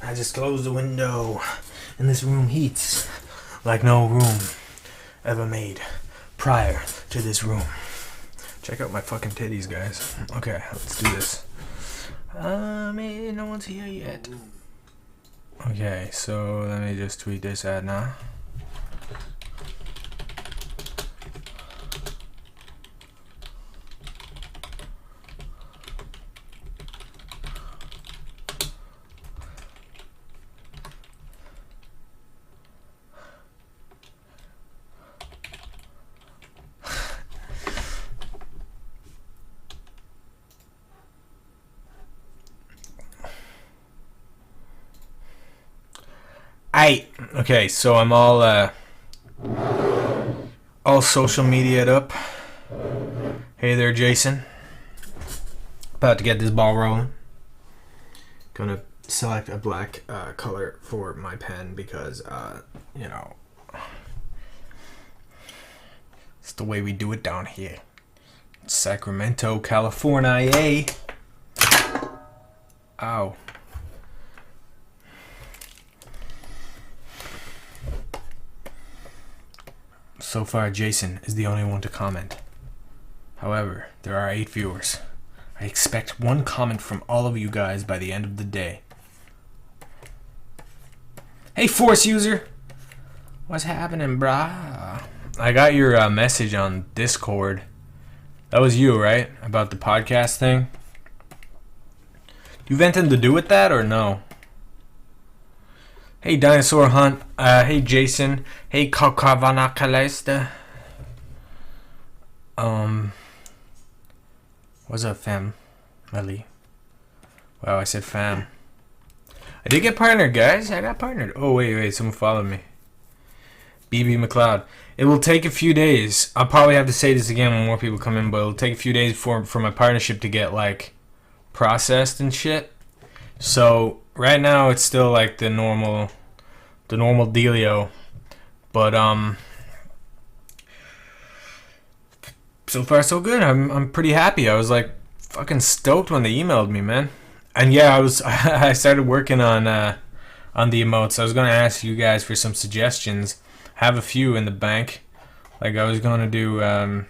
I just closed the window, and this room heats like no room ever made prior to this room. Check out my fucking titties, guys. Okay, let's do this. Man, no one's here yet. Okay, so let me just tweet this ad now. Okay, so I'm all social media'd up. Hey there, Jason. About to get this ball rolling. Gonna select a black color for my pen because, you know, it's the way we do it down here. Sacramento, California. Ow. So far, Jason is the only one to comment. However, there are 8 viewers. I expect 1 comment from all of you guys by the end of the day. Hey, Force user! What's happening, brah? I got your message on Discord. That was you, right? About the podcast thing? You have anything to do with that or no? Hey, Dinosaur Hunt. Hey, Jason. Hey, Kakavanakalesta. What's up, fam? Melly. Wow, I said fam. I did get partnered, guys. I got partnered. Oh, wait. Someone followed me. BB McLeod. It will take a few days. I'll probably have to say this again when more people come in, but it'll take a few days for my partnership to get, like, processed and shit. So right now it's still like the normal dealio, but so far so good. I'm pretty happy. I was like fucking stoked when they emailed me, man. And yeah, I started working on the emotes. I was gonna ask you guys for some suggestions. I have a few in the bank. Like I was gonna do well,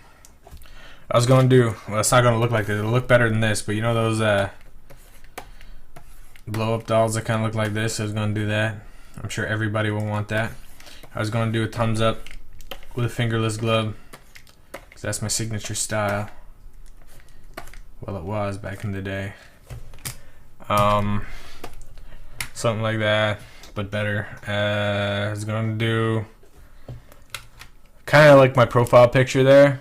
it's not gonna look like this. It'll look better than this, but you know those blow up dolls that kind of look like this. I was going to do that. I'm sure everybody will want that. I was going to do a thumbs up with a fingerless glove because that's my signature style. Well, it was back in the day. Something like that, but better. I was going to do kind of like my profile picture there.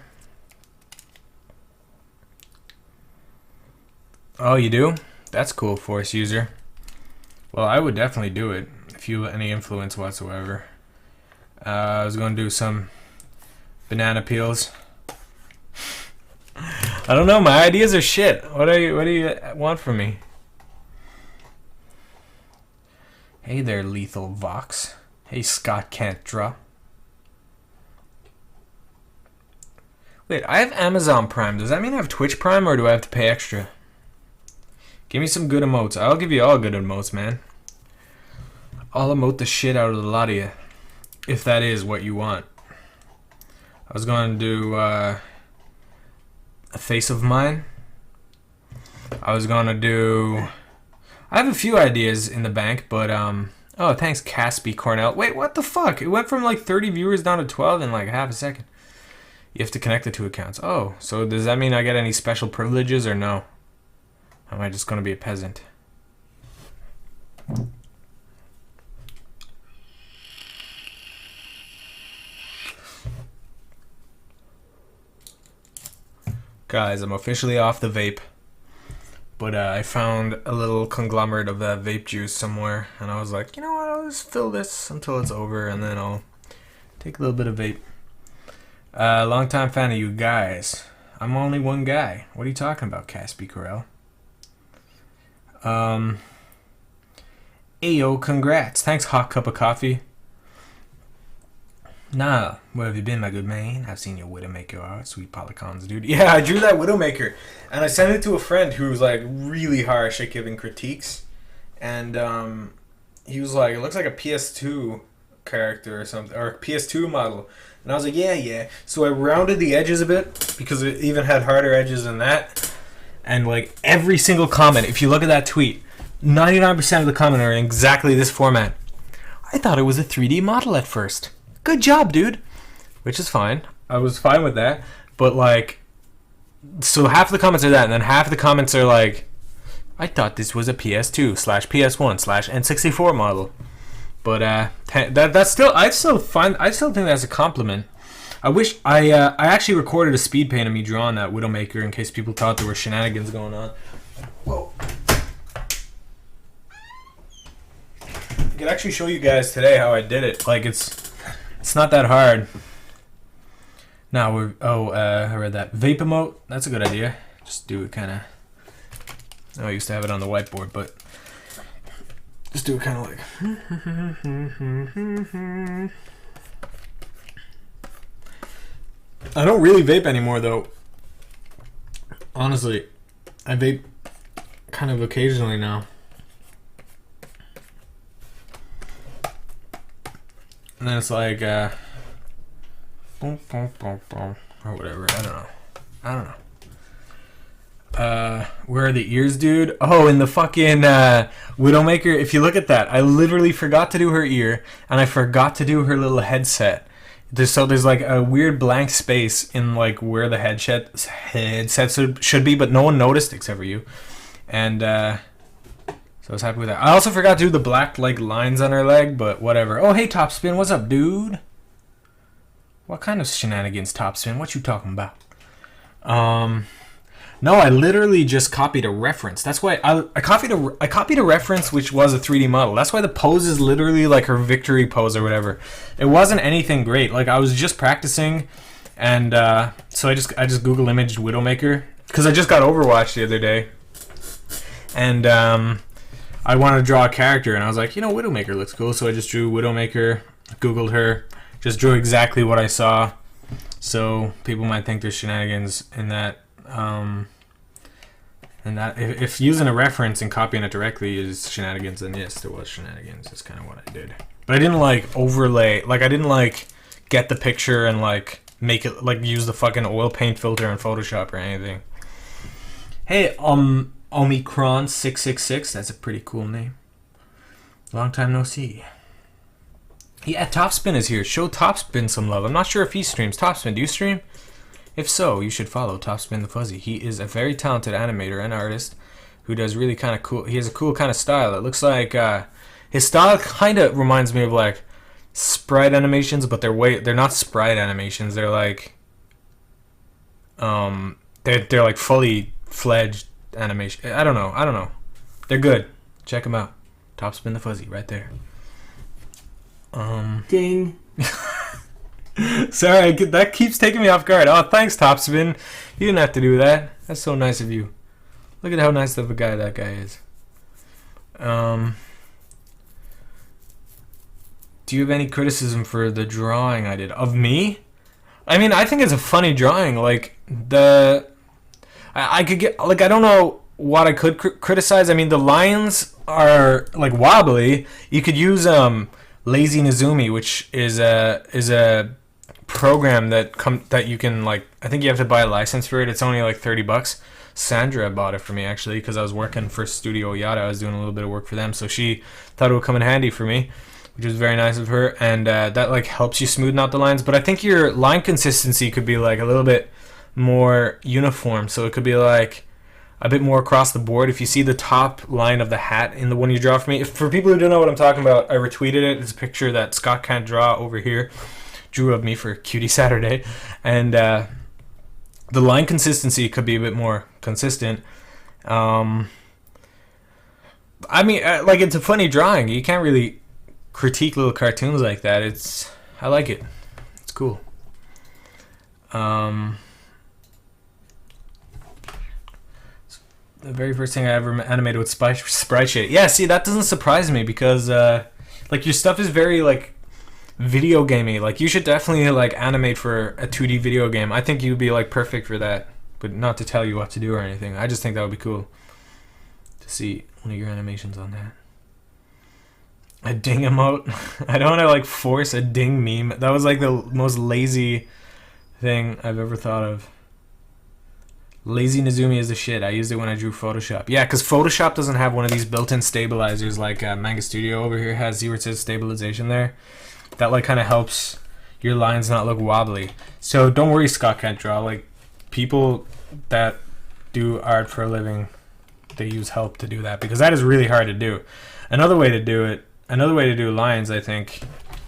Oh, you do? That's cool, Force user. Well, I would definitely do it if you have any influence whatsoever. I was going to do some banana peels. I don't know. My ideas are shit. What do you want from me? Hey there, Lethal Vox. Hey, Scott Can't Draw. Wait, I have Amazon Prime. Does that mean I have Twitch Prime, or do I have to pay extra? Give me some good emotes. I'll give you all good emotes, man. I'll emote the shit out of the lot of you, if that is what you want. I was going to do a face of mine. I was going to do... I have a few ideas in the bank, but... Oh, thanks, Caspi Cornell. Wait, what the fuck? It went from like 30 viewers down to 12 in like half a second. You have to connect the 2 accounts. Oh, so does that mean I get any special privileges or no? Am I just going to be a peasant? Guys, I'm officially off the vape. But I found a little conglomerate of that vape juice somewhere. And I was like, you know what? I'll just fill this until it's over. And then I'll take a little bit of vape. Long time fan of you guys. I'm only one guy. What are you talking about, Caspi Corell? Ayo, congrats. Thanks, Hot Cup of Coffee. Nah, where have you been, my good man? I've seen your Widowmaker art. Sweet polygons, dude. Yeah, I drew that Widowmaker. And I sent it to a friend who was, like, really harsh at giving critiques. And, he was like, it looks like a PS2 character or something, or a PS2 model. And I was like, yeah, yeah. So I rounded the edges a bit because it even had harder edges than that. And like every single comment, if you look at that tweet, 99% of the comment are in exactly this format. I thought it was a 3D model at first. Good job, dude. Which is fine. I was fine with that. But like, so half the comments are that, and then half the comments are like, I thought this was a PS2/PS1/N64 model. But that's still, I still think that's a compliment. I wish I actually recorded a speed paint of me drawing that Widowmaker in case people thought there were shenanigans going on. Whoa. I could actually show you guys today how I did it. Like it's not that hard. Now we're I read that vape emote. That's a good idea. Just do it kind of. I used to have it on the whiteboard, but just do it kind of like. I don't really vape anymore though. Honestly, I vape kind of occasionally now. And then it's like, boom, boom, boom, boom, or whatever. I don't know. Where are the ears, dude? Oh, in the fucking Widowmaker. If you look at that, I literally forgot to do her ear, and I forgot to do her little headset. There's like a weird blank space in like where the headset should be, but no one noticed except for you. And so I was happy with that. I also forgot to do the black like lines on her leg, but whatever. Oh, hey Topspin, what's up, dude? What kind of shenanigans, Topspin? What you talking about? No, I literally just copied a reference. That's why I copied a reference which was a 3D model. That's why the pose is literally like her victory pose or whatever. It wasn't anything great. Like I was just practicing, and so I just Google imaged Widowmaker because I just got Overwatch the other day, and I wanted to draw a character, and I was like, you know, Widowmaker looks cool, so I just drew Widowmaker, Googled her, just drew exactly what I saw. So people might think there's shenanigans in that. And that if using a reference and copying it directly is shenanigans, then yes, there was shenanigans. That's kind of what I did. But I didn't like overlay, like I didn't like get the picture and like make it like use the fucking oil paint filter in Photoshop or anything. Hey, Omicron 666. That's a pretty cool name. Long time no see. Yeah, Topspin is here. Show Topspin some love. I'm not sure if he streams. Topspin, do you stream? If so, you should follow Topspin the Fuzzy. He is a very talented animator and artist who does really kind of cool. He has a cool kind of style. It looks like his style kind of reminds me of like sprite animations, but they're not sprite animations. They're like they're like fully fledged animation. I don't know. They're good. Check them out. Topspin the Fuzzy right there. Ding. Sorry, that keeps taking me off guard. Oh, thanks, Topspin. You didn't have to do that. That's so nice of you. Look at how nice of a guy that guy is. Do you have any criticism for the drawing I did? Of me? I mean, I think it's a funny drawing. Like, I could get... Like, I don't know what I could criticize. I mean, the lines are, like, wobbly. You could use, Lazy Nizumi, which is a program that you can like. I think you have to buy a license for it. It's only like $30. Sandra bought it for me actually because I was working for Studio Yada. I was doing a little bit of work for them, so she thought it would come in handy for me, which was very nice of her. And that like helps you smoothen out the lines. But I think your line consistency could be like a little bit more uniform. So it could be like a bit more across the board. If you see the top line of the hat in the one you draw for me, for people who don't know what I'm talking about, I retweeted it. It's a picture that Scott Can't Draw over here drew of me for Cutie Saturday, and the line consistency could be a bit more consistent. I mean, like it's a funny drawing. You can't really critique little cartoons like that. I like it. It's cool. The very first thing I ever animated with sprite shit. Yeah, see, that doesn't surprise me because like your stuff is very like video gamey. Like you should definitely like animate for a 2D video game. I think you'd be like perfect for that. But not to tell you what to do or anything. I just think that would be cool to see one of your animations on A ding emote. I don't want to like force a ding meme. That was like the most lazy thing I've ever thought of. Lazy Nezumi is the shit. I used it when I drew Photoshop. Yeah, because Photoshop doesn't have one of these built-in stabilizers like Manga Studio over here has. See where it says stabilization there? That like kind of helps your lines not look wobbly. So don't worry, Scott Can't Draw. Like, people that do art for a living, they use help to do that, because that is really hard to do. Another way to do lines, I think,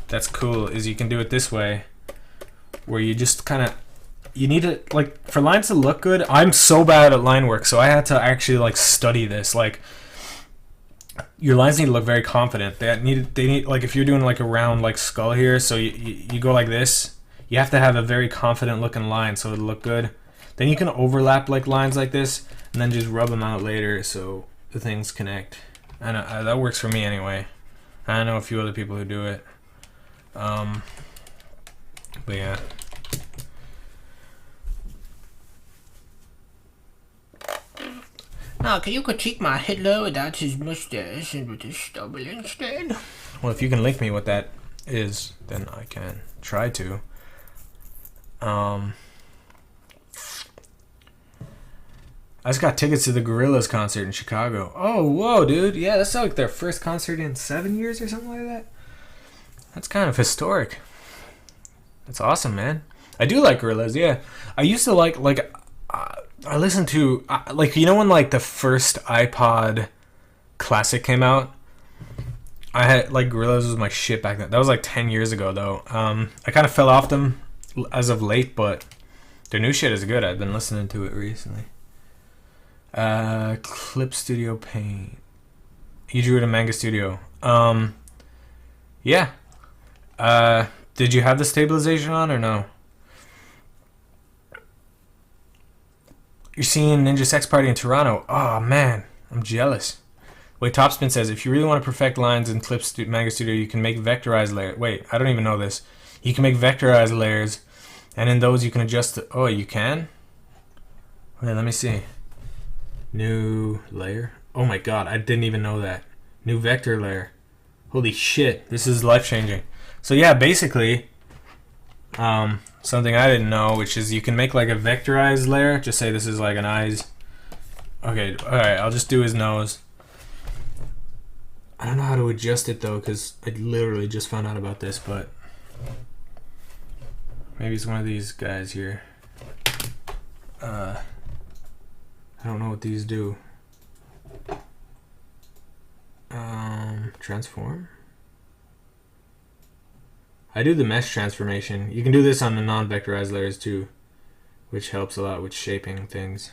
that's cool, is you can do it this way, where you just kind of, you need to, like, for lines to look good, I'm so bad at line work, so I had to actually, like, study this. Like, your lines need to look very confident. They need, like, if you're doing, like, a round, like, skull here, so you go like this, you have to have a very confident looking line so it'll look good. Then you can overlap, like, lines like this, and then just rub them out later so the things connect. And that works for me anyway. I know a few other people who do it. But yeah. Now, can you critique my Hitler without his mustache and with his stubble instead? Well, if you can link me what that is, then I can try to. I just got tickets to the Gorillaz concert in Chicago. Oh, whoa, dude. Yeah, that's like their first concert in 7 years or something like that. That's kind of historic. That's awesome, man. I do like Gorillaz, yeah. I used to like I listened to, like, you know when, like, the first iPod Classic came out? I had, like, Gorillaz was my shit back then. That was, like, 10 years ago, though. I kind of fell off them as of late, but their new shit is good. I've been listening to it recently. Clip Studio Paint. You drew it in Manga Studio. Yeah. Did you have the stabilization on or no? You're seeing Ninja Sex Party in Toronto. Oh, man. I'm jealous. Wait, Topspin says, if you really want to perfect lines in Manga Studio, you can make vectorized layers. Wait, I don't even know this. You can make vectorized layers, and in those you can adjust the... Oh, you can? Wait, let me see. New layer? Oh my god, I didn't even know that. New vector layer. Holy shit, this is life-changing. So yeah, basically... something I didn't know, which is you can make like a vectorized layer. Just say this is like an eyes. Okay, alright, I'll just do his nose. I don't know how to adjust it though, because I literally just found out about this, but maybe it's one of these guys here. I don't know what these do. Transform? I do the mesh transformation. You can do this on the non-vectorized layers too, which helps a lot with shaping things.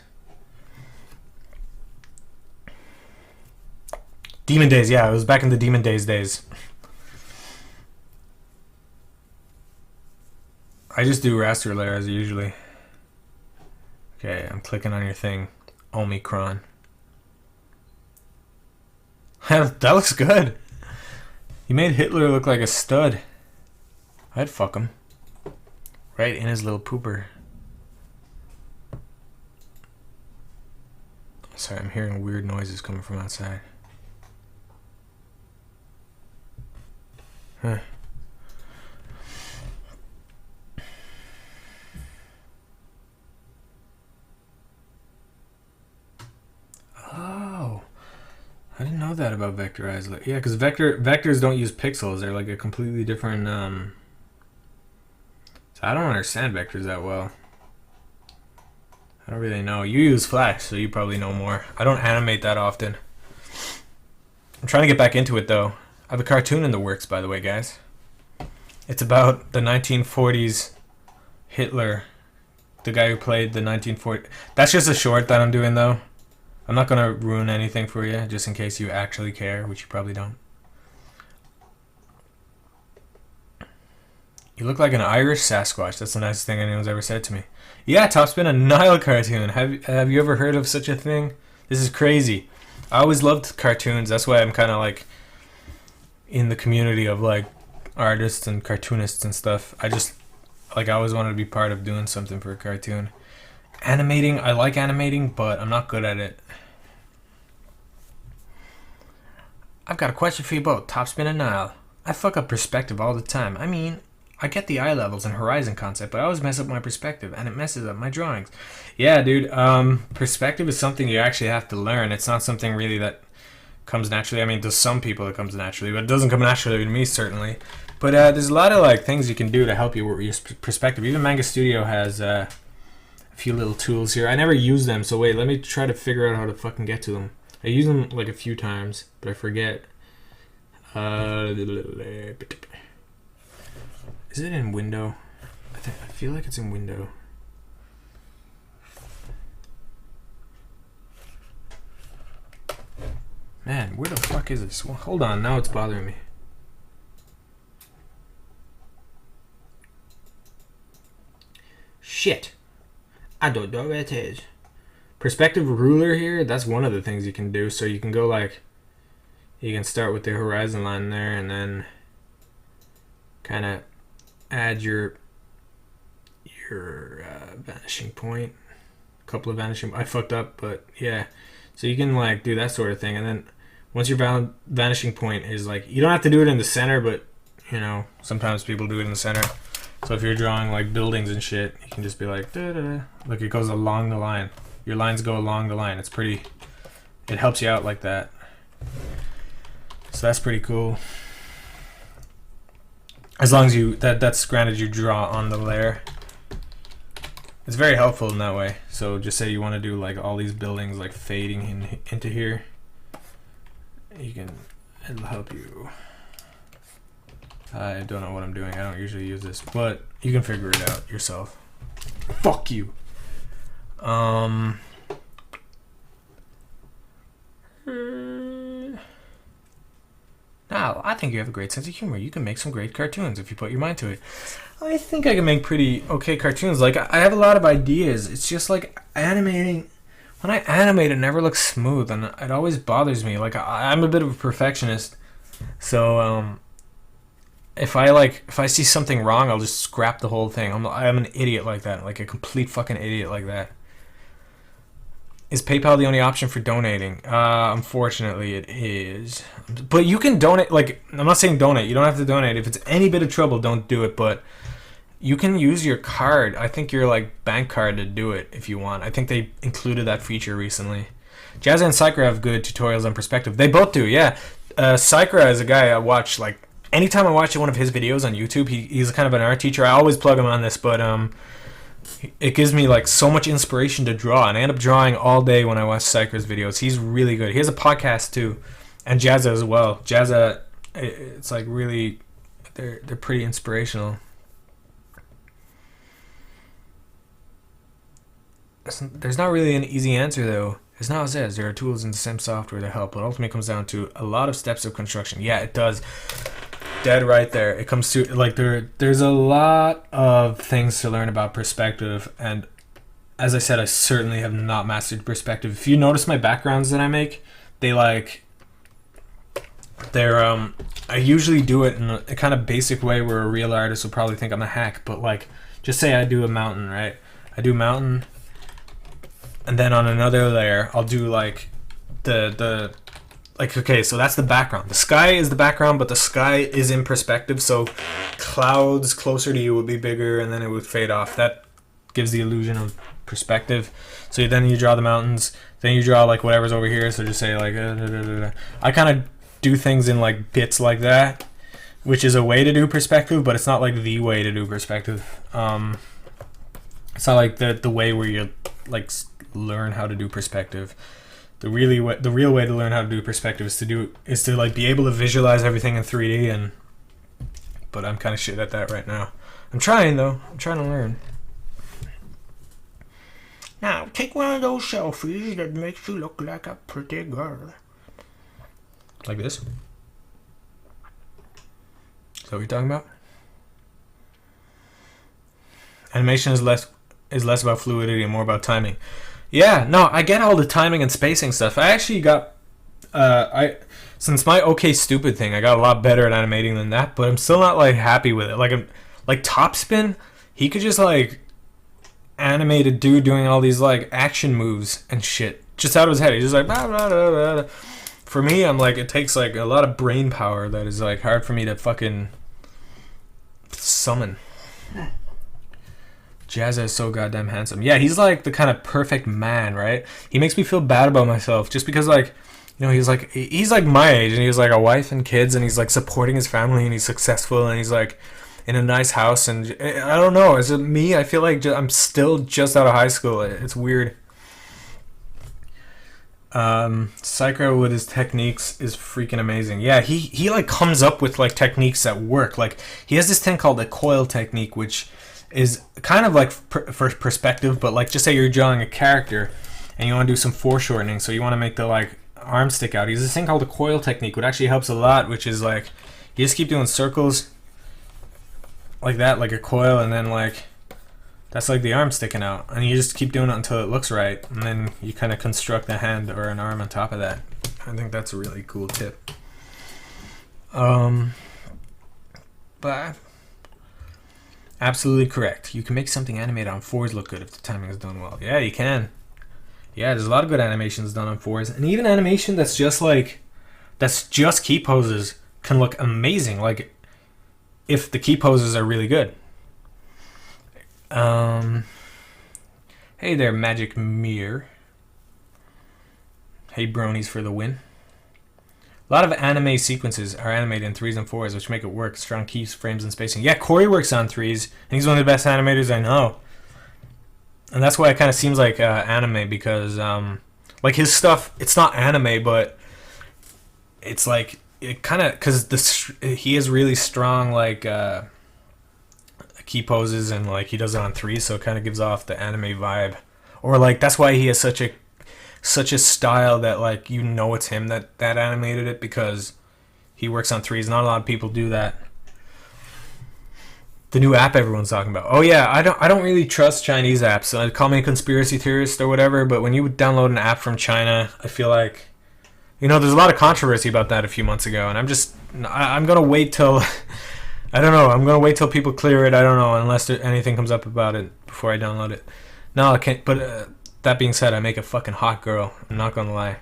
Demon Days, yeah, it was back in the Demon Days days. I just do raster layers usually. Okay, I'm clicking on your thing. Omicron. That looks good. You made Hitler look like a stud. I'd fuck him. Right in his little pooper. Sorry, I'm hearing weird noises coming from outside. Huh. Oh. I didn't know that about vectorized. Yeah, because vectors don't use pixels. They're like a completely different... So I don't understand vectors that well. I don't really know. You use Flash, so you probably know more. I don't animate that often. I'm trying to get back into it, though. I have a cartoon in the works, by the way, guys. It's about the 1940s Hitler. The guy who played the 1940s... That's just a short that I'm doing, though. I'm not going to ruin anything for you, just in case you actually care, which you probably don't. You look like an Irish Sasquatch. That's the nicest thing anyone's ever said to me. Yeah, Topspin, a Nile cartoon. Have you ever heard of such a thing? This is crazy. I always loved cartoons. That's why I'm kind of like in the community of like artists and cartoonists and stuff. I always wanted to be part of doing something for a cartoon. Animating, I like animating, but I'm not good at it. I've got a question for you both, Topspin and Nile. I fuck up perspective all the time. I mean, I get the eye levels and horizon concept, but I always mess up my perspective, and it messes up my drawings. Yeah, dude, perspective is something you actually have to learn. It's not something really that comes naturally. I mean, to some people it comes naturally, but it doesn't come naturally to me, certainly. But there's a lot of like things you can do to help you with your perspective. Even Manga Studio has a few little tools here. I never use them, so wait, let me try to figure out how to fucking get to them. I use them like a few times, but I forget. Is it in window? I feel like it's in window. Man, where the fuck is this? Well, hold on, now it's bothering me. Shit. I don't know where it is. Perspective ruler here, that's one of the things you can do. So you can go like, you can start with the horizon line there and then kind of add your vanishing point. A couple of vanishing, I fucked up, but yeah. So you can like do that sort of thing, and then once your vanishing point is like, you don't have to do it in the center, but you know, sometimes people do it in the center. So if you're drawing like buildings and shit, you can just be like, da, da, da. Look, it goes along the line. Your lines go along the line. It's pretty, it helps you out like that. So that's pretty cool. As long as you, that's granted you draw on the layer. It's very helpful in that way. So just say you want to do like all these buildings like fading into here. You can, it'll help you. I don't know what I'm doing. I don't usually use this, but you can figure it out yourself. Fuck you. Now, I think you have a great sense of humor. You can make some great cartoons if you put your mind to it. I think I can make pretty okay cartoons. Like, I have a lot of ideas. It's just like animating. When I animate, it never looks smooth, and it always bothers me. Like, I'm a bit of a perfectionist, so if I see something wrong, I'll just scrap the whole thing. I'm an idiot like that, like a complete fucking idiot like that. Is PayPal the only option for donating? Unfortunately, it is. But you can donate. Like, I'm not saying donate. You don't have to donate. If it's any bit of trouble, don't do it. But you can use your card. I think your like bank card to do it if you want. I think they included that feature recently. Jazza and Psychra have good tutorials on perspective. They both do, yeah. Psychra is a guy I watch like anytime I watch one of his videos on YouTube. He's kind of an art teacher. I always plug him on this, but it gives me like so much inspiration to draw, and I end up drawing all day when I watch Psychra's videos. He's really good. He has a podcast too, and Jazza as well. Jazza, it's like really, they're pretty inspirational. There's not really an easy answer though. As Now says, there are tools in the same software to help, but ultimately comes down to a lot of steps of construction. Yeah, it does. Dead right there. It comes to like there's a lot of things to learn about perspective, and as I said, I certainly have not mastered perspective. If you notice my backgrounds that I make, they're I usually do it in a kind of basic way where a real artist will probably think I'm a hack, but like just say I do a mountain, right? I do mountain, and then on another layer I'll do like the like, okay, so that's the background. The sky is the background, but the sky is in perspective, so clouds closer to you would be bigger, and then it would fade off. That gives the illusion of perspective. So then you draw the mountains, then you draw like whatever's over here, so just say like I kind of do things in like bits like that, which is a way to do perspective, but it's not like the way to do perspective. It's not like the way where you like learn how to do perspective. The real way to learn how to do perspective is to like be able to visualize everything in 3D, but I'm kind of shit at that right now. I'm trying though. I'm trying to learn. Now, take one of those selfies that makes you look like a pretty girl. Like this? Is that what you're talking about? Animation is less about fluidity and more about timing. Yeah, no, I get all the timing and spacing stuff. I actually got, since my OK Stupid thing, I got a lot better at animating than that, but I'm still not like happy with it. Like Topspin, he could just like animate a dude doing all these like action moves and shit just out of his head. He's just like blah, blah, blah, blah. for me, I'm like, it takes like a lot of brain power that is like hard for me to fucking summon. Jazza is so goddamn handsome. Yeah, he's like the kind of perfect man, right? He makes me feel bad about myself just because, like, you know, he's like my age, and he has like a wife and kids, and he's like supporting his family, and he's successful, and he's like in a nice house, and I don't know. Is it me? I feel like I'm still just out of high school. It's weird. Psycho with his techniques is freaking amazing. Yeah, he like comes up with like techniques that work. Like he has this thing called the coil technique, which is kind of like for perspective, but like just say you're drawing a character and you want to do some foreshortening, so you want to make the like arm stick out. He has this thing called the coil technique, which actually helps a lot, which is like you just keep doing circles like that, like a coil, and then like that's like the arm sticking out, and you just keep doing it until it looks right, and then you kind of construct a hand or an arm on top of that. I think that's a really cool tip. But absolutely correct. You can make something animated on 4s look good if the timing is done well. Yeah, you can. Yeah, there's a lot of good animations done on 4s, and even animation that's just key poses can look amazing. Like if the key poses are really good. Hey there, Magic Mirror. Hey, bronies for the win. A lot of anime sequences are animated in 3s and 4s, which make it work. Strong keys, frames, and spacing. Yeah, Corey works on 3s, and he's one of the best animators I know. And that's why it kind of seems like anime, because like his stuff, it's not anime, but it's like it kind of, because he has really strong like key poses, and like he does it on 3s, so it kind of gives off the anime vibe. Or like that's why he has such a style that like you know it's him that animated it, because he works on 3s. Not a lot of people do that. The new app everyone's talking about. Oh yeah, I don't really trust Chinese apps. Call me a conspiracy theorist or whatever, but when you download an app from China, I feel like, you know, there's a lot of controversy about that a few months ago, and I'm gonna wait till I don't know. I'm gonna wait till people clear it. I don't know, unless anything comes up about it before I download it. No, I can't. But that being said, I make a fucking hot girl. I'm not gonna lie.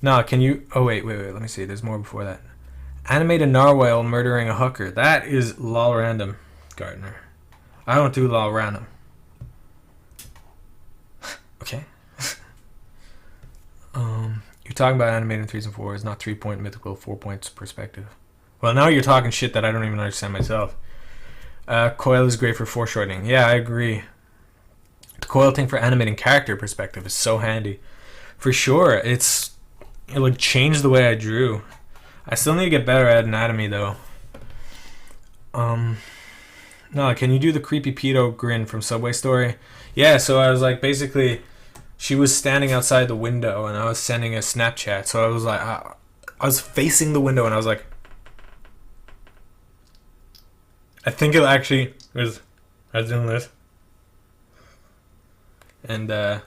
No, can you? Oh wait. Let me see. There's more before that. Animate a narwhal murdering a hooker. That is lol random, Gardner. I don't do lol random. Okay. You're talking about animating 3s and 4s, not 3-point mythical, 4 points perspective. Well, now you're talking shit that I don't even understand myself. Coil is great for foreshortening. Yeah, I agree. The coil thing for animating character perspective is so handy. For sure, it would change the way I drew. I still need to get better at anatomy, though. No, can you do the creepy pedo grin from Subway Story? Yeah, so I was like, basically, she was standing outside the window, and I was sending a Snapchat. So I was like, I was facing the window, and I was like, I think it actually was. I was doing this, and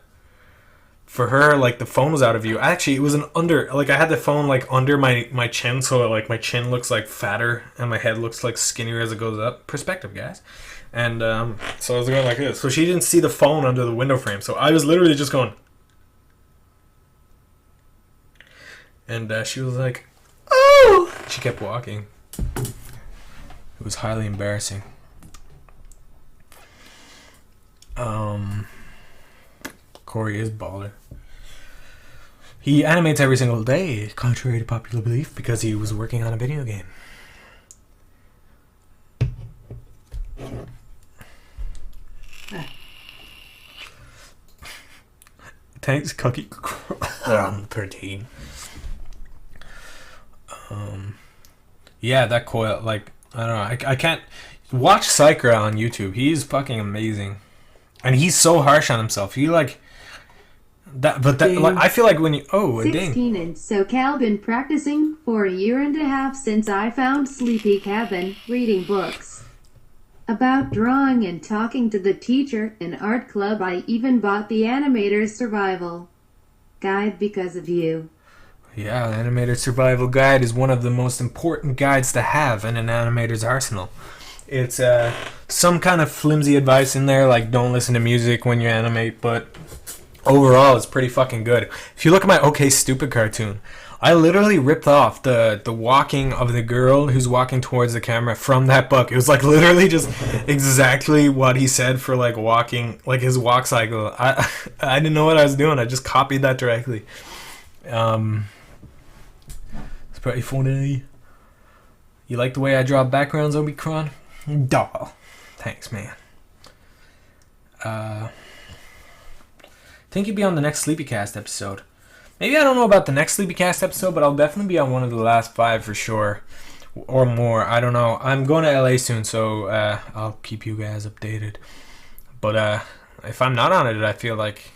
for her, like the phone was out of view. Actually, it was an under. Like I had the phone like under my chin, so like my chin looks like fatter, and my head looks like skinnier as it goes up. Perspective, guys. And so I was going like this. So she didn't see the phone under the window frame. So I was literally just going, and she was like, "Oh!" She kept walking. It was highly embarrassing. Corey is baller. He animates every single day, contrary to popular belief, because he was working on a video game. Thanks, Cookie. 13. Yeah, that coil, like, I don't know. I can't watch Psychra on YouTube. He's fucking amazing, and he's so harsh on himself. He like that, but that like I feel like when you a 16 and SoCal been practicing for 1.5 years since I found Sleepy Cabin, reading books about drawing and talking to the teacher in art club. I even bought the Animator's Survival Guide because of you. Yeah, the Animator Survival Guide is one of the most important guides to have in an animator's arsenal. It's some kind of flimsy advice in there, like don't listen to music when you animate, but overall it's pretty fucking good. If you look at my OK Stupid cartoon, I literally ripped off the walking of the girl who's walking towards the camera from that book. It was like literally just exactly what he said for like walking, like his walk cycle. I didn't know what I was doing. I just copied that directly. It's pretty funny. You like the way I draw backgrounds, Omicron? Duh. Thanks, man. Think you'd be on the next Sleepycast episode. Maybe I don't know about the next Sleepycast episode, but I'll definitely be on one of the last 5 for sure. Or more. I don't know. I'm going to LA soon, so I'll keep you guys updated. But if I'm not on it, I feel like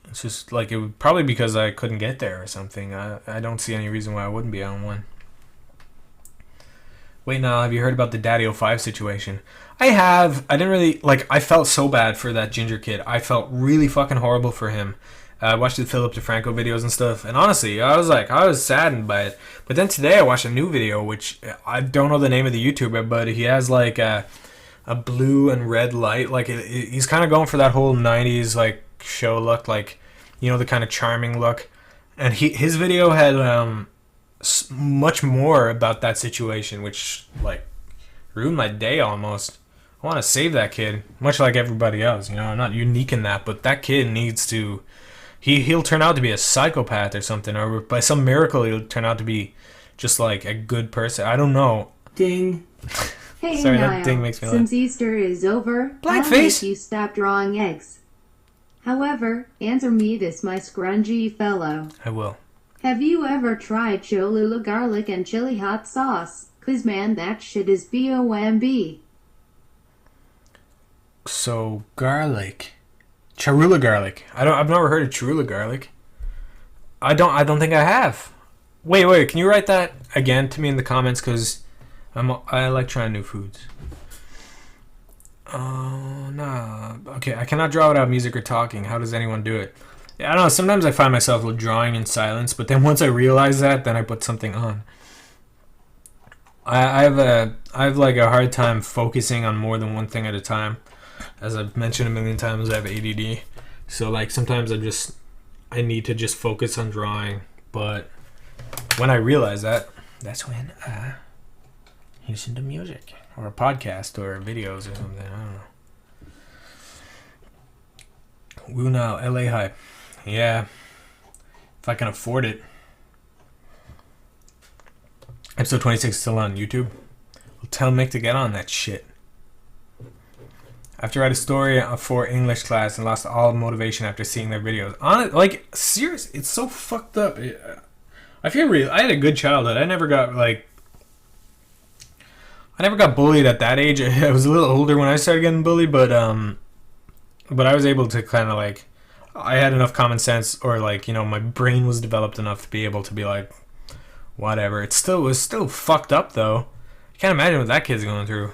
it's just like it would probably because I couldn't get there or something. I don't see any reason why I wouldn't be on one. Wait, now, have you heard about the Daddy 05 situation? I have. I didn't really, like, I felt so bad for that ginger kid. I felt really fucking horrible for him. I watched the Philip DeFranco videos and stuff, and honestly, I was saddened by it. But then today I watched a new video, which I don't know the name of the YouTuber, but he has like a blue and red light. Like, he's kind of going for that whole 90s, like, show look, like, you know, the kind of charming look. And his video had much more about that situation, which, like, ruined my day almost. I want to save that kid, much like everybody else. You know, I'm not unique in that, but that kid needs to... He'll turn out to be a psychopath or something, or by some miracle he'll turn out to be just like a good person. I don't know. Ding. Hey, Sorry, Niall, that ding makes me laugh. since Easter is over, I'll Blackface? make you stop drawing eggs. However, answer me this, my scrungy fellow. I will. Have you ever tried Cholula garlic and chili hot sauce? 'Cause man, that shit is BOMB. So garlic, Cholula garlic. I've never heard of Cholula garlic. I don't think I have. Wait. Can you write that again to me in the comments? Cause I like trying new foods. Oh no. Okay, I cannot draw without music or talking. How does anyone do it? Yeah, I don't know. Sometimes I find myself drawing in silence, but then once I realize that, then I put something on. I have like a hard time focusing on more than one thing at a time. As I've mentioned a million times, I have ADD. So like sometimes I need to just focus on drawing. But when I realize that, that's when I listen to music or a podcast or videos or something. I don't know. Woo now, LA hype. Yeah, if I can afford it. Episode 26 is still on YouTube. Well, tell Mick to get on that shit. After I write a story for English class and lost all motivation after seeing their videos. Like, serious, it's so fucked up. I feel real. I had a good childhood. I never got bullied at that age. I was a little older when I started getting bullied, but I was able to kind of like, I had enough common sense, or like, you know, my brain was developed enough to be able to be like, whatever. It was still fucked up though. I can't imagine what that kid's going through.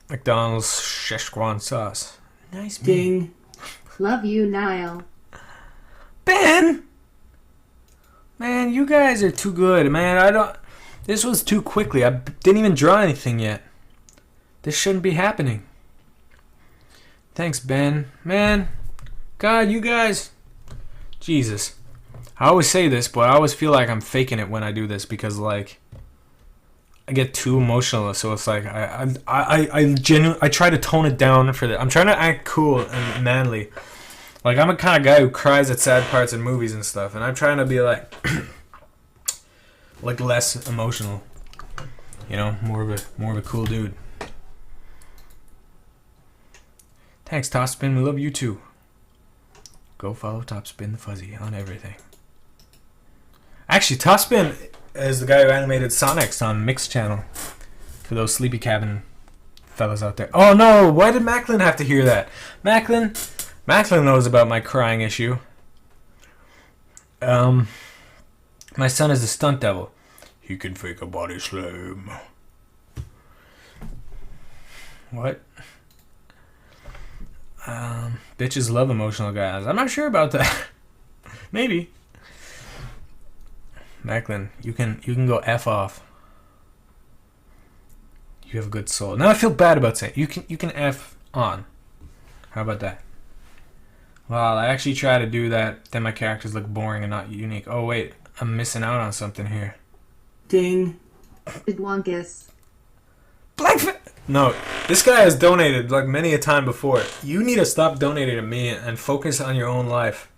McDonald's Szechuan sauce. Nice. Ding. Love you, Niall. Ben! Man, you guys are too good. Man, this was too quickly. I didn't even draw anything yet. This shouldn't be happening. Thanks, Ben. Man, God, you guys. Jesus. I always say this, but I always feel like I'm faking it when I do this because, like, I get too emotional. So it's like I genuinely try to tone it down for that. I'm trying to act cool and manly. Like, I'm a kind of guy who cries at sad parts in movies and stuff, and I'm trying to be like like less emotional. You know, more of a cool dude. Thanks, Topspin. We love you too. Go follow Topspin the Fuzzy on everything. Actually, Topspin is the guy who animated Sonics on Mixed Channel. For those Sleepy Cabin fellas out there. Oh no! Why did Macklin have to hear that? Macklin knows about my crying issue. My son is a stunt double. He can fake a body slam. What? Bitches love emotional guys. I'm not sure about that. Maybe. Macklin, you can go F off. You have a good soul. Now I feel bad about saying you can F on. How about that? Wow, I actually try to do that, then my characters look boring and not unique. Oh wait, I'm missing out on something here. Ding. Wonkus. No, this guy has donated like many a time before. You need to stop donating to me and focus on your own life.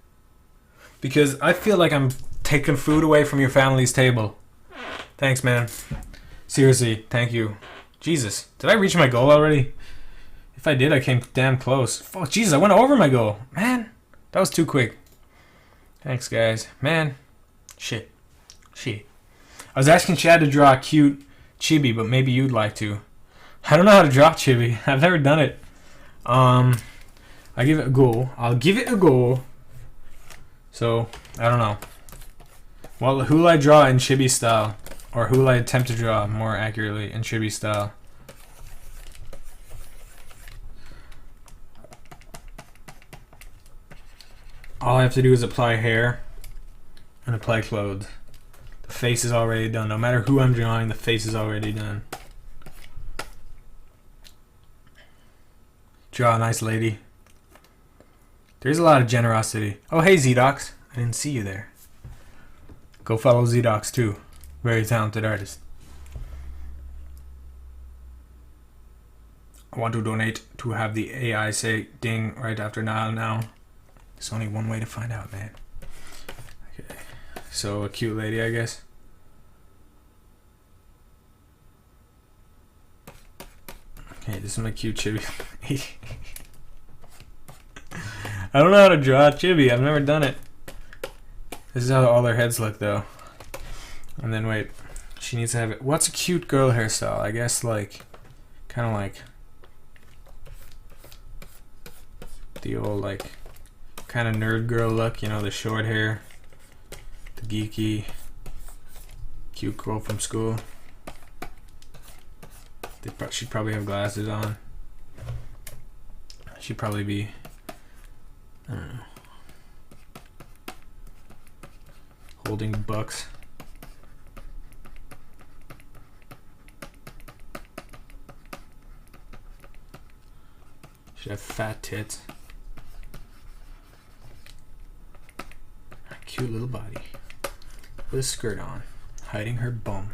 Because I feel like I'm taking food away from your family's table. Thanks, man. Seriously, thank you. Jesus, did I reach my goal already? If I did, I came damn close. Fuck, Jesus, I went over my goal. Man, that was too quick. Thanks, guys. Man, shit. I was asking Chad to draw a cute chibi, but maybe you'd like to. I don't know how to draw chibi. I've never done it. I give it a go. I'll give it a go. So, I don't know. Well, who will I draw in chibi style? Or who will I attempt to draw more accurately in chibi style? All I have to do is apply hair and apply clothes. The face is already done. No matter who I'm drawing, the face is already done. Draw a nice lady. There's a lot of generosity. Oh, hey, Z-Docs. I didn't see you there. Go follow Z-Docs too. Very talented artist. I want to donate to have the AI say ding right after now. There's only one way to find out, man. Okay. So, a cute lady, I guess. Okay, this is my cute chibi. I don't know how to draw a chibi. I've never done it. This is how all their heads look, though. And then, wait. She needs to have it. What's a cute girl hairstyle? I guess, like, kind of like the old, like, kind of nerd girl look, you know, the short hair, the geeky, cute girl from school. She'd probably have glasses on. She'd probably be, I don't know, holding bucks. Should have fat tits. Cute little body with a skirt on, hiding her bum.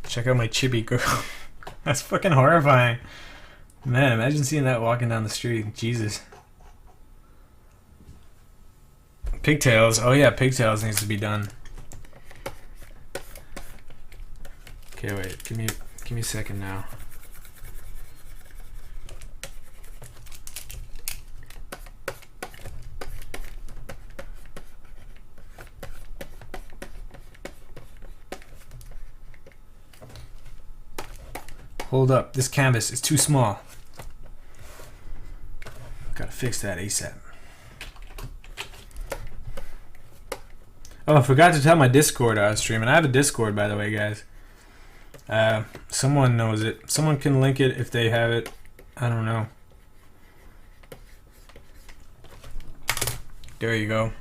Check out my chibi girl. That's fucking horrifying. Man, imagine seeing that walking down the street. Jesus. Pigtails. Oh yeah, pigtails needs to be done. Okay, wait. Give me a second now. Hold up, this canvas is too small. Gotta fix that ASAP. Oh, I forgot to tell my Discord I was streaming. I have a Discord, by the way, guys. Someone knows it. Someone can link it if they have it. I don't know. There you go.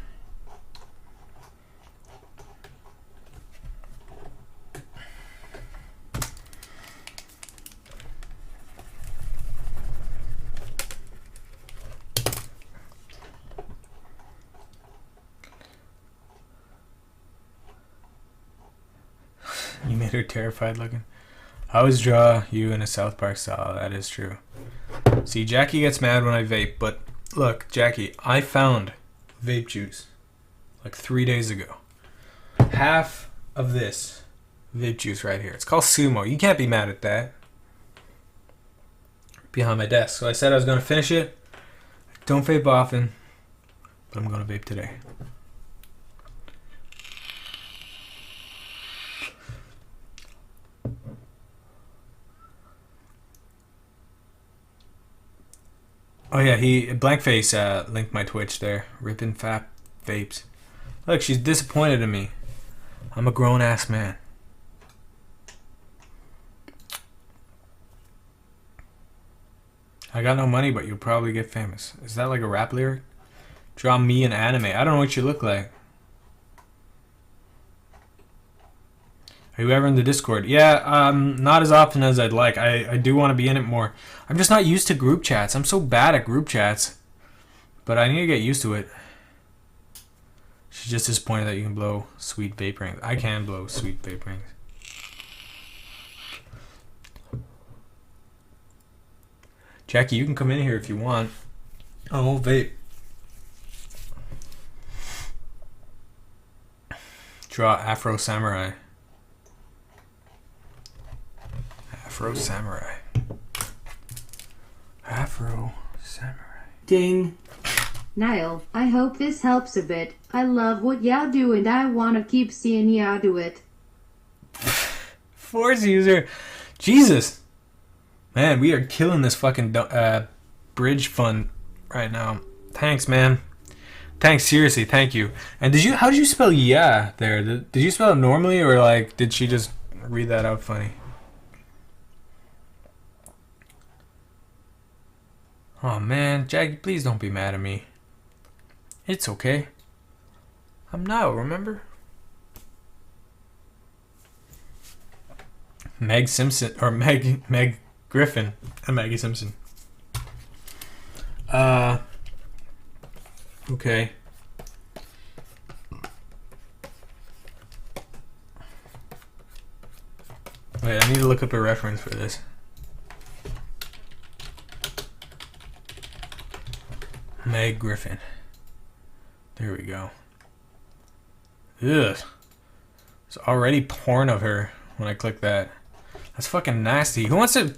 You made her terrified looking. I always draw you in a South Park style. That is true. See, Jackie gets mad when I vape, but look, Jackie, I found vape juice like 3 days ago. Half of this vape juice right here. It's called Sumo. You can't be mad at that. Behind my desk. So I said I was going to finish it. Don't vape often, but I'm going to vape today. Oh yeah, Blankface linked my Twitch there. Rippin' Fat Vapes. Look, she's disappointed in me. I'm a grown ass man. I got no money, but you'll probably get famous. Is that like a rap lyric? Draw me in anime. I don't know what you look like. Whoever in the Discord. Yeah, not as often as I'd like. I do want to be in it more. I'm just not used to group chats. I'm so bad at group chats. But I need to get used to it. She's just disappointed that you can blow sweet vape rings. I can blow sweet vape rings. Jackie, you can come in here if you want. I won't vape. Draw Afro Samurai. Afro Samurai. Afro Samurai. Ding. Niall, I hope this helps a bit. I love what y'all do and I wanna keep seeing y'all do it. Force user. Jesus. Man, we are killing this fucking bridge fund right now. Thanks, man. Thanks, seriously, thank you. And how did you spell yeah there? Did you spell it normally or like did she just read that out funny? Oh man, Jackie, please don't be mad at me. It's okay. I'm now, remember? Meg Simpson or Meg Griffin and Maggie Simpson. Okay. Wait, I need to look up a reference for this. Meg Griffin. There we go. Ugh. There's already porn of her when I click that. That's fucking nasty. Who wants to...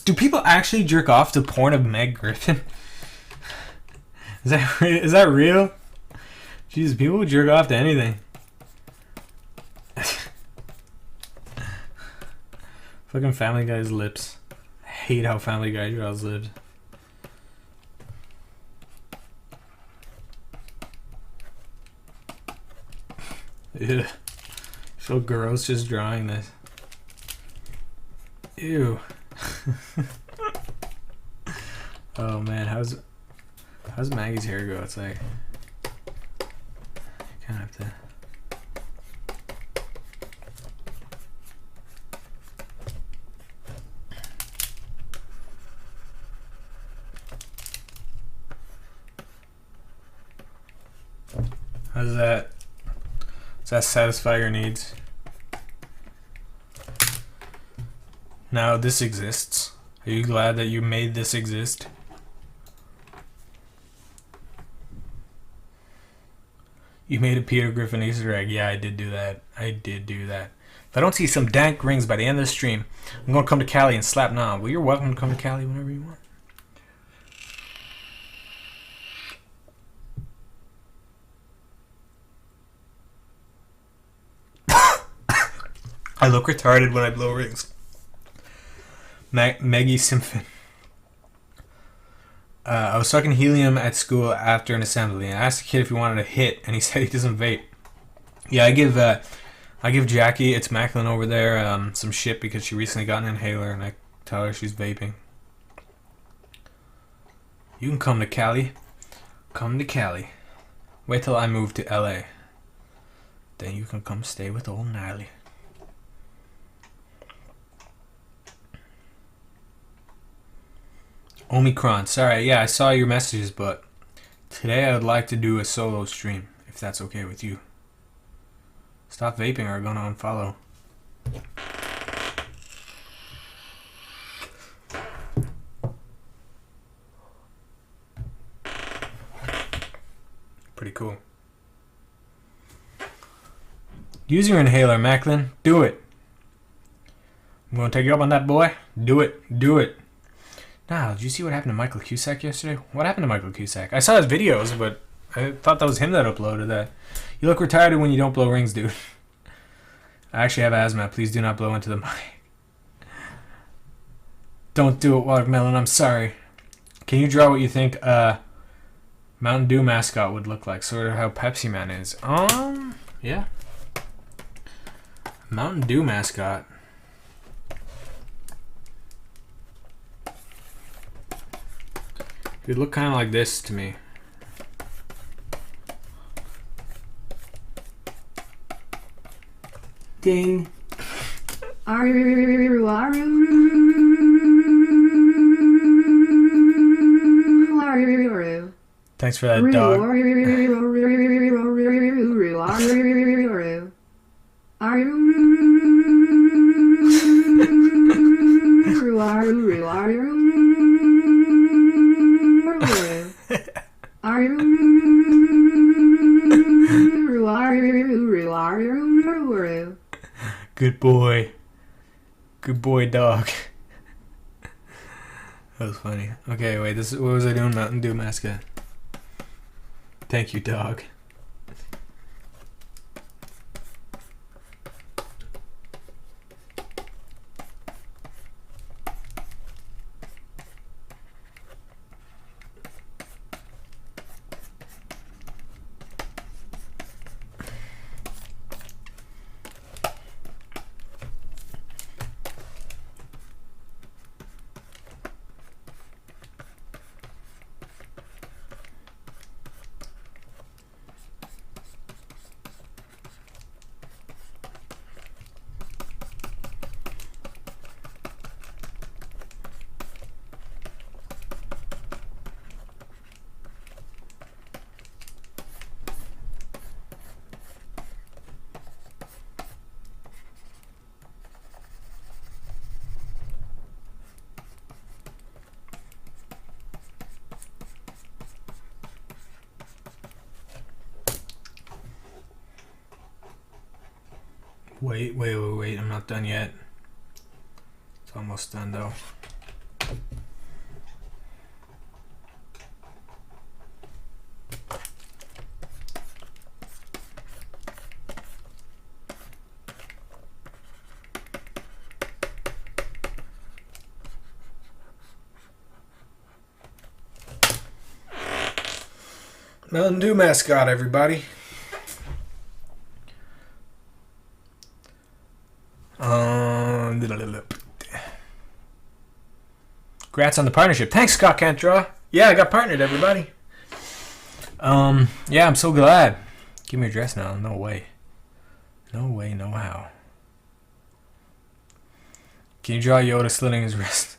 do people actually jerk off to porn of Meg Griffin? Is that real? Jesus, people would jerk off to anything. Fucking Family Guy's lips. I hate how Family Guy draws lips. Ew. I feel gross just drawing this. Ew. Oh man, how's Maggie's hair go? It's like you kind of have to. How's that? Does that satisfy your needs? Now this exists. Are you glad that you made this exist? You made a Peter Griffin Easter egg. Yeah, I did do that. I did do that. If I don't see some dank rings by the end of the stream, I'm going to come to Cali and slap Nom. Well, you're welcome to come to Cali whenever you want. I look retarded when I blow rings. Maggie Simpson. I was sucking helium at school after an assembly, and I asked the kid if he wanted a hit, and he said he doesn't vape. Yeah, I give Jackie, it's Macklin over there, some shit because she recently got an inhaler, and I tell her she's vaping. You can come to Cali. Come to Cali. Wait till I move to LA. Then you can come stay with old Niley. Omicron. Sorry, yeah, I saw your messages, but today I would like to do a solo stream, if that's okay with you. Stop vaping or I'm gonna unfollow. Pretty cool. Use your inhaler, Macklin. Do it. I'm gonna take you up on that, boy. Do it. Do it. Now, did you see what happened to Michael Cusack yesterday? What happened to Michael Cusack? I saw his videos, but I thought that was him that uploaded that. You look retarded when you don't blow rings, dude. I actually have asthma. Please do not blow into the mic. Don't do it, Watermelon. I'm sorry. Can you draw what you think a Mountain Dew mascot would look like? Sort of how Pepsi Man is. Yeah. Mountain Dew mascot. It would look kind of like this to me. Ding. Thanks for that, dog. Good boy. Good boy, dog. That was funny. Okay, wait, what was I doing? Mountain Dew mascot. Thank you, dog. Wait, I'm not done yet. It's almost done though. Mountain Dew mascot, everybody. Congrats on the partnership. Thanks, Scott Can't Draw. Yeah, I got partnered, everybody. Yeah, I'm so glad. Give me your address now. No way. No way, no how. Can you draw Yoda slitting his wrist?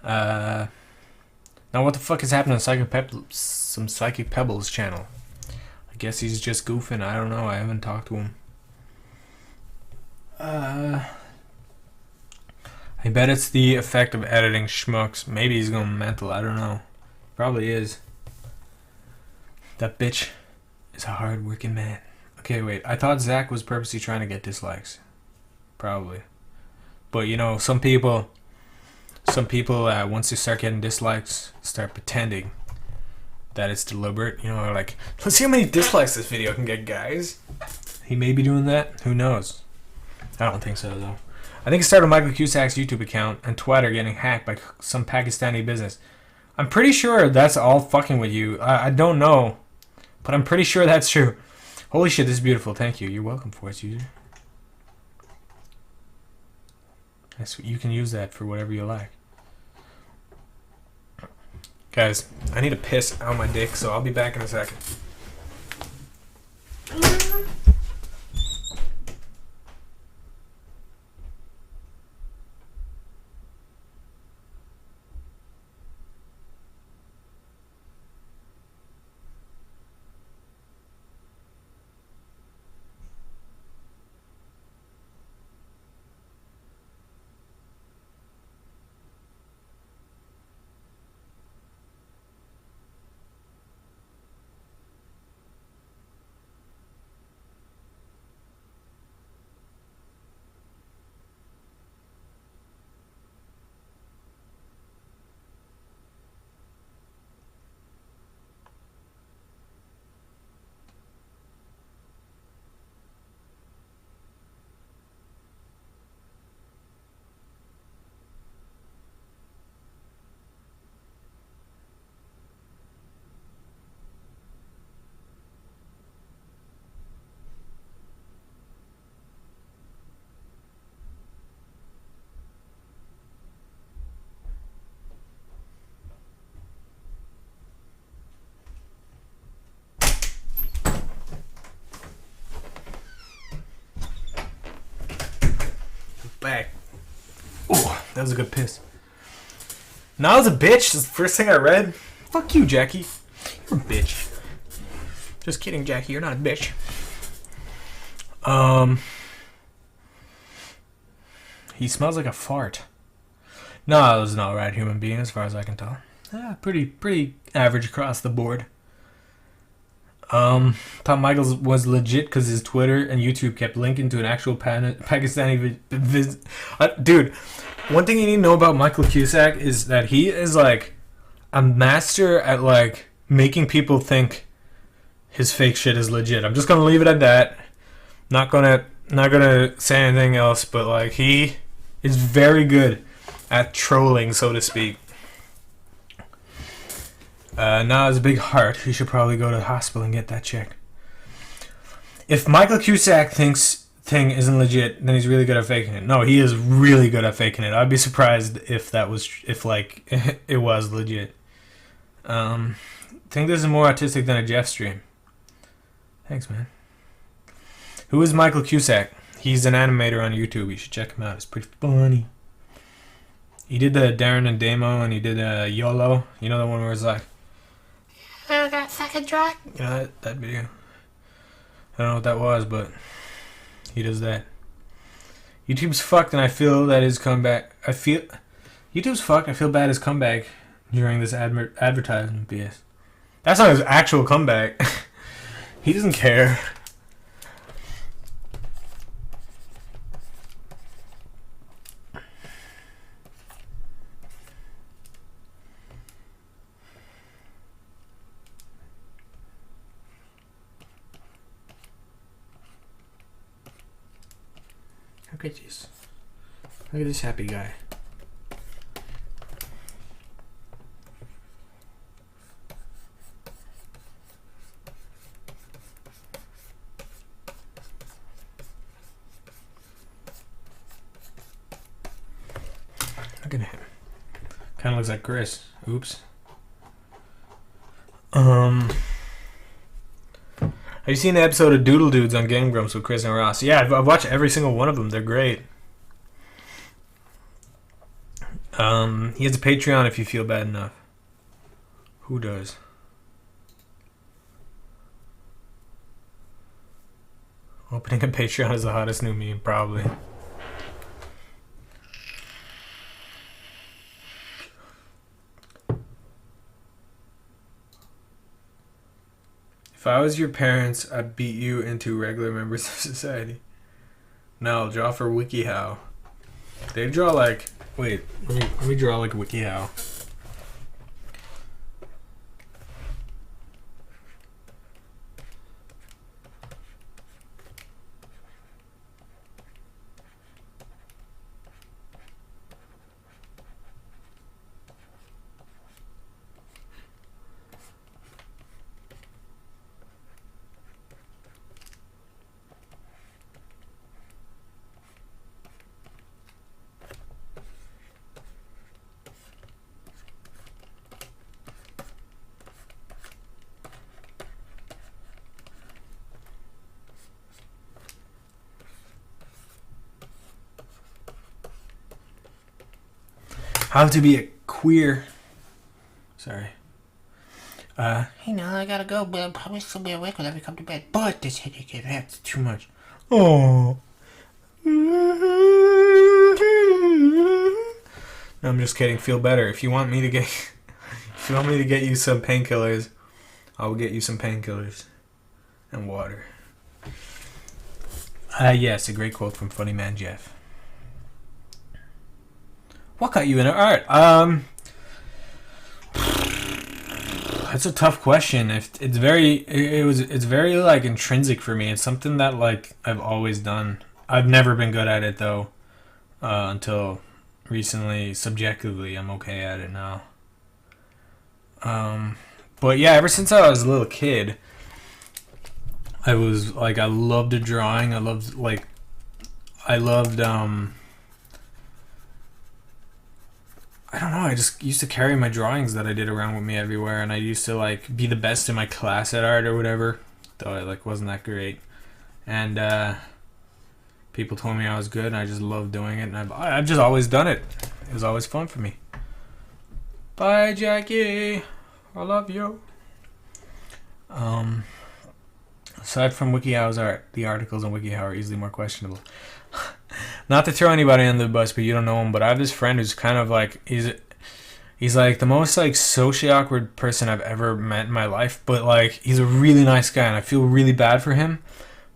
Now what the fuck is happening on some Psychic Pebbles channel? I guess he's just goofing. I don't know. I haven't talked to him. I bet it's the effect of editing schmucks. Maybe he's going mental. I don't know. Probably is. That bitch is a hard-working man. Okay, wait. I thought Zach was purposely trying to get dislikes. Probably. But, you know, some people, once they start getting dislikes, start pretending that it's deliberate. You know, like, let's see how many dislikes this video can get, guys. He may be doing that. Who knows? I don't think so, though. I think it started with Michael Cusack's YouTube account and Twitter getting hacked by some Pakistani business. I'm pretty sure that's all fucking with you. I don't know, but I'm pretty sure that's true. Holy shit, this is beautiful. Thank you. You're welcome for it, user. You can use that for whatever you like. Guys, I need to piss out my dick, so I'll be back in a second. That was a good piss. Niall's a bitch. That's the first thing I read. Fuck you, Jackie. You're a bitch. Just kidding, Jackie. You're not a bitch. He smells like a fart. Niall's an alright human being as far as I can tell. Yeah, pretty average across the board. Thought Michaels was legit because his Twitter and YouTube kept linking to an actual Pakistani dude, one thing you need to know about Michael Cusack is that he is like a master at like making people think his fake shit is legit. I'm just gonna leave it at that. Not gonna say anything else, but like he is very good at trolling, so to speak. Now has a big heart. He should probably go to the hospital and get that checked. If Michael Cusack thinks thing isn't legit, then he's really good at faking it. No, he is really good at faking it. I'd be surprised if it was legit. Think this is more artistic than a Jeff stream. Thanks, man. Who is Michael Cusack? He's an animator on YouTube. You should check him out. It's pretty funny. He did the Darren and Damo, and he did YOLO. You know the one where it's like, I got second track. you know that video. I don't know what that was, but he does that. YouTube's fucked, and I feel that his comeback. YouTube's fucked. I feel bad his comeback during this advertisement BS. That's not his actual comeback. He doesn't care. Look at this. Look at this happy guy. Look at him. Kind of looks like Chris. Oops. Have you seen the episode of Doodle Dudes on Game Grumps with Chris and Ross? Yeah, I've watched every single one of them. They're great. He has a Patreon if you feel bad enough. Who does? Opening a Patreon is the hottest new meme, probably. If I was your parents, I'd beat you into regular members of society. No, draw for WikiHow. They draw like... Wait, let me draw like WikiHow. How to be a queer... Sorry. Hey, now I gotta go, but I'll probably still be awake when I come to bed. But this headache is That's too much. Oh. No, I'm just kidding. Feel better. If you want me to get you some painkillers, I will get you some painkillers and water. Yes, a great quote from Funny Man Jeff. What got you into art? That's a tough question. It's very like intrinsic for me. It's something that like I've always done. I've never been good at it though, until recently. Subjectively, I'm okay at it now. But yeah, ever since I was a little kid, I loved drawing. I loved I don't know, I just used to carry my drawings that I did around with me everywhere, and I used to like be the best in my class at art or whatever, though I like wasn't that great. And people told me I was good, and I just loved doing it, and I've just always done it. it was always fun for me. Bye, Jackie. I love you. Aside from WikiHow's art, the articles on WikiHow are easily more questionable. Not to throw anybody under the bus, but you don't know him, but I have this friend who's kind of like, he's like the most like socially awkward person I've ever met in my life, but like he's a really nice guy and I feel really bad for him.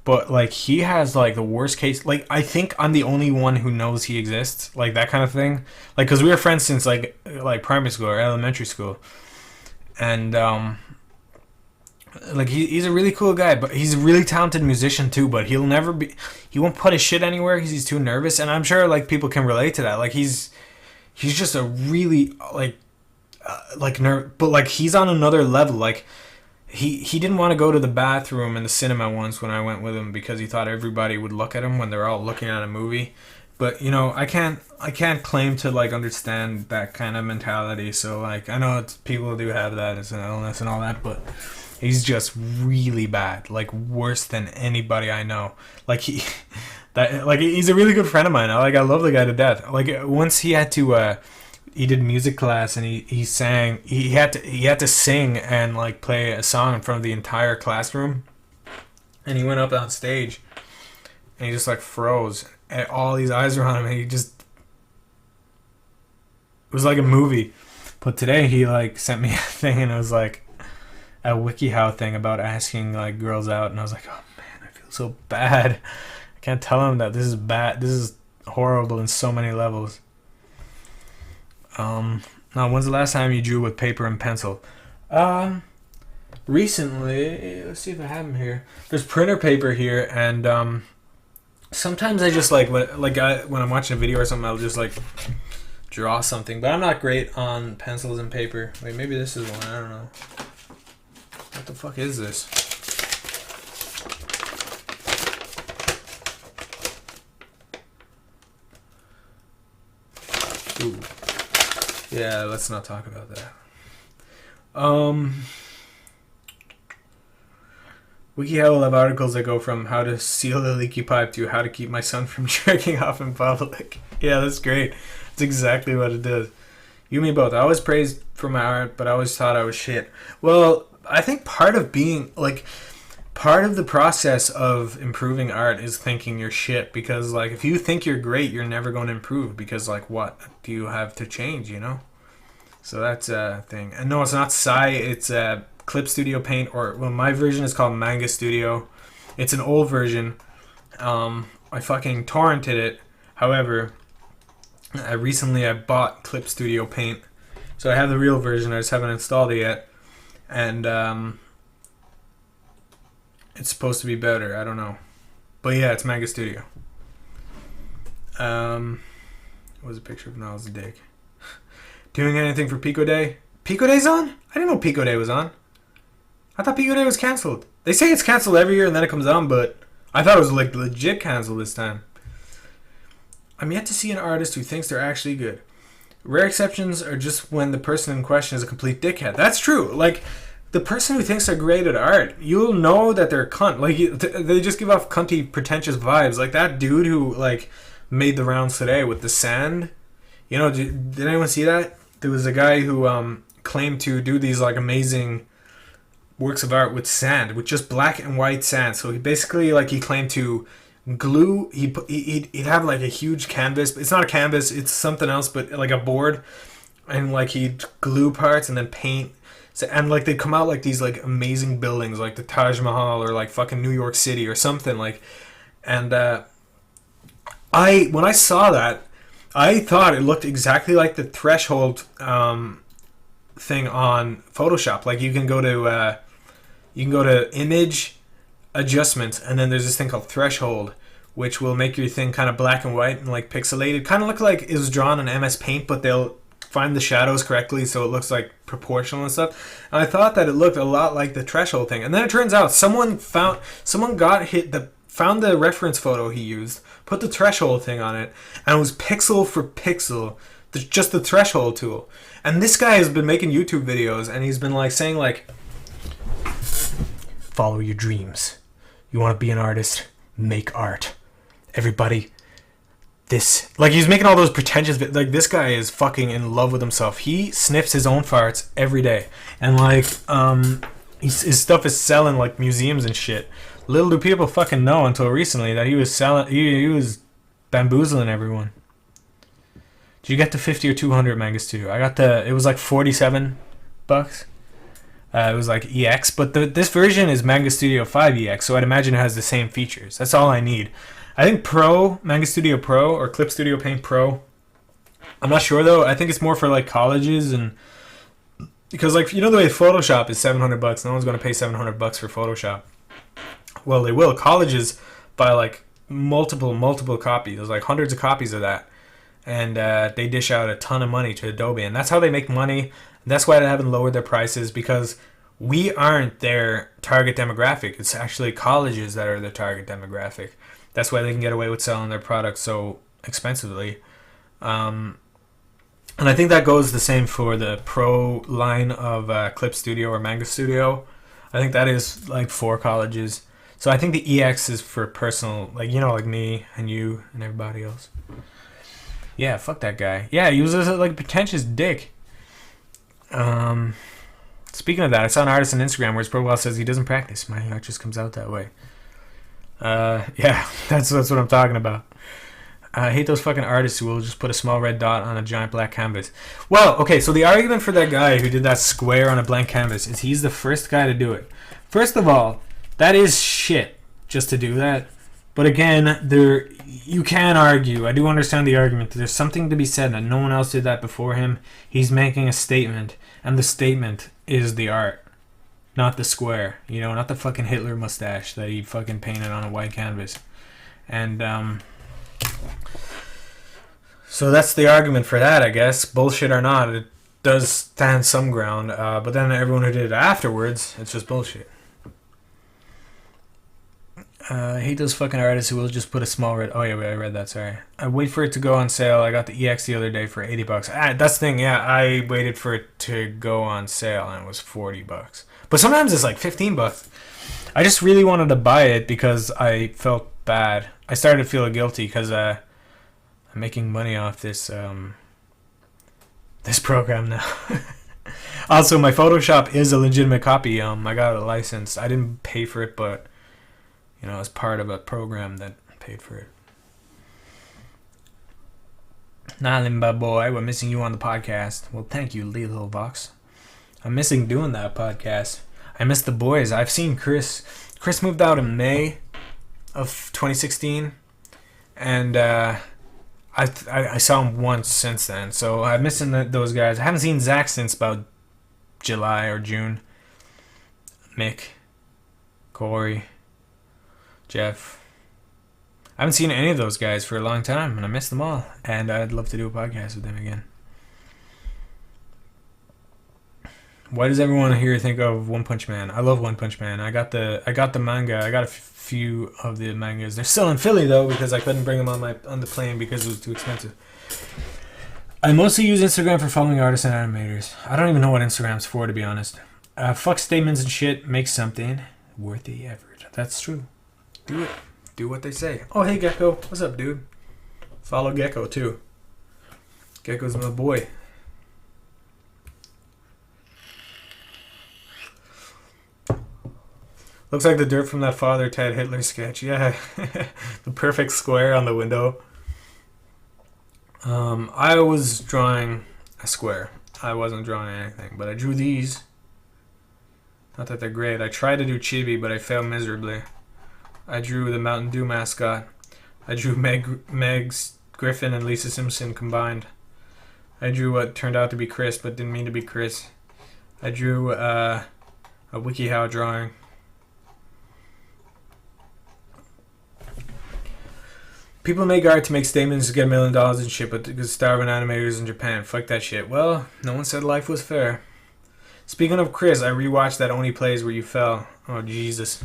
But like he has like the worst case, like I think I'm the only one who knows he exists, like that kind of thing. Like cuz we were friends since like primary school or elementary school. And like he's a really cool guy, but he's a really talented musician too, but he won't put his shit anywhere because he's too nervous, and I'm sure like people can relate to that. Like he's just a really but like he's on another level. Like he didn't want to go to the bathroom in the cinema once when I went with him because he thought everybody would look at him when they're all looking at a movie. But you know, I can't claim to like understand that kind of mentality. So like I know people do have that as an illness and all that, but he's just really bad, like worse than anybody I know. Like he's a really good friend of mine. I love the guy to death. Like once he had to he did music class and he sang. He had to sing and like play a song in front of the entire classroom. And he went up on stage and he just like froze. And all these eyes were on him and it was like a movie. But today he like sent me a thing and it was like a WikiHow thing about asking like girls out, and I was like, oh man, I feel so bad. I can't tell him that this is bad. This is horrible in so many levels. Now, when's the last time you drew with paper and pencil? Recently. Let's see if I have them here. There's printer paper here, and sometimes I just like when I'm watching a video or something, I'll just like draw something. But I'm not great on pencils and paper. Wait, maybe this is one. I don't know. What the fuck is this? Ooh. Yeah, let's not talk about that. WikiHow will have articles that go from how to seal the leaky pipe to how to keep my son from jerking off in public. Yeah, that's great. That's exactly what it does. You and me both. I always praised for my art, but I always thought I was shit. Well, I think part of the process of improving art is thinking you're shit, because like if you think you're great, you're never going to improve, because like what do you have to change, you know? So that's a thing. And no, it's not Psy, it's Clip Studio Paint, or well, my version is called Manga Studio. It's an old version. I fucking torrented it. However, recently I bought Clip Studio Paint, so I have the real version. I just haven't installed it yet. And it's supposed to be better. I don't know. But yeah, it's Manga Studio. What was a picture of Niles' dick? Doing anything for Pico Day? Pico Day's on? I didn't know Pico Day was on. I thought Pico Day was cancelled. They say it's cancelled every year and then it comes on, but I thought it was like legit cancelled this time. I'm yet to see an artist who thinks they're actually good. Rare exceptions are just when the person in question is a complete dickhead. That's true. Like, the person who thinks they're great at art, you'll know that they're a cunt. Like, they just give off cunty, pretentious vibes. Like that dude who, like, made the rounds today with the sand. You know, did anyone see that? There was a guy who claimed to do these, like, amazing works of art with sand, with just black and white sand. So he basically, like, he claimed to glue, he'd have like a huge canvas. It's not a canvas, it's something else, but like a board, and like he'd glue parts and then paint. So, and like they'd come out like these like amazing buildings, like the Taj Mahal or like fucking New York City or something like. And when I saw that, I thought it looked exactly like the threshold thing on Photoshop. Like you can go to image adjustments, and then there's this thing called threshold, which will make your thing kind of black and white and like pixelated. Kind of look like it was drawn in MS Paint, but they'll find the shadows correctly so it looks like proportional and stuff. And I thought that it looked a lot like the threshold thing, and then it turns out someone found the reference photo he used, put the threshold thing on it, and it was pixel for pixel, just the threshold tool. And this guy has been making YouTube videos, and he's been like saying like, follow your dreams. You want to be an artist? Make art. Everybody, this, like, he's making all those pretentious, like, this guy is fucking in love with himself. He sniffs his own farts every day, and like his stuff is selling like museums and shit. Little do people fucking know until recently that he was selling, he was bamboozling everyone. Did you get the 50 or 200 Manga Studio? I got it was like $47. It was like EX, but this version is Manga Studio 5 EX, so I'd imagine it has the same features. That's all I need. I think Pro, Manga Studio Pro, or Clip Studio Paint Pro. I'm not sure though. I think it's more for like colleges, and because like, you know, the way Photoshop is $700, no one's going to pay $700 for Photoshop. Well, they will. Colleges buy like multiple copies. There's like hundreds of copies of that, and they dish out a ton of money to Adobe, and that's how they make money. That's why they haven't lowered their prices, because we aren't their target demographic. It's actually colleges that are the target demographic. That's why they can get away with selling their products so expensively. And I think that goes the same for the Pro line of Clip Studio or Manga Studio. I think that is like for colleges. So I think the EX is for personal, like, you know, like me and you and everybody else. Yeah, fuck that guy. Yeah, he was like a pretentious dick. Speaking of that, I saw an artist on Instagram where his profile says he doesn't practice. My art just comes out that way. Yeah, that's what I'm talking about. I hate those fucking artists who will just put a small red dot on a giant black canvas. Well, okay, so the argument for that guy who did that square on a blank canvas is he's the first guy to do it. First of all, that is shit just to do that. But again, you can argue. I do understand the argument. There's something to be said that no one else did that before him. He's making a statement, and the statement is the art, not the square. You know, not the fucking Hitler mustache that he fucking painted on a white canvas. And so that's the argument for that, I guess. Bullshit or not, it does stand some ground. But then everyone who did it afterwards, it's just bullshit. I hate those fucking artists who will just put a small red... Oh, yeah, wait, I read that, sorry. I wait for it to go on sale. I got the EX the other day for $80. That's the thing, yeah. I waited for it to go on sale, and it was $40. But sometimes it's like $15. I just really wanted to buy it because I felt bad. I started to feel guilty because I'm making money off this this program now. Also, my Photoshop is a legitimate copy. I got it licensed. I didn't pay for it, but... you know, as part of a program that paid for it. Nah, Limba boy, we're missing you on the podcast. Well, thank you, Lilo Vox. I'm missing doing that podcast. I miss the boys. I've seen Chris. Chris moved out in May of 2016, and I saw him once since then. So I'm missing those guys. I haven't seen Zach since about July or June. Mick, Corey, Jeff. I haven't seen any of those guys for a long time, and I miss them all. And I'd love to do a podcast with them again. Why does everyone here think of One Punch Man? I love One Punch Man. I got the manga. I got a few of the mangas. They're still in Philly though, because I couldn't bring them on the plane because it was too expensive. I mostly use Instagram for following artists and animators. I don't even know what Instagram's for, to be honest. Fuck statements and shit. Make something worth the effort. That's true. Do it. Do what they say. Oh, hey, Gecko. What's up, dude? Follow Gecko, too. Gecko's my boy. Looks like the dirt from that Father Ted Hitler sketch. Yeah. The perfect square on the window. I was drawing a square. I wasn't drawing anything, but I drew these. Not that they're great. I tried to do chibi, but I failed miserably. I drew the Mountain Dew mascot. I drew Megs Griffin and Lisa Simpson combined. I drew what turned out to be Chris, but didn't mean to be Chris. I drew a WikiHow drawing. People make art to make statements to get $1 million and shit, but because starving animators in Japan. Fuck that shit. Well, no one said life was fair. Speaking of Chris, I rewatched that Only Plays Where You Fell. Oh, Jesus.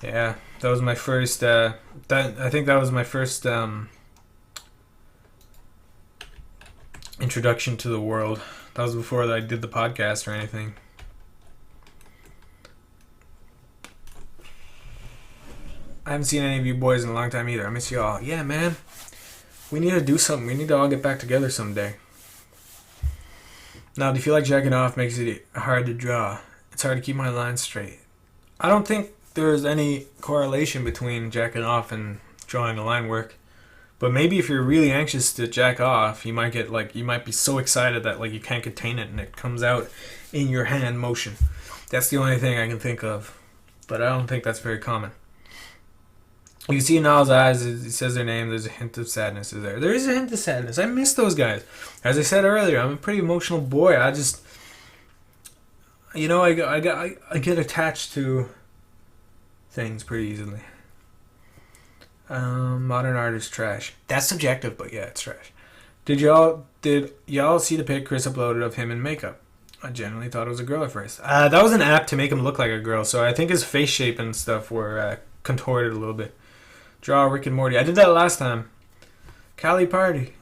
Yeah, that was my first, I think that was my first introduction to the world. That was before I did the podcast or anything. I haven't seen any of you boys in a long time either. I miss y'all. Yeah, man. We need to do something. We need to all get back together someday. Now, do you feel like jacking off makes it hard to draw? It's hard to keep my lines straight. I don't think there's any correlation between jacking off and drawing a line work. But maybe if you're really anxious to jack off, you might get like, you might be so excited that like you can't contain it and it comes out in your hand motion. That's the only thing I can think of. But I don't think that's very common. You see in Niall's eyes, it says their name, there's a hint of sadness is there. There is a hint of sadness. I miss those guys. As I said earlier, I'm a pretty emotional boy. I just, you know, I get attached to things pretty easily. Modern art is trash. That's subjective, but yeah, it's trash. Did y'all see the pic Chris uploaded of him in makeup? I genuinely thought it was a girl at first. That was an app to make him look like a girl, so I think his face shape and stuff were contorted a little bit. Draw Rick and Morty. I did that last time. Cali Party.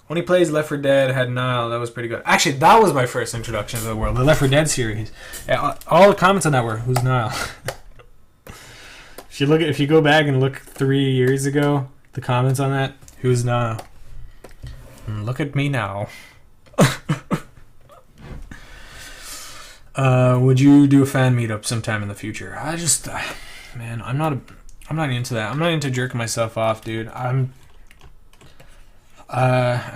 When he plays Left 4 Dead, had Niall. That was pretty good. Actually, that was my first introduction to the world. The Left 4 Dead series. Yeah, all the comments on that were, who's Niall? If you go back and look 3 years ago, the comments on that, who's Niall? Look at me now. Would you do a fan meetup sometime in the future? Man, I'm not into that. I'm not into jerking myself off, dude. I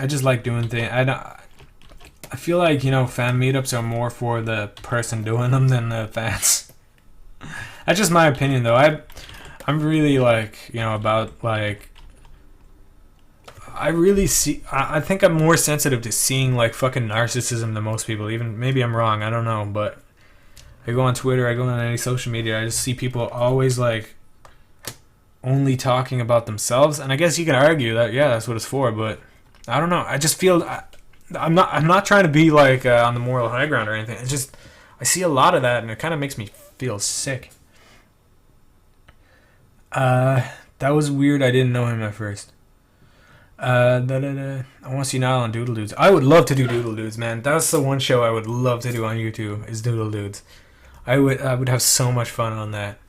just like doing things. I feel like, you know, fan meetups are more for the person doing them than the fans. That's just my opinion, though. I'm really like, you know, about like, I think I'm more sensitive to seeing like fucking narcissism than most people. Even maybe I'm wrong, I don't know, but I go on Twitter, I go on any social media, I just see people always like only talking about themselves, and I guess you can argue that yeah, that's what it's for, but I don't know. I just feel I'm not trying to be like on the moral high ground or anything. It's just I see a lot of that, and it kind of makes me feel sick. That was weird. I didn't know him at first. I want to see Niall on Doodle Dudes. I would love to do Doodle Dudes, man. That's the one show I would love to do on YouTube is Doodle Dudes. I would have so much fun on that.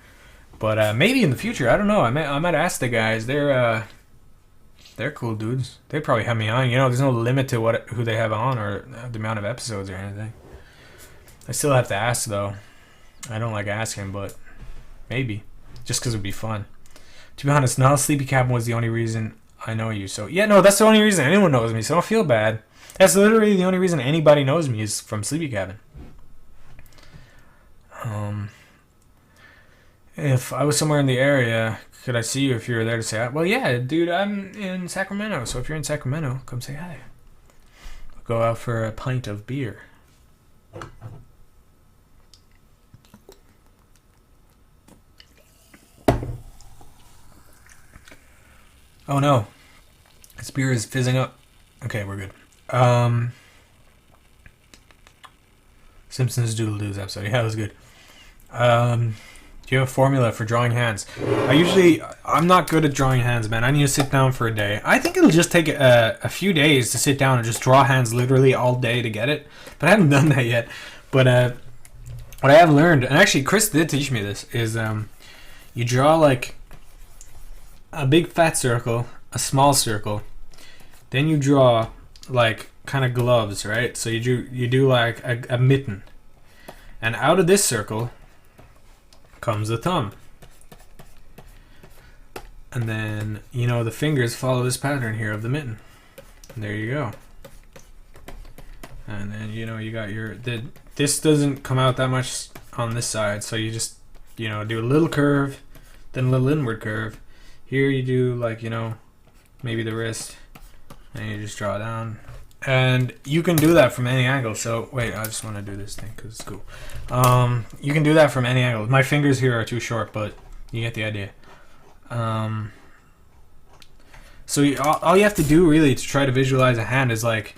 But maybe in the future, I don't know. I might ask the guys. They're cool dudes. They probably have me on. You know, there's no limit to who they have on or the amount of episodes or anything. I still have to ask though. I don't like asking, but maybe just because it'd be fun. To be honest, Niall's Sleepy Cabin was the only reason I know you. So yeah, no, that's the only reason anyone knows me. So don't feel bad. That's literally the only reason anybody knows me is from Sleepy Cabin. If I was somewhere in the area, could I see you if you were there to say hi? Well, yeah, dude, I'm in Sacramento. So if you're in Sacramento, come say hi. We'll go out for a pint of beer. Oh no, this beer is fizzing up. Okay, we're good. Simpsons Doodle Doos episode. Yeah, that was good. Do you have a formula for drawing hands? I'm not good at drawing hands, man. I need to sit down for a day. I think it'll just take a few days to sit down and just draw hands literally all day to get it. But I haven't done that yet. But what I have learned, and actually Chris did teach me this, is you draw like a big fat circle, a small circle, then you draw like kind of gloves, right? So you do like a mitten, and out of this circle comes the thumb, and then you know the fingers follow this pattern here of the mitten. And there you go. And then you know you got this doesn't come out that much on this side, so you just do a little curve, then a little inward curve. Here you do like maybe the wrist, and you just draw down. And you can do that from any angle. So wait, I just want to do this thing because it's cool. You can do that from any angle. My fingers here are too short, but you get the idea. So all you have to do really to try to visualize a hand is like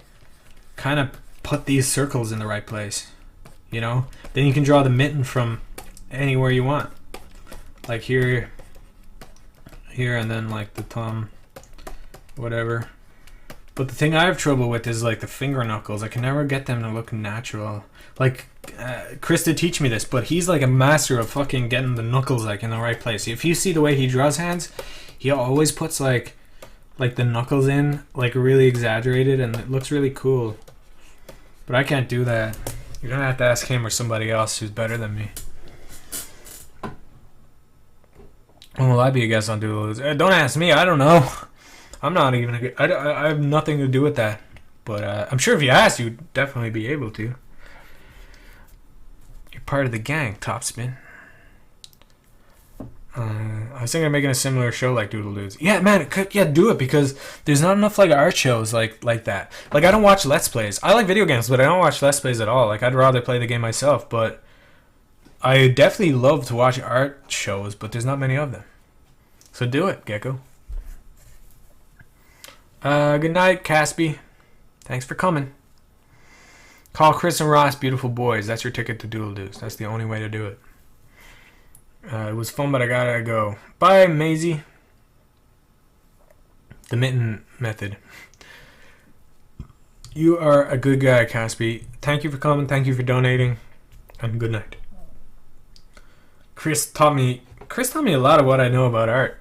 kind of put these circles in the right place. Then you can draw the mitten from anywhere you want, like here, and then like the thumb, whatever. But the thing I have trouble with is like the finger knuckles. I can never get them to look natural. Like Chris did teach me this, but he's like a master of fucking getting the knuckles like in the right place. If you see the way he draws hands, he always puts like like the knuckles in, like really exaggerated, and it looks really cool. But I can't do that. You're gonna have to ask him or somebody else who's better than me. When will I be a guest on Doodle? Don't ask me. I don't know. I'm not even. I have nothing to do with that. But I'm sure if you asked, you'd definitely be able to. You're part of the gang, Topspin. I was thinking of making a similar show like Doodle Dudes. Yeah, man, do it, because there's not enough like art shows like that. Like, I don't watch Let's Plays. I like video games, but I don't watch Let's Plays at all. Like, I'd rather play the game myself, but I definitely love to watch art shows, but there's not many of them. So do it, Gecko. Good night, Caspi. Thanks for coming. Call Chris and Ross beautiful boys. That's your ticket to Doodle Dudes. That's the only way to do it. It was fun, but I gotta go. Bye, Maisie. The mitten method. You are a good guy, Caspi. Thank you for coming. Thank you for donating. And good night. Chris taught me a lot of what I know about art.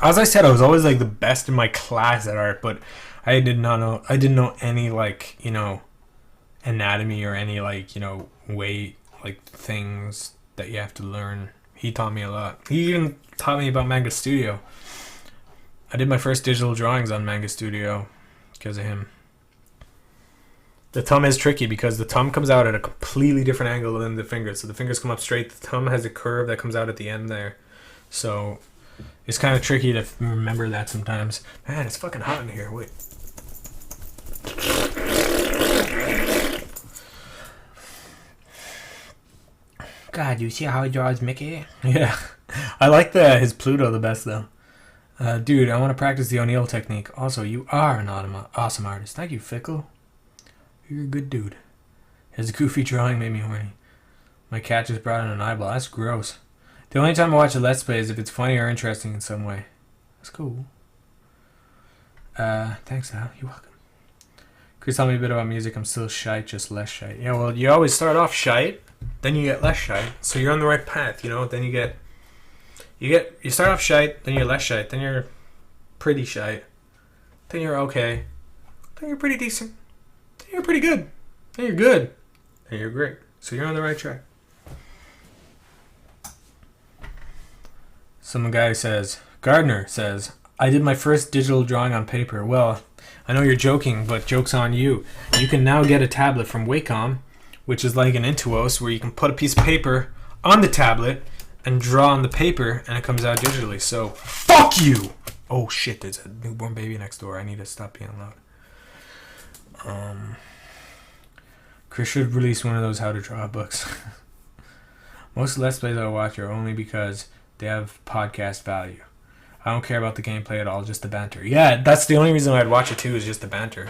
As I said, I was always like the best in my class at art, but I didn't know any, like, you know, anatomy or any, like, you know, way, like, things that you have to learn. He taught me a lot. He even taught me about Manga Studio. I did my first digital drawings on Manga Studio because of him. The thumb is tricky because the thumb comes out at a completely different angle than the fingers. So the fingers come up straight. The thumb has a curve that comes out at the end there. So it's kind of tricky to remember that sometimes. Man, it's fucking hot in here. Wait. God, you see how he draws Mickey? Yeah. I like his Pluto the best, though. Dude, I want to practice the O'Neill technique. Also, you are an awesome artist. Thank you, Fickle. You're a good dude. His goofy drawing made me horny. My cat just brought in an eyeball. That's gross. The only time I watch a Let's Play is if it's funny or interesting in some way. That's cool. Thanks, Al. You're welcome. Chris, tell me a bit about music. I'm still shy, just less shy. Yeah, well, you always start off shy, then you get less shy. So you're on the right path, you know? Then you start off shy, then you're less shy, then you're pretty shy, then you're okay, then you're pretty decent, then you're pretty good, then you're good, then you're great. So you're on the right track. Some guy says, Gardner says, I did my first digital drawing on paper. Well, I know you're joking, but joke's on you. You can now get a tablet from Wacom, which is like an Intuos, where you can put a piece of paper on the tablet and draw on the paper, and it comes out digitally. So, fuck you! Oh shit, there's a newborn baby next door. I need to stop being loud. Chris should release one of those how to draw books. Most Let's Plays I watch are only because they have podcast value. I don't care about the gameplay at all, just the banter. Yeah, that's the only reason I'd watch it too, is just the banter.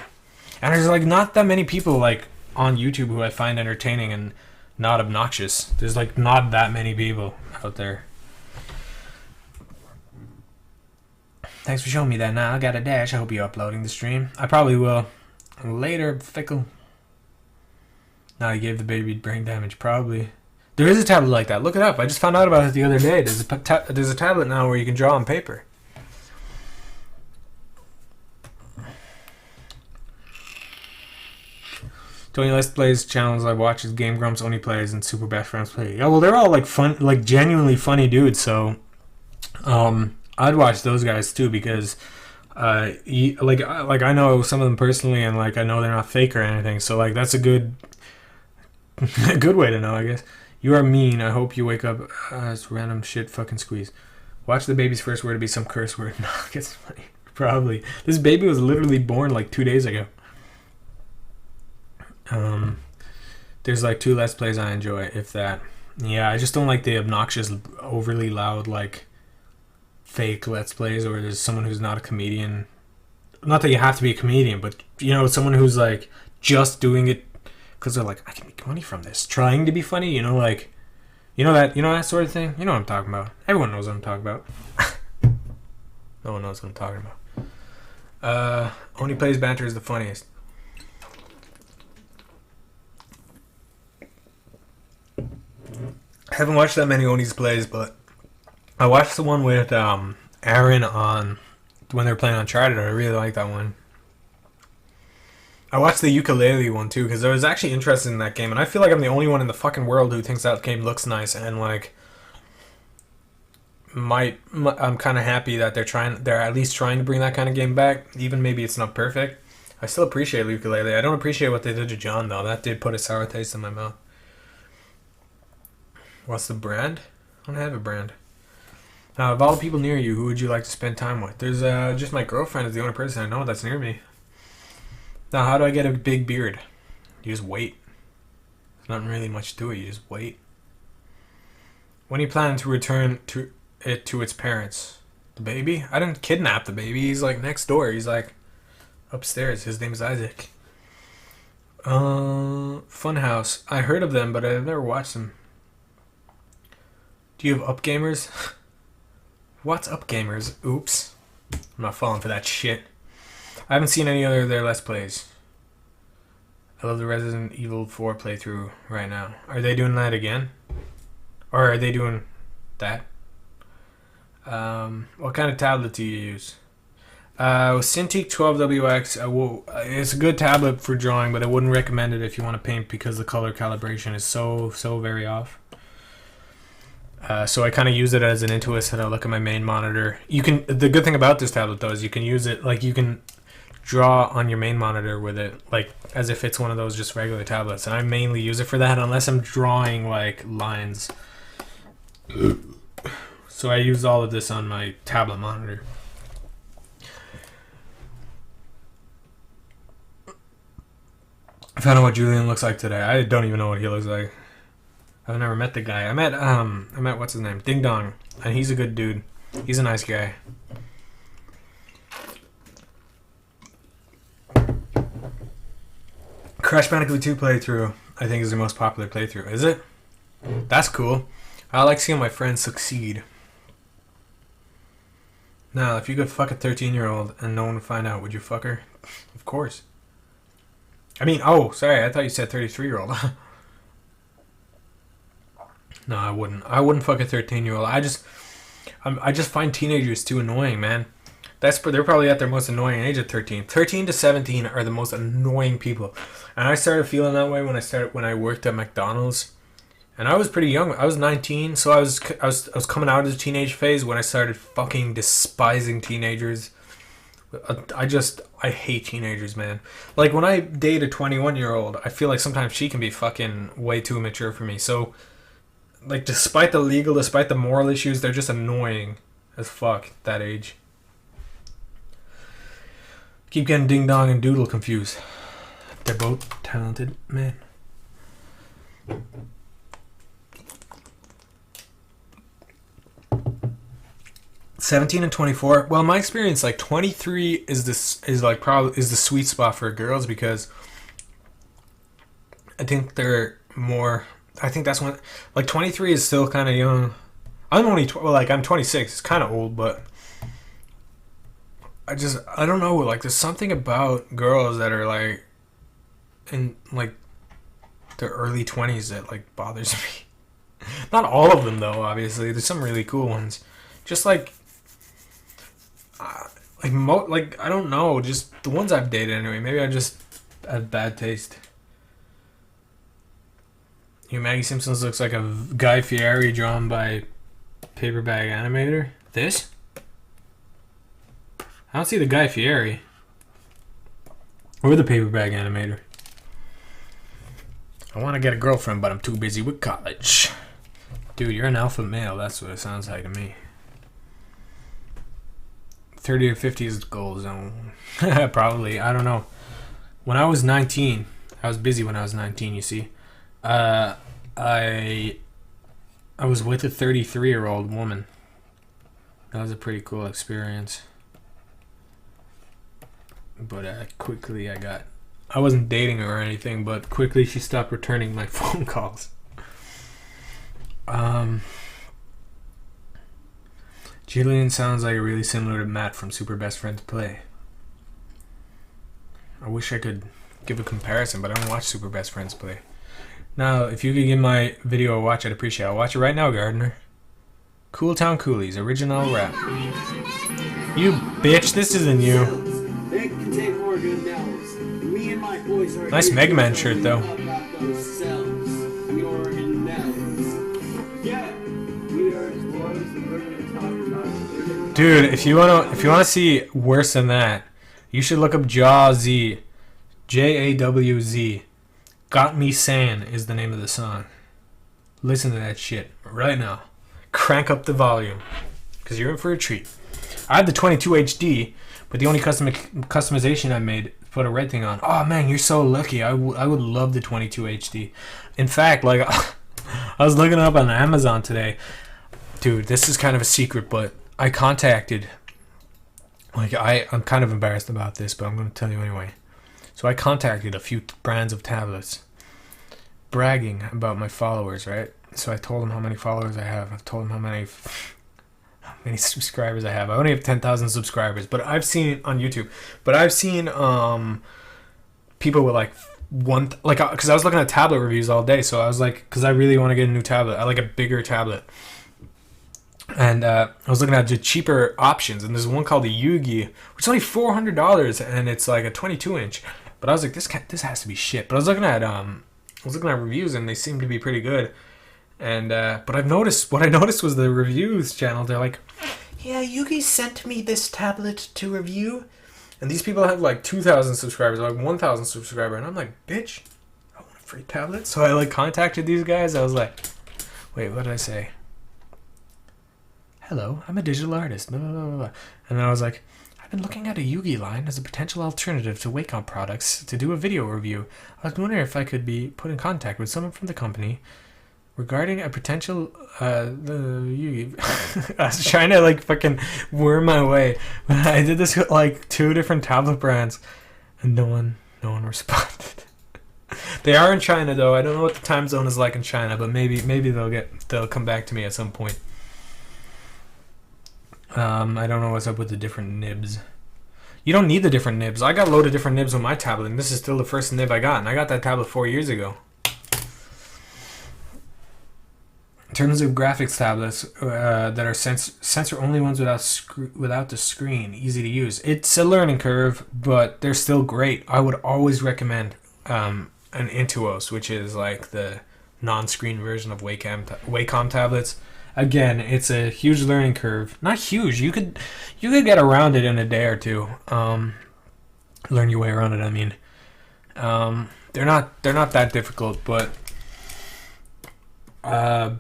And there's like not that many people like on YouTube who I find entertaining and not obnoxious. There's like not that many people out there. Thanks for showing me that. Now I got a dash. I hope you're uploading the stream. I probably will. Later, Fickle. Now he gave the baby brain damage. Probably. There is a tablet like that. Look it up. I just found out about it the other day. There's a tablet now where you can draw on paper. The only Let's Plays channels I watch is Game Grumps Only Plays and Super Best Friends Play. Yeah, well, they're all like fun, like genuinely funny dudes. So, I'd watch those guys too because, like I know some of them personally, and like I know they're not fake or anything. So like that's a good, a good way to know, I guess. You are mean. I hope you wake up as random shit fucking squeeze. Watch the baby's first word to be some curse word. No, it's funny. Probably. This baby was literally born like 2 days ago. There's like 2 Let's Plays I enjoy, if that. Yeah, I just don't like the obnoxious, overly loud, like fake Let's Plays, or there's someone who's not a comedian. Not that you have to be a comedian, but you know, someone who's like just doing it because they're like, I can make money from this, trying to be funny, you know, like, you know that sort of thing. You know what I'm talking about. Everyone knows what I'm talking about. No one knows what I'm talking about. Only Plays banter is the funniest. I haven't watched that many Oni's plays, but I watched the one with Aaron on when they're playing Uncharted. I really like that one. I watched the ukulele one too because I was actually interested in that game, and I feel like I'm the only one in the fucking world who thinks that game looks nice, and like, I'm kind of happy that they're at least trying to bring that kind of game back, even maybe it's not perfect. I still appreciate ukulele. I don't appreciate what they did to John though. That did put a sour taste in my mouth. What's the brand? I don't have a brand. Of all the people near you, who would you like to spend time with? There's just my girlfriend is the only person I know that's near me. Now, how do I get a big beard? You just wait. There's not really much to it. You just wait. When are you planning to return it to its parents? The baby? I didn't kidnap the baby. He's like next door. He's like upstairs. His name's Isaac. Funhouse. I heard of them, but I've never watched them. Do you have Up Gamers? What's Up Gamers? Oops. I'm not falling for that shit. I haven't seen any other of their Let's Plays. I love the Resident Evil 4 playthrough right now. Are they doing that again? Or are they doing that? What kind of tablet do you use? Cintiq 12WX. It's a good tablet for drawing, but I wouldn't recommend it if you want to paint because the color calibration is so very off. So I kind of use it as an Intuos and I look at my main monitor. The good thing about this tablet though is you can use it, like you can draw on your main monitor with it, like as if it's one of those just regular tablets. And I mainly use it for that unless I'm drawing like lines. So I use all of this on my tablet monitor. I found out what Julian looks like today. I don't even know what he looks like. I've never met the guy. I met what's his name? Ding Dong. And he's a good dude. He's a nice guy. Crash Bandicoot 2 playthrough, I think, is the most popular playthrough. Is it? That's cool. I like seeing my friends succeed. Now, if you could fuck a 13-year-old and no one would find out, would you fuck her? Of course. I mean, oh, sorry. I thought you said 33-year-old. No, I wouldn't. I wouldn't fuck a 13-year-old. I just find teenagers too annoying, man. They're probably at their most annoying age at 13. 13 to 17 are the most annoying people. And I started feeling that way when I worked at McDonald's. And I was pretty young. I was 19, so I was coming out of the teenage phase when I started fucking despising teenagers. I hate teenagers, man. Like when I date a 21-year-old, I feel like sometimes she can be fucking way too mature for me. So like, despite the moral issues, they're just annoying as fuck at that age. Keep getting Ding Dong and Doodle confused. They're both talented men. "17 and 24. Well, my experience, like 23 is the sweet spot for girls because I think they're more. I think that's when, like, 23 is still kind of young. I'm only, I'm 26. It's kind of old, but I don't know. Like, there's something about girls that are, like, in, like, their early 20s that, like, bothers me. Not all of them, though, obviously. There's some really cool ones. Just, like, I don't know. Just the ones I've dated, anyway. Maybe I just have bad taste. Maggie Simpsons looks like a Guy Fieri drawn by Paper Bag Animator. This? I don't see the Guy Fieri. Or the Paper Bag Animator. I want to get a girlfriend, but I'm too busy with college. Dude, you're an alpha male. That's what it sounds like to me. 30 to 50 is the goal zone. Probably. I don't know. When I was 19, I was busy when I was 19, you see. I was with a 33-year-old woman. That was a pretty cool experience. But quickly I wasn't dating her or anything, but quickly she stopped returning my phone calls. Jillian sounds like really similar to Matt from Super Best Friends Play. I wish I could give a comparison, but I don't watch Super Best Friends Play. Now, if you could give my video a watch, I'd appreciate it. I'll watch it right now, Gardner. Cool Town Coolies, original rap. You bitch, this isn't you. They contain organ cells. Me and my boys are Nice here Mega Man to shirt, talk though. about those cells. The organelles. Yeah. We are explorers and we're going to talk about it. Dude, if you wanna see worse than that, you should look up Jawz. Jawz. Got Me San is the name of the song. Listen to that shit right now. Crank up the volume, because you're in for a treat. I have the 22 HD, but the only customization I made is put a red thing on. Oh man, you're so lucky. I would love the 22 HD. In fact, like I was looking it up on Amazon today. Dude, this is kind of a secret, but I contacted, like I'm kind of embarrassed about this, but I'm going to tell you anyway. So I contacted a few brands of tablets, bragging about my followers, right? So I told them how many followers I have. I told them how many subscribers I have. I only have 10,000 subscribers, but I've seen on YouTube. But I've seen people with like because I was looking at tablet reviews all day. So I was like, because I really want to get a new tablet. I like a bigger tablet. And I was looking at the cheaper options, and there's one called the Yugi, which is only $400, and it's like a 22-inch. But I was like, this has to be shit. But I was looking at reviews, and they seem to be pretty good. And but what I noticed was the reviews channel. They're like, yeah, Yugi sent me this tablet to review, and these people have like 2,000 subscribers, or like 1,000 subscribers, and I'm like, bitch, I want a free tablet. So I like contacted these guys. I was like, wait, what did I say? Hello, I'm a digital artist, blah, blah, blah, blah. And then I was like, I've been looking at a Yugi line as a potential alternative to Wacom products to do a video review. I was wondering if I could be put in contact with someone from the company regarding a potential the Yugi. I was trying to like fucking worm my way. But I did this with like 2 different tablet brands, and no one responded. They are in China though. I don't know what the time zone is like in China, but maybe they'll come back to me at some point. I don't know what's up with the different nibs. You don't need the different nibs. I got a load of different nibs on my tablet, and this is still the first nib I got, and I got that tablet 4 years ago. In terms of graphics tablets that are sensor only ones without the screen, easy to use. It's a learning curve, but they're still great. I would always recommend an Intuos, which is like the non-screen version of Wacom tablets. Again, it's a huge learning curve. Not huge. You could get around it in a day or two. Learn your way around it. I mean, they're not that difficult, but there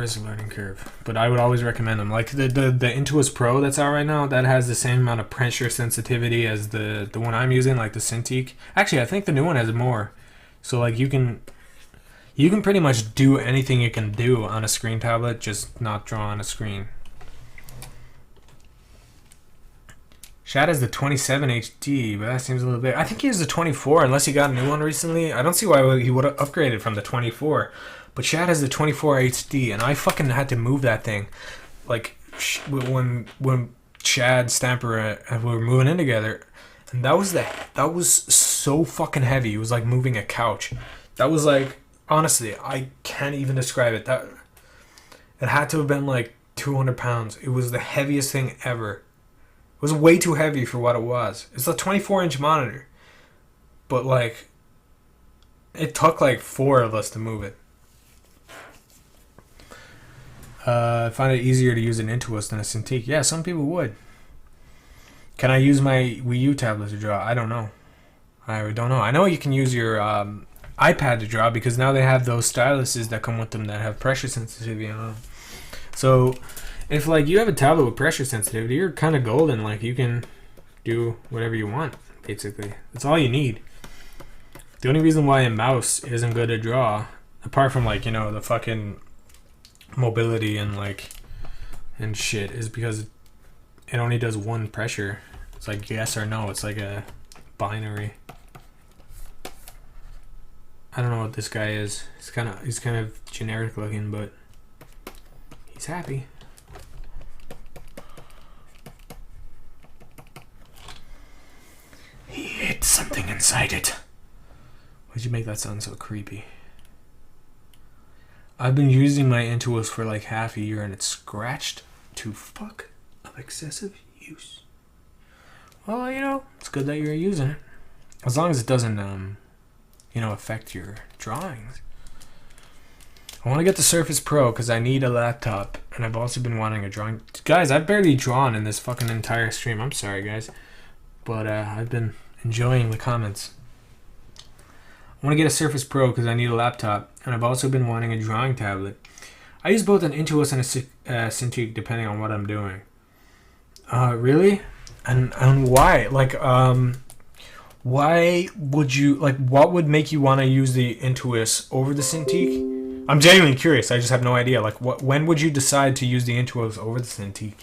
is a learning curve. But I would always recommend them. Like the Intuos Pro that's out right now, that has the same amount of pressure sensitivity as the one I'm using, like the Cintiq. Actually, I think the new one has more. So like you can pretty much do anything you can do on a screen tablet, just not draw on a screen. Shad has the 27 HD, but that seems a little big. I think he has the 24, unless he got a new one recently. I don't see why he would have upgraded from the 24. But Shad has the 24 HD, and I fucking had to move that thing. Like, when Chad Stamper were moving in together, and that was so fucking heavy. It was like moving a couch. That was like, honestly, I can't even describe it. That it had to have been like 200 pounds. It was the heaviest thing ever. It was way too heavy for what it was. It's a 24-inch monitor, but like it took like 4 of us to move it. I find it easier to use an Intuos than a Cintiq. Yeah, some people would. Can I use my Wii U tablet to draw? I don't know. I don't know. I know you can use your iPad to draw, because now they have those styluses that come with them that have pressure sensitivity on them. So if like you have a tablet with pressure sensitivity, you're kind of golden. Like you can do whatever you want, basically. That's all you need. The only reason why a mouse isn't good to draw, apart from like, you know, the fucking mobility and like and shit, is because it only does one pressure. It's like yes or no. It's like a binary. I don't know what this guy is. He's kind of generic looking, but he's happy. He hid something inside it. Why'd you make that sound so creepy? I've been using my Intuos for like half a year, and it's scratched to fuck of excessive use. Well, you know, it's good that you're using it. As long as it doesn't, you know, affect your drawings. I want to get the Surface Pro because I need a laptop. And I've also been wanting a drawing. Guys, I've barely drawn in this fucking entire stream. I'm sorry, guys. But I've been enjoying the comments. I want to get a Surface Pro because I need a laptop. And I've also been wanting a drawing tablet. I use both an Intuos and a Cintiq depending on what I'm doing. Really? And why? Like, why would you, like, what would make you want to use the Intuos over the Cintiq? I'm genuinely curious. I just have no idea. Like, when would you decide to use the Intuos over the Cintiq?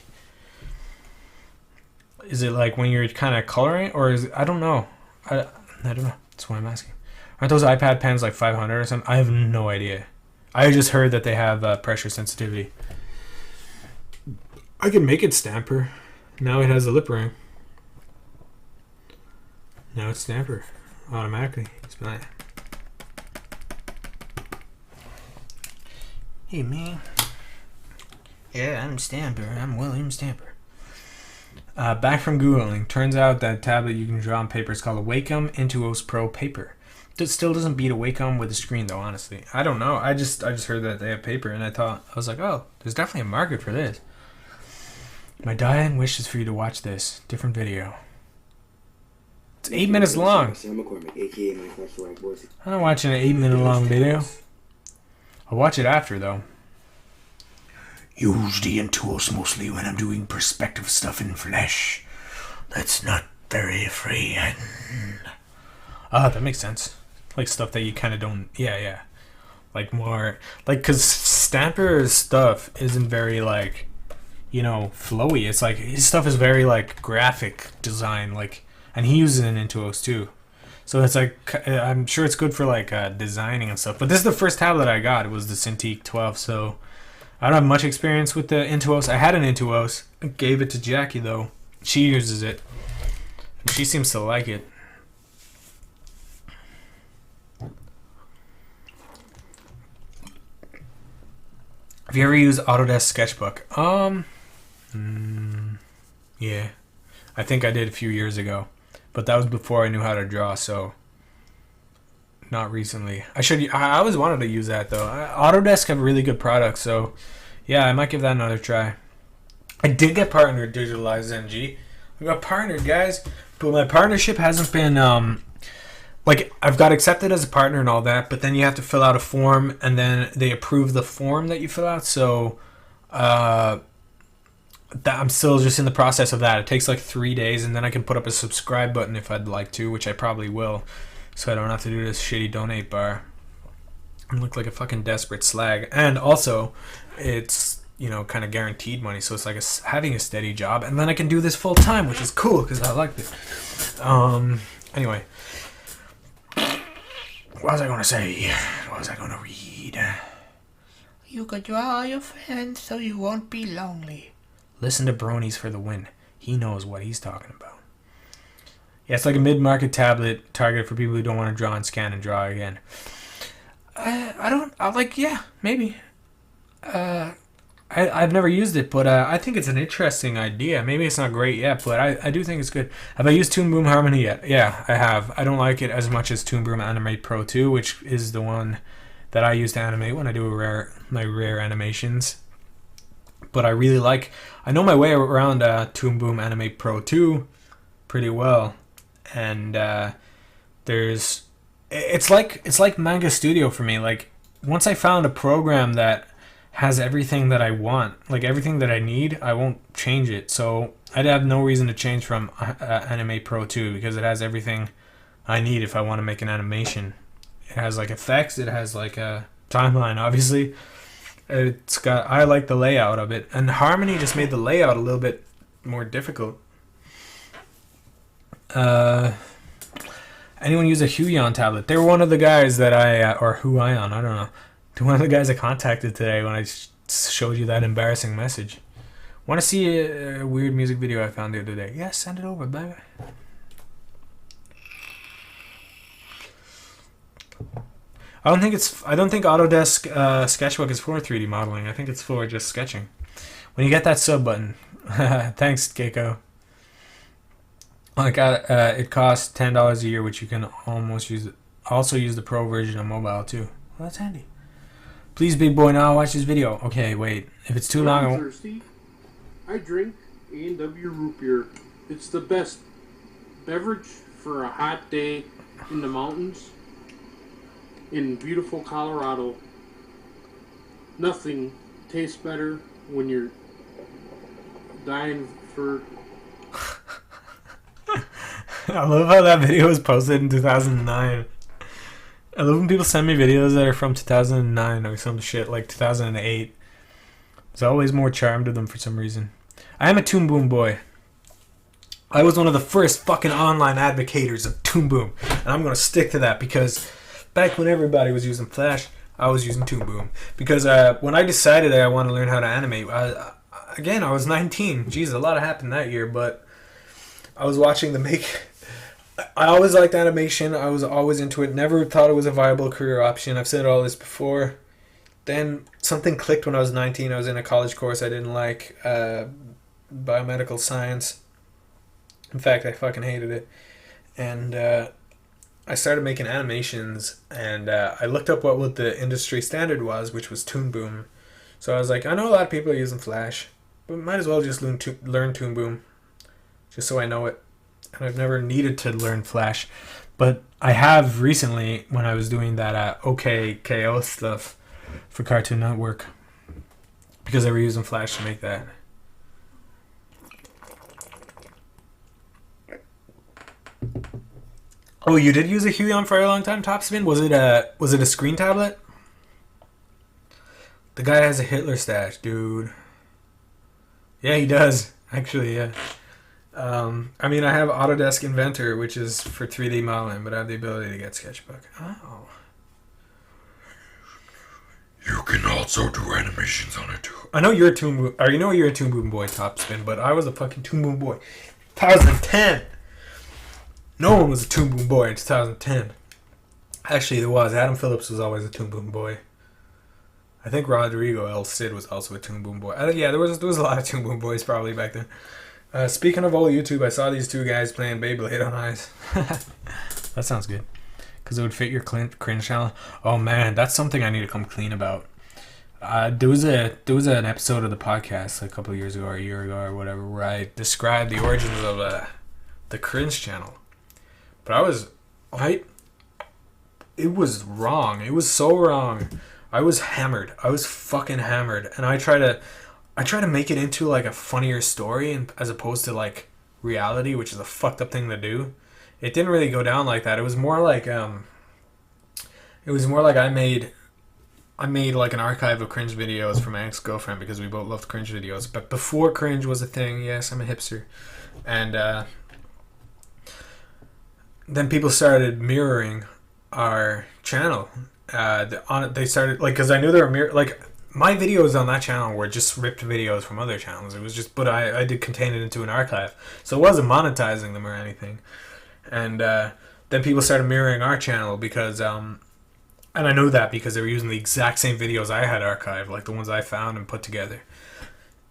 Is it like when you're kind of coloring, or is it, I don't know. I don't know. That's why I'm asking. Aren't those iPad pens like 500 or something? I have no idea. I just heard that they have pressure sensitivity. I can make it stamper. Now it has a lip ring. Now it's stamper automatically. It's been like, Hey, man. Yeah, I'm Stamper. I'm William Stamper. back from Googling. Turns out that tablet you can draw on paper is called a Wacom Intuos Pro Paper. It still doesn't beat a Wacom with a screen though, honestly. I don't know. I just heard that they have paper and I was like, oh, there's definitely a market for this. My dying wish is for you to watch this different video. It's 8 minutes long. I'm not watching an 8-minute long video. I'll watch it after though. Use the Intuos mostly when I'm doing perspective stuff in Flash. That's not very free. Ah, that makes sense. Like stuff that you kind of don't. Yeah. Like more. Like, because Stamper's stuff isn't very, like, you know, flowy. It's like, his stuff is very, like, graphic design. Like, and he uses it in Intuos too. So it's like, I'm sure it's good for, like, designing and stuff. But this is the first tablet I got. It was the Cintiq 12. So I don't have much experience with the Intuos. I had an Intuos. I gave it to Jackie, though. She uses it. And she seems to like it. Have you ever used Autodesk Sketchbook? Yeah. I think I did a few years ago. But that was before I knew how to draw, so not recently. I always wanted to use that though. Autodesk have really good products, so yeah, I might give that another try. I did get partnered with Digitalize NG. I got partnered, guys, but my partnership hasn't been like, I've got accepted as a partner and all that, but then you have to fill out a form and then they approve the form that you fill out. So I'm still just in the process of that. It takes like 3 days and then I can put up a subscribe button if I'd like to, which I probably will, so I don't have to do this shitty donate bar and look like a fucking desperate slag. And also it's, you know, kind of guaranteed money, so it's like having a steady job, and then I can do this full time, which is cool because I like it. Anyway, what was I going to say? What was I going to read? You could draw all your friends so you won't be lonely. Listen to Bronies for the win. He knows what he's talking about. Yeah, it's like a mid-market tablet targeted for people who don't want to draw and scan and draw again. Maybe. I've never used it, but I think it's an interesting idea. Maybe it's not great yet, but I do think it's good. Have I used Toon Boom Harmony yet? Yeah, I have. I don't like it as much as Toon Boom Animate Pro 2, which is the one that I use to animate when I do my rare animations. But I really like... I know my way around Toon Boom Animate Pro 2 pretty well. And it's like Manga Studio for me. Like, once I found a program that has everything that I want, like everything that I need, I won't change it. So I'd have no reason to change from Animate Pro 2 because it has everything I need if I want to make an animation. It has like effects, it has like a timeline, obviously. I like the layout of it, and Harmony just made the layout a little bit more difficult. Anyone use a Huion tablet? They were one of the guys that or Huion, I don't know. They're one of the guys I contacted today when I showed you that embarrassing message. Want to see a weird music video I found the other day? Yeah, send it over, baby. I don't think Autodesk Sketchbook is for 3D modeling. I think it's for just sketching. When you get that sub button, thanks, Keiko. Like it costs $10 a year, which you can almost use. Also use the pro version on mobile too. Well, that's handy. Please, big boy, now watch this video. Okay, wait. If it's too long, I'm thirsty. I drink A&W root beer. It's the best beverage for a hot day in the mountains in beautiful Colorado. Nothing tastes better when you're dying for... I love how that video was posted in 2009. I love when people send me videos that are from 2009 or some shit like 2008. There's always more charm to them for some reason. I am a Toon Boom boy. I was one of the first fucking online advocators of Toon Boom, and I'm gonna stick to that because back when everybody was using Flash, I was using Toon Boom. Because when I decided that I wanted to learn how to animate, I was 19. Jeez, a lot happened that year, but I was watching I always liked animation. I was always into it. Never thought it was a viable career option. I've said all this before. Then something clicked when I was 19. I was in a college course I didn't like, biomedical science. In fact, I fucking hated it. And I started making animations, and I looked up what the industry standard was, which was Toon Boom. So I was like, I know a lot of people are using Flash, but might as well just learn Toon Boom, just so I know it. And I've never needed to learn Flash, but I have recently when I was doing that OKKO stuff for Cartoon Network, because they were using Flash to make that. Oh, you did use a Huion for a long time, Topspin? Was it a screen tablet? The guy has a Hitler stash, dude. Yeah, he does. Actually, yeah. I mean, I have Autodesk Inventor, which is for 3D modeling, but I have the ability to get Sketchbook. Oh. You can also do animations on it too. I know you're a Toon Boom, or you know you're a Toon Boom boy, Topspin, but I was a fucking Toon Boom boy. 2010. No one was a Toon Boom boy in 2010. Actually, there was. Adam Phillips was always a Toon Boom boy. I think Rodrigo El Cid was also a Toon Boom boy. Yeah, there was a lot of Toon Boom boys probably back then. Speaking of old YouTube, I saw these two guys playing Beyblade on Ice. That sounds good. Because it would fit your cringe channel. Oh man, that's something I need to come clean about. There was an episode of the podcast a couple of years ago or a year ago or whatever where I described the origins of the cringe channel. But it was wrong. It was so wrong. I was hammered. I was fucking hammered. And I try to make it into like a funnier story as opposed to like reality, which is a fucked up thing to do. It didn't really go down like that. It was more like I made like an archive of cringe videos for my ex-girlfriend because we both loved cringe videos. But before cringe was a thing, yes, I'm a hipster. And then people started mirroring our channel. They started like, because I knew there were like my videos on that channel were just ripped videos from other channels. It was just, but I did contain it into an archive, so it wasn't monetizing them or anything. And then people started mirroring our channel because and I know that because they were using the exact same videos I had archived, like the ones I found and put together.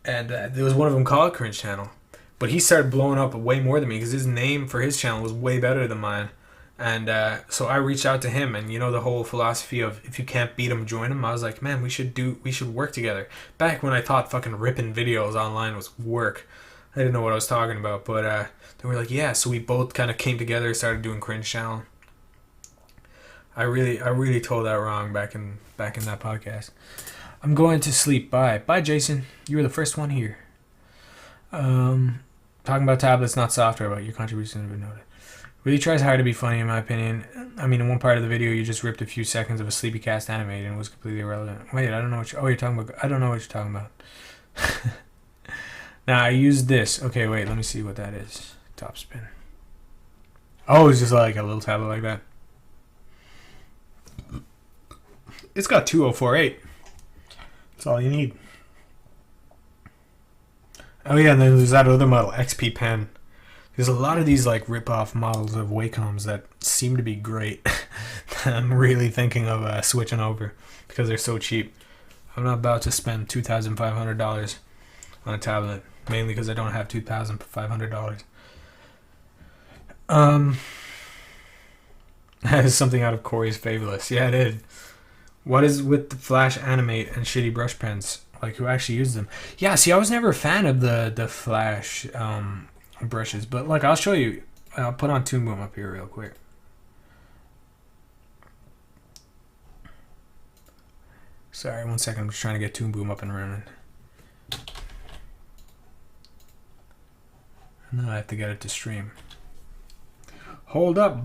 And there was one of them called Cringe Channel, but he started blowing up way more than me because his name for his channel was way better than mine. And so I reached out to him, and you know the whole philosophy of if you can't beat him, join him. I was like, man, we should work together. Back when I thought fucking ripping videos online was work, I didn't know what I was talking about. But they were like, yeah. So we both kind of came together, started doing Cringe Channel. I really told that wrong back in that podcast. I'm going to sleep. Bye, Jason. You were the first one here. Talking about tablets, not software. About your contribution to be noted. Really tries hard to be funny, in my opinion. I mean, in one part of the video, you just ripped a few seconds of a Sleepy Cast animated and it was completely irrelevant. Wait, I don't know what you're talking about. I don't know what you're talking about. Now, I used this. Okay, wait, let me see what that is. Top spin. Oh, it's just like a little tablet like that. It's got 2048. That's all you need. Oh yeah, and then there's that other model, XP Pen. There's a lot of these like rip-off models of Wacoms that seem to be great. I'm really thinking of switching over because they're so cheap. I'm not about to spend $2,500 on a tablet, mainly because I don't have $2,500. That is something out of Corey's Fabulous. Yeah, it is. What is with the Flash Animate and shitty brush pens? Like, who actually uses them? Yeah, see, I was never a fan of the Flash brushes, but like, I'll show you. I'll put on Toon Boom up here real quick. Sorry, 1 second. I'm just trying to get Toon Boom up and running. And then I have to get it to stream. Hold up,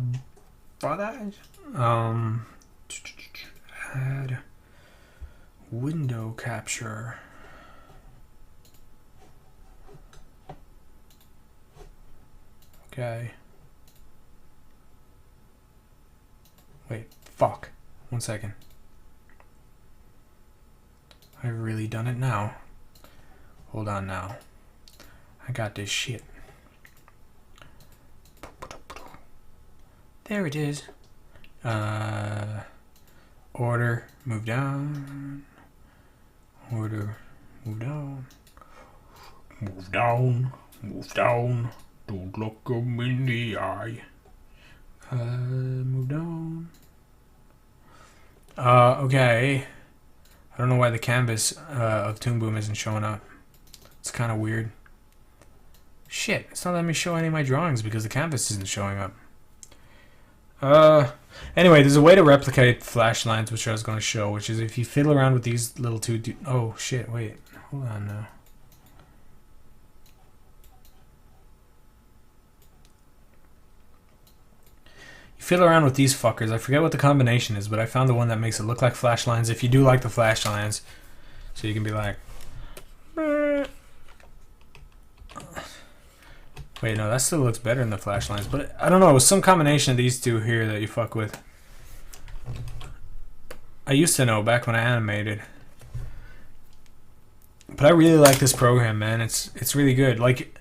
brothers. Add window capture. Okay. Wait, fuck. 1 second. I've really done it now. Hold on now. I got this shit. There it is. Order, move down. Order, move down. Move down, move down. Don't look 'em in the eye. Move down. Okay. I don't know why the canvas of Toon Boom isn't showing up. It's kind of weird. Shit, it's not letting me show any of my drawings because the canvas isn't showing up. Anyway, there's a way to replicate flash lines, which I was going to show, which is if you fiddle around with these little oh shit, wait, hold on now. You fiddle around with these fuckers. I forget what the combination is, but I found the one that makes it look like flash lines if you do like the flash lines. So you can be like, wait, no, that still looks better than the flash lines, but I don't know, it was some combination of these two here that you fuck with. I used to know back when I animated. But I really like this program, man. It's really good. Like,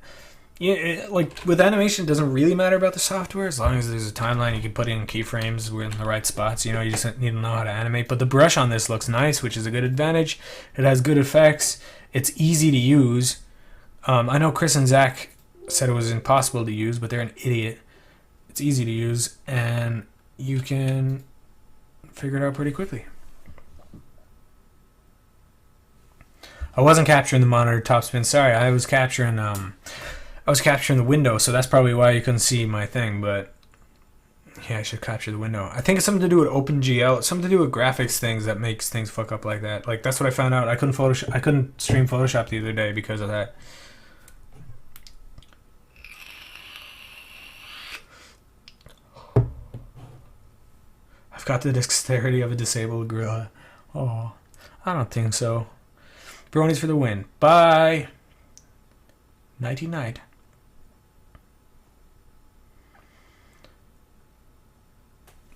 yeah, like with animation, it doesn't really matter about the software as long as there's a timeline. You can put in keyframes. We're in the right spots. You know, you just need to know how to animate. But the brush on this looks nice, which is a good advantage. It has good effects. It's easy to use. I know Chris and Zach said it was impossible to use, but they're an idiot. It's easy to use, and you can figure it out pretty quickly. I wasn't capturing the monitor top spin. Sorry, I was capturing the window, so that's probably why you couldn't see my thing. But yeah, I should capture the window. I think it's something to do with OpenGL. It's something to do with graphics things that makes things fuck up like that. Like that's what I found out. I couldn't stream Photoshop the other day because of that. I've got the dexterity of a disabled gorilla. Oh, I don't think so. Bronies for the win. Bye. Nighty night.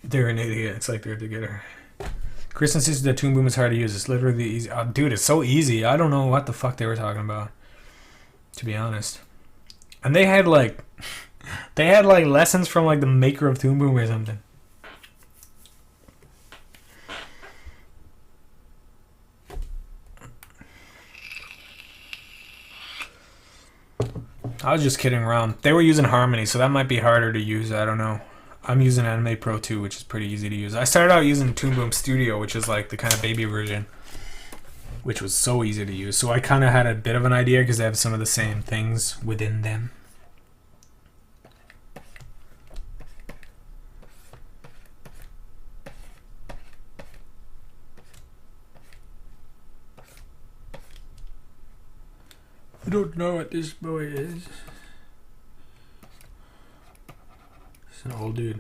They're an idiot. It's like they're together. Chris insisted that Toon Boom is hard to use. It's literally easy. Oh, dude, it's so easy. I don't know what the fuck they were talking about, to be honest. And they had like lessons from like the maker of Toon Boom or something. I was just kidding around. They were using Harmony, so that might be harder to use. I don't know. I'm using Anime Pro 2, which is pretty easy to use. I started out using Toon Boom Studio, which is like the kind of baby version, which was so easy to use. So I kind of had a bit of an idea because they have some of the same things within them. I don't know what this boy is. It's an old dude.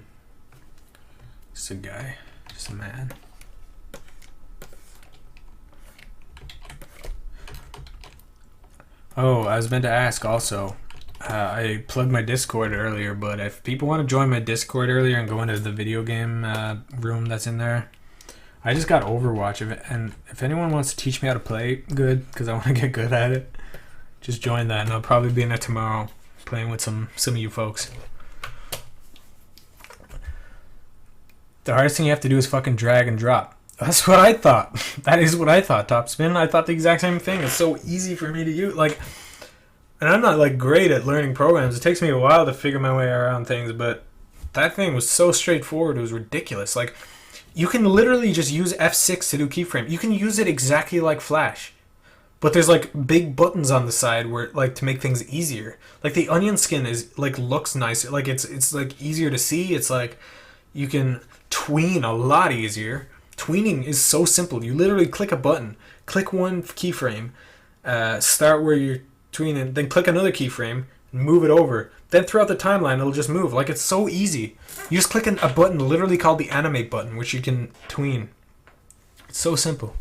Just a guy. Just a man. Oh, I was meant to ask also. I plugged my Discord earlier, but if people want to join my Discord earlier and go into the video game room that's in there, I just got Overwatch. And if anyone wants to teach me how to play good, because I want to get good at it, just join that, and I'll probably be in there tomorrow playing with some of you folks. The hardest thing you have to do is fucking drag and drop. That's what I thought. That is what I thought, Topspin. I thought the exact same thing. It's so easy for me to use. Like, and I'm not like great at learning programs. It takes me a while to figure my way around things, but that thing was so straightforward. It was ridiculous. Like, you can literally just use F6 to do keyframe. You can use it exactly like Flash. But there's like big buttons on the side where like to make things easier. Like the onion skin is like looks nicer. Like it's like easier to see. It's like you can tween a lot easier. Tweening is so simple. You literally click a button, click one keyframe, start where you're tweening, then click another keyframe, and move it over. Then throughout the timeline, it'll just move. Like, it's so easy. You just click a button literally called the animate button, which you can tween. It's so simple.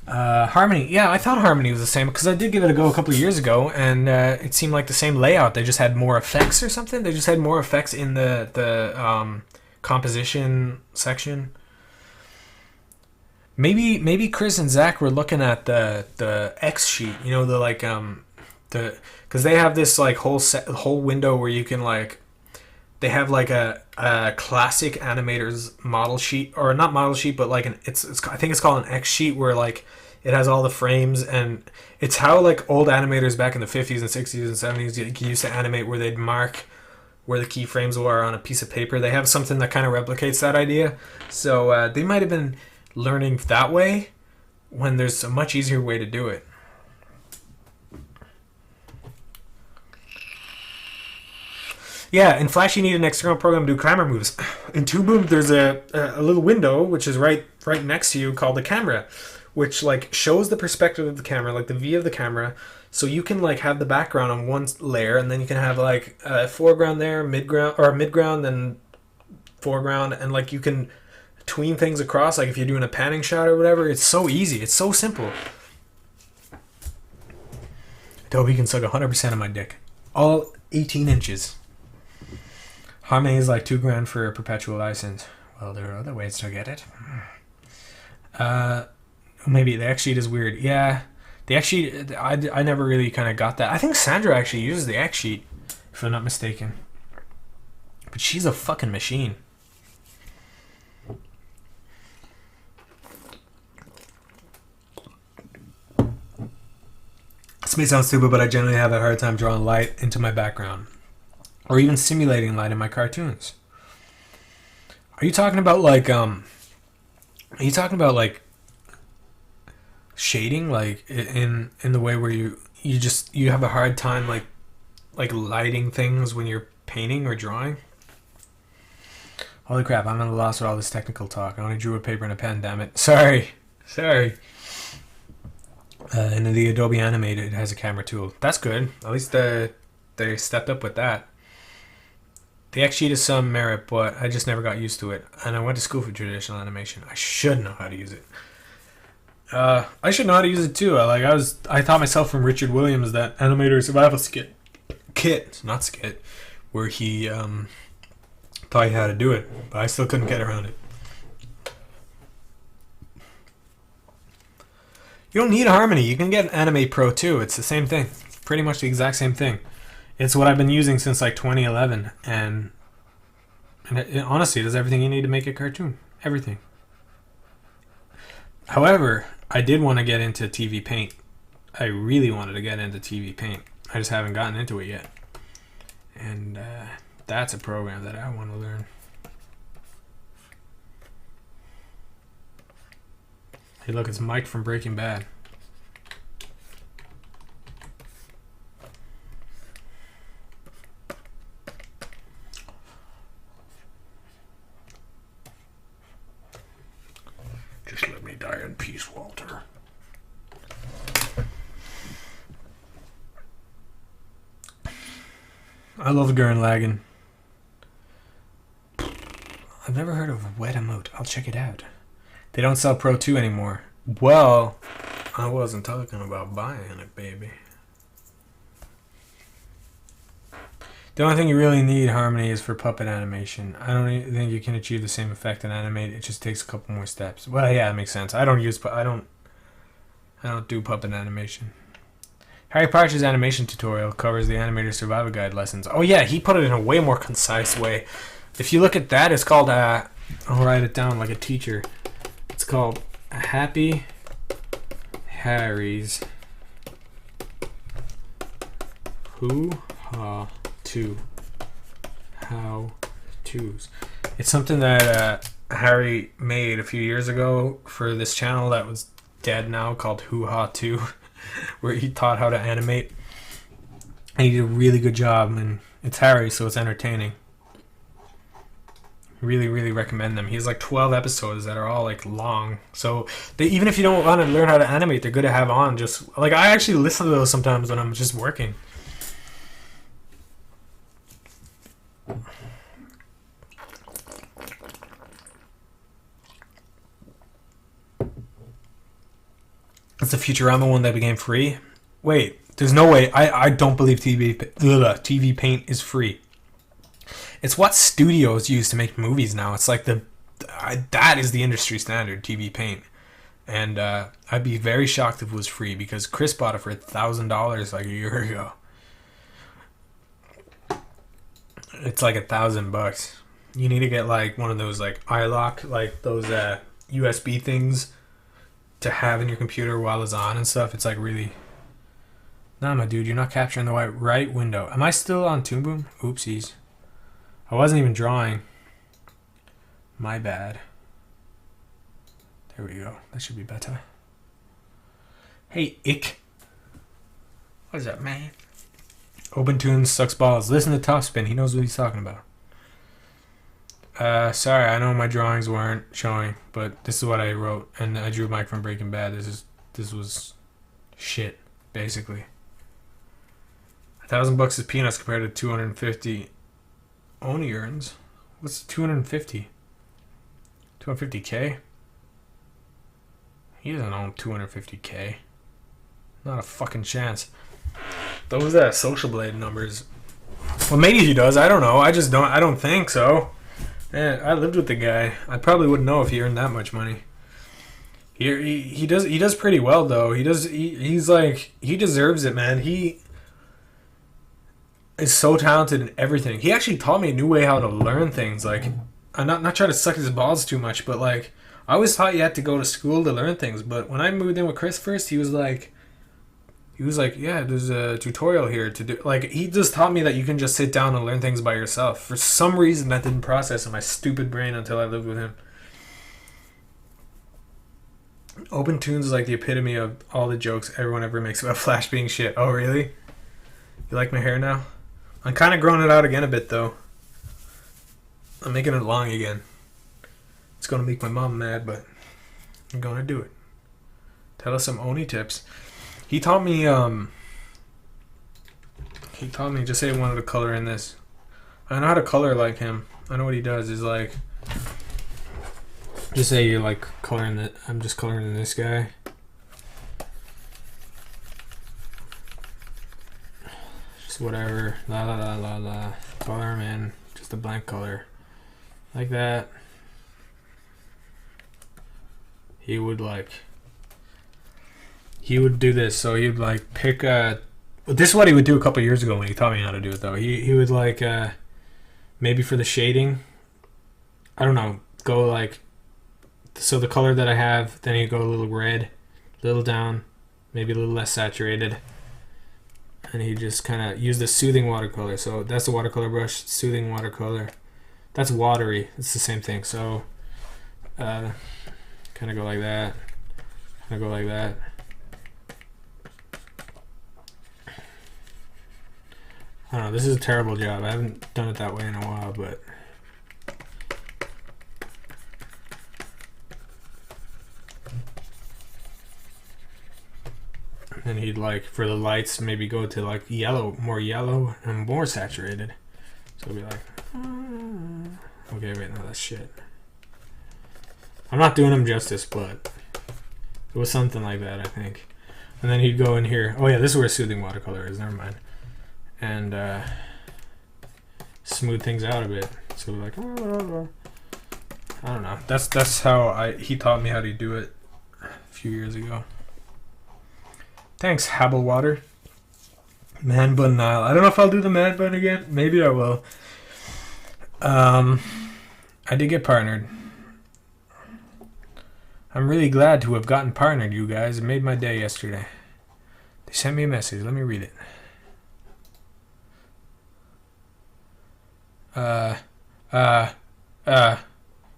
Harmony. Yeah, I thought Harmony was the same, because I did give it a go a couple of years ago, and it seemed like the same layout. They just had more effects or something. They just had more effects in the composition section. Maybe Chris and Zach were looking at the X sheet, you know, the like because they have this like whole window where you can like, they have like a classic animators model sheet, or not model sheet, but like it's I think it's called an X sheet, where like it has all the frames, and it's how like old animators back in the 50s and 60s and 70s used to animate, where they'd mark where the keyframes were on a piece of paper. They have something that kind of replicates that idea, so they might have been learning that way when there's a much easier way to do it. Yeah, in Flash you need an external program to do camera moves. In TwoBoom there's a little window which is right next to you called the camera, which like shows the perspective of the camera, like the V of the camera, so you can like have the background on one layer, and then you can have like a foreground there, midground, then foreground, and like you can tween things across, like if you're doing a panning shot or whatever. It's so easy. It's so simple. Adobe can suck 100% of my dick. All 18 inches. Harmony is like $2,000 for a perpetual license. Well, there are other ways to get it. Maybe the X sheet is weird. Yeah, the X sheet, I never really kind of got that. I think Sandra actually uses the X sheet, if I'm not mistaken. But she's a fucking machine. This may sound stupid, but I generally have a hard time drawing light into my background, or even simulating light in my cartoons. Are you talking about like shading, like in the way where you have a hard time like lighting things when you're painting or drawing? Holy crap, I'm at a loss with all this technical talk. I only drew with paper and a pen, damn it. Sorry. And the Adobe Animate, it has a camera tool. That's good. At least they stepped up with that. The X sheet is some merit, but I just never got used to it. And I went to school for traditional animation. I should know how to use it. I should know how to use it too. I taught myself from Richard Williams, that animator survival kit, not skit, where he taught you how to do it, but I still couldn't get around it. You don't need Harmony. You can get Animate Pro too. It's the same thing. Pretty much the exact same thing. It's what I've been using since like 2011, and it honestly does everything you need to make a cartoon. Everything. However, I did want to get into TV Paint. I really wanted to get into TV Paint. I just haven't gotten into it yet. And that's a program that I want to learn. Hey, look, it's Mike from Breaking Bad. Just let me die in peace, Walter. I love Gurren Lagann. I've never heard of Wet Emote. I'll check it out. They don't sell Pro 2 anymore. Well, I wasn't talking about buying it, baby. The only thing you really need Harmony is for puppet animation. I don't even think you can achieve the same effect in Animate. It just takes a couple more steps. Well, yeah, that makes sense. I don't do puppet animation. Harry Partridge's animation tutorial covers the animator survival guide lessons. Oh yeah, he put it in a way more concise way. If you look at that, it's called I'll write it down like a teacher. called Happy Harry's How To's. It's something that Harry made a few years ago for this channel that was dead now, called Hoo Ha 2, where he taught how to animate. And he did a really good job, and it's Harry, so it's entertaining. Really, really recommend them. He has like 12 episodes that are all like long. So even if you don't want to learn how to animate, they're good to have on. Just like, I actually listen to those sometimes when I'm just working. That's the Futurama one that became free. Wait, there's no way. I don't believe TV Paint is free. It's what studios use to make movies now. It's like that is the industry standard, TV Paint. And I'd be very shocked if it was free, because Chris bought it for $1,000 like a year ago. It's like $1,000. You need to get like one of those like iLock, like those USB things to have in your computer while it's on and stuff. It's like really... Nah, my dude, you're not capturing the right window. Am I still on Toon Boom? Oopsies. I wasn't even drawing. My bad. There we go. That should be better. Hey, Ick. What is up, man? OpenTunes sucks balls. Listen to Topspin. He knows what he's talking about. Sorry, I know my drawings weren't showing, but this is what I wrote, and I drew Mike from Breaking Bad. This was shit, basically. $1,000 is peanuts compared to 250 Oni earns. What's 250? 250K? He doesn't own 250K. Not a fucking chance. Those Social Blade numbers. Well, maybe he does. I don't know. I don't think so. Man, I lived with the guy. I probably wouldn't know if he earned that much money. He does pretty well though. He's like, he deserves it, man. He is so talented in everything. He actually taught me a new way how to learn things. Like, I'm not trying to suck his balls too much, but like, I always thought you had to go to school to learn things. But when I moved in with Chris first, he was like, yeah, there's a tutorial here to do. Like, he just taught me that you can just sit down and learn things by yourself. For some reason, that didn't process in my stupid brain until I lived with him. OpenTunes is like the epitome of all the jokes everyone ever makes about Flash being shit. Oh, really? You like my hair now? I'm kind of growing it out again a bit, though. I'm making it long again. It's going to make my mom mad, but I'm going to do it. Tell us some Oni tips. He taught me, just say I wanted to color in this. I know how to color like him. I know what he does is like, just say you're like coloring that. I'm just coloring in this guy. Just whatever. La la la la la. Color him in. Just a blank color. Like that. He would do this. So he'd like pick a... This is what he would do a couple years ago when he taught me how to do it though. He would like, maybe for the shading, I don't know, go like, so the color that I have, then he'd go a little red, a little down, maybe a little less saturated. And he just kind of use the soothing watercolor. So that's the watercolor brush, soothing watercolor. That's watery. It's the same thing. So kind of go like that. Kind of go like that. I don't know. This is a terrible job. I haven't done it that way in a while, but and he'd like for the lights maybe go to like yellow and more saturated. So it'd be like, okay, wait, no, that's shit. I'm not doing him justice, but it was something like that, I think. And then he'd go in here. Oh yeah, this is where soothing watercolor is. Never mind. And smooth things out a bit. So like, I don't know. That's how he taught me how to do it a few years ago. Thanks, Habblewater. Man bun Nile. I don't know if I'll do the man bun again. Maybe I will. I did get partnered. I'm really glad to have gotten partnered, you guys. It made my day yesterday. They sent me a message. Let me read it.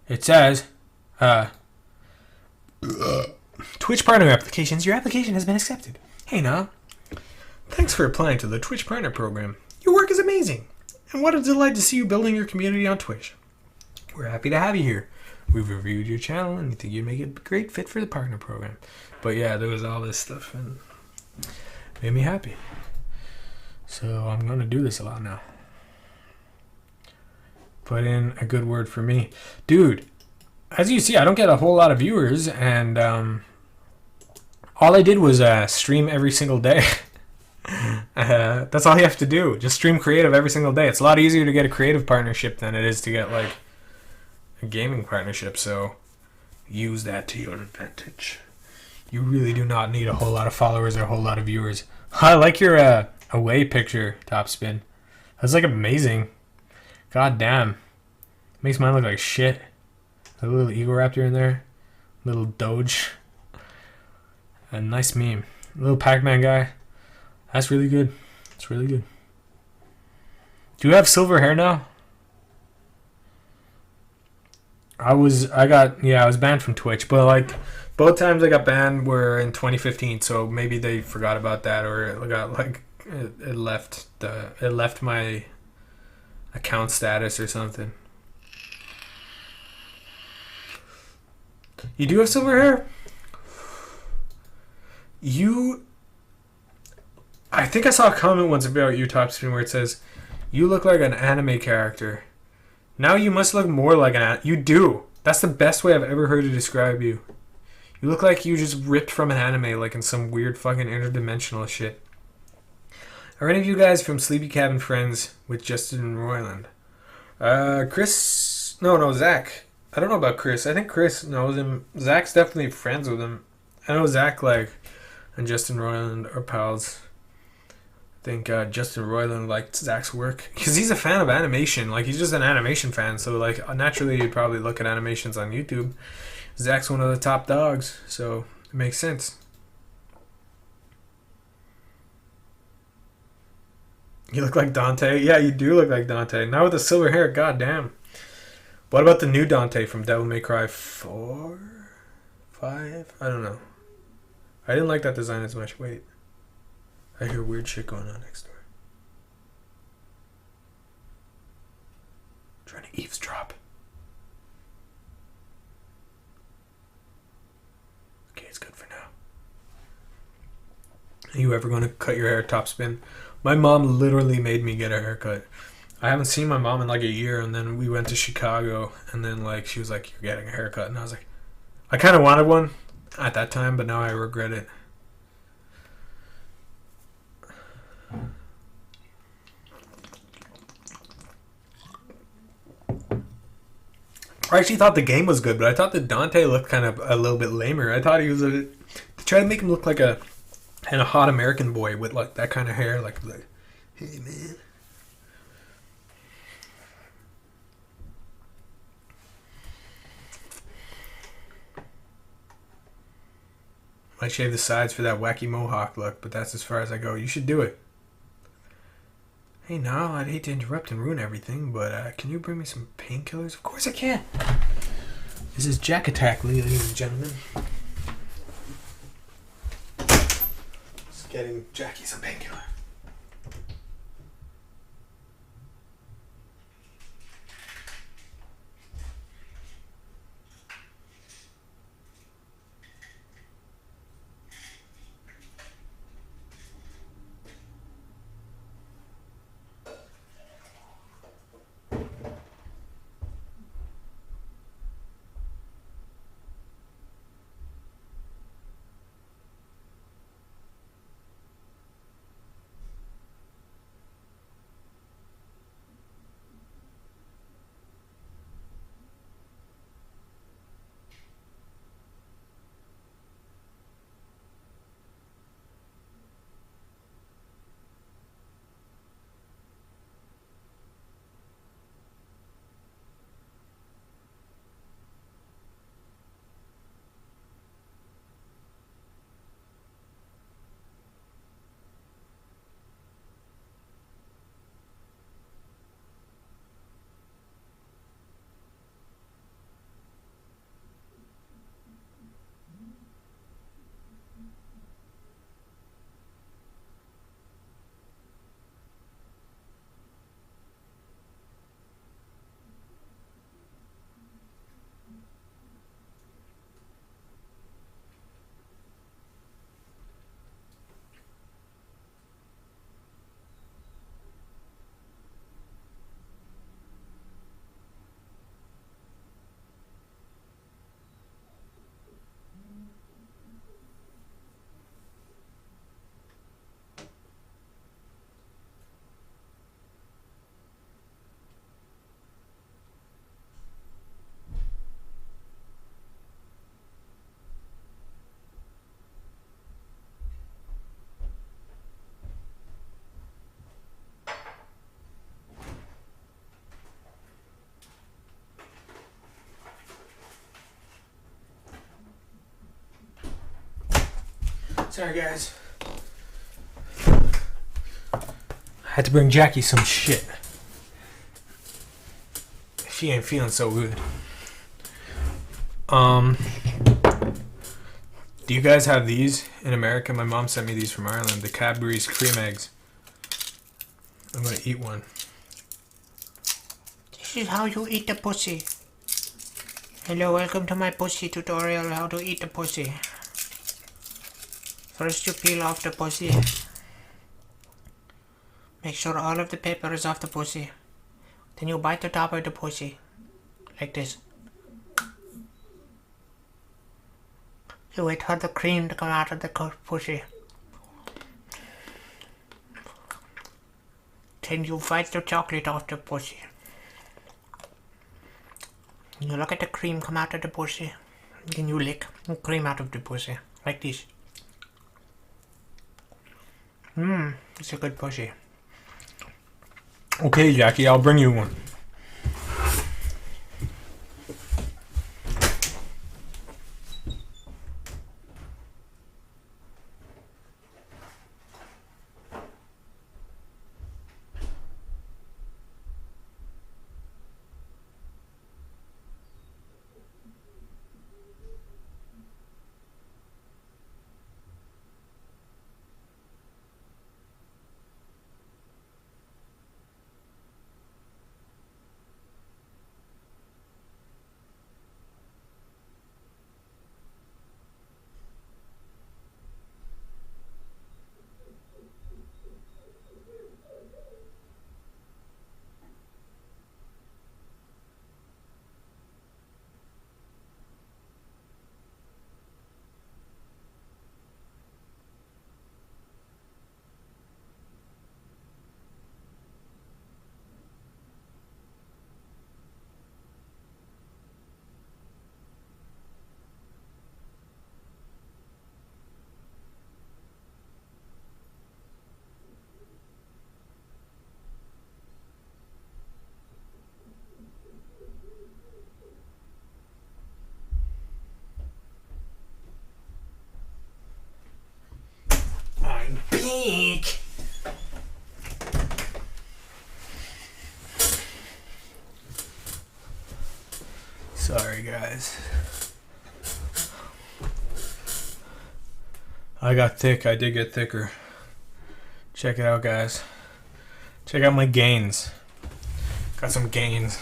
It says, Twitch partner applications. Your application has been accepted. Hey, now. Thanks for applying to the Twitch partner program. Your work is amazing. And what a delight to see you building your community on Twitch. We're happy to have you here. We've reviewed your channel and we think you'd make a great fit for the partner program. But yeah, there was all this stuff and it made me happy. So I'm going to do this a lot now. Put in a good word for me. Dude, as you see, I don't get a whole lot of viewers, and all I did was stream every single day. That's all you have to do. Just stream creative every single day. It's a lot easier to get a creative partnership than it is to get like a gaming partnership, so use that to your advantage. You really do not need a whole lot of followers or a whole lot of viewers. I like your away picture, Topspin. That's like amazing. God damn. Makes mine look like shit. A little Egoraptor in there. Little Doge. A nice meme. A little Pac-Man guy. That's really good. That's really good. Do you have silver hair now? I was banned from Twitch, but like both times I got banned were in 2015, so maybe they forgot about that, or it got like it left my account status or something. You do have silver hair? I think I saw a comment once about you, Topspin, where it says, you look like an anime character. Now you must look more like you do. That's the best way I've ever heard to describe you. You look like you just ripped from an anime, like in some weird fucking interdimensional shit. Are any of you guys from Sleepy Cabin friends with Justin Roiland? Chris... No, Zach. I don't know about Chris. I think Chris knows him. Zach's definitely friends with him. I know Zach, and Justin Roiland are pals. I think Justin Roiland liked Zach's work. Because he's a fan of animation. He's just an animation fan. So, naturally, you'd probably look at animations on YouTube. Zach's one of the top dogs. So, it makes sense. You look like Dante. Yeah, you do look like Dante. Now with the silver hair, goddamn. What about the new Dante from Devil May Cry 4? 5? I don't know. I didn't like that design as much. Wait. I hear weird shit going on next door. Trying to eavesdrop. Okay, it's good for now. Are you ever going to cut your hair, Topspin? My mom literally made me get a haircut. I haven't seen my mom in a year, and then we went to Chicago, and then she was like, you're getting a haircut, and I was like, I kind of wanted one at that time, but now I regret it. I actually thought the game was good, but I thought that Dante looked kind of a little bit lamer. I thought he was to try to make him look like a hot American boy with that kind of hair, like hey man. Might shave the sides for that wacky mohawk look, but that's as far as I go. You should do it. Hey, now I'd hate to interrupt and ruin everything, but can you bring me some painkillers? Of course I can. This is Jack Attack, ladies and gentlemen. Just getting Jackie some painkiller. Sorry, guys. I had to bring Jackie some shit. She ain't feeling so good. Do you guys have these in America? My mom sent me these from Ireland. The Cadbury's cream eggs. I'm gonna eat one. This is how you eat the pussy. Hello, welcome to my pussy tutorial, how to eat the pussy. First you peel off the pussy. Make sure all of the paper is off the pussy. Then you bite the top of the pussy. Like this. You wait for the cream to come out of the pussy. Then you bite the chocolate off the pussy. You look at the cream come out of the pussy. Then you lick the cream out of the pussy. Like this. It's a good pussy. Okay, Jackie, I'll bring you one. Pink. Sorry, guys. I got thick. I did get thicker. Check it out, guys. Check out my gains. Got some gains.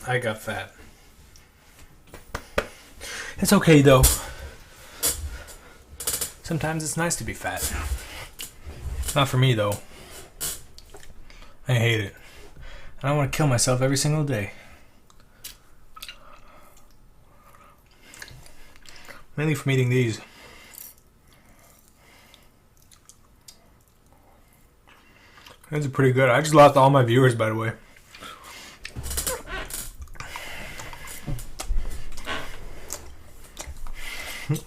I got fat. It's okay though. Sometimes it's nice to be fat. Not for me though. I hate it. And I want to kill myself every single day. Mainly from eating these. These are pretty good. I just lost all my viewers, by the way.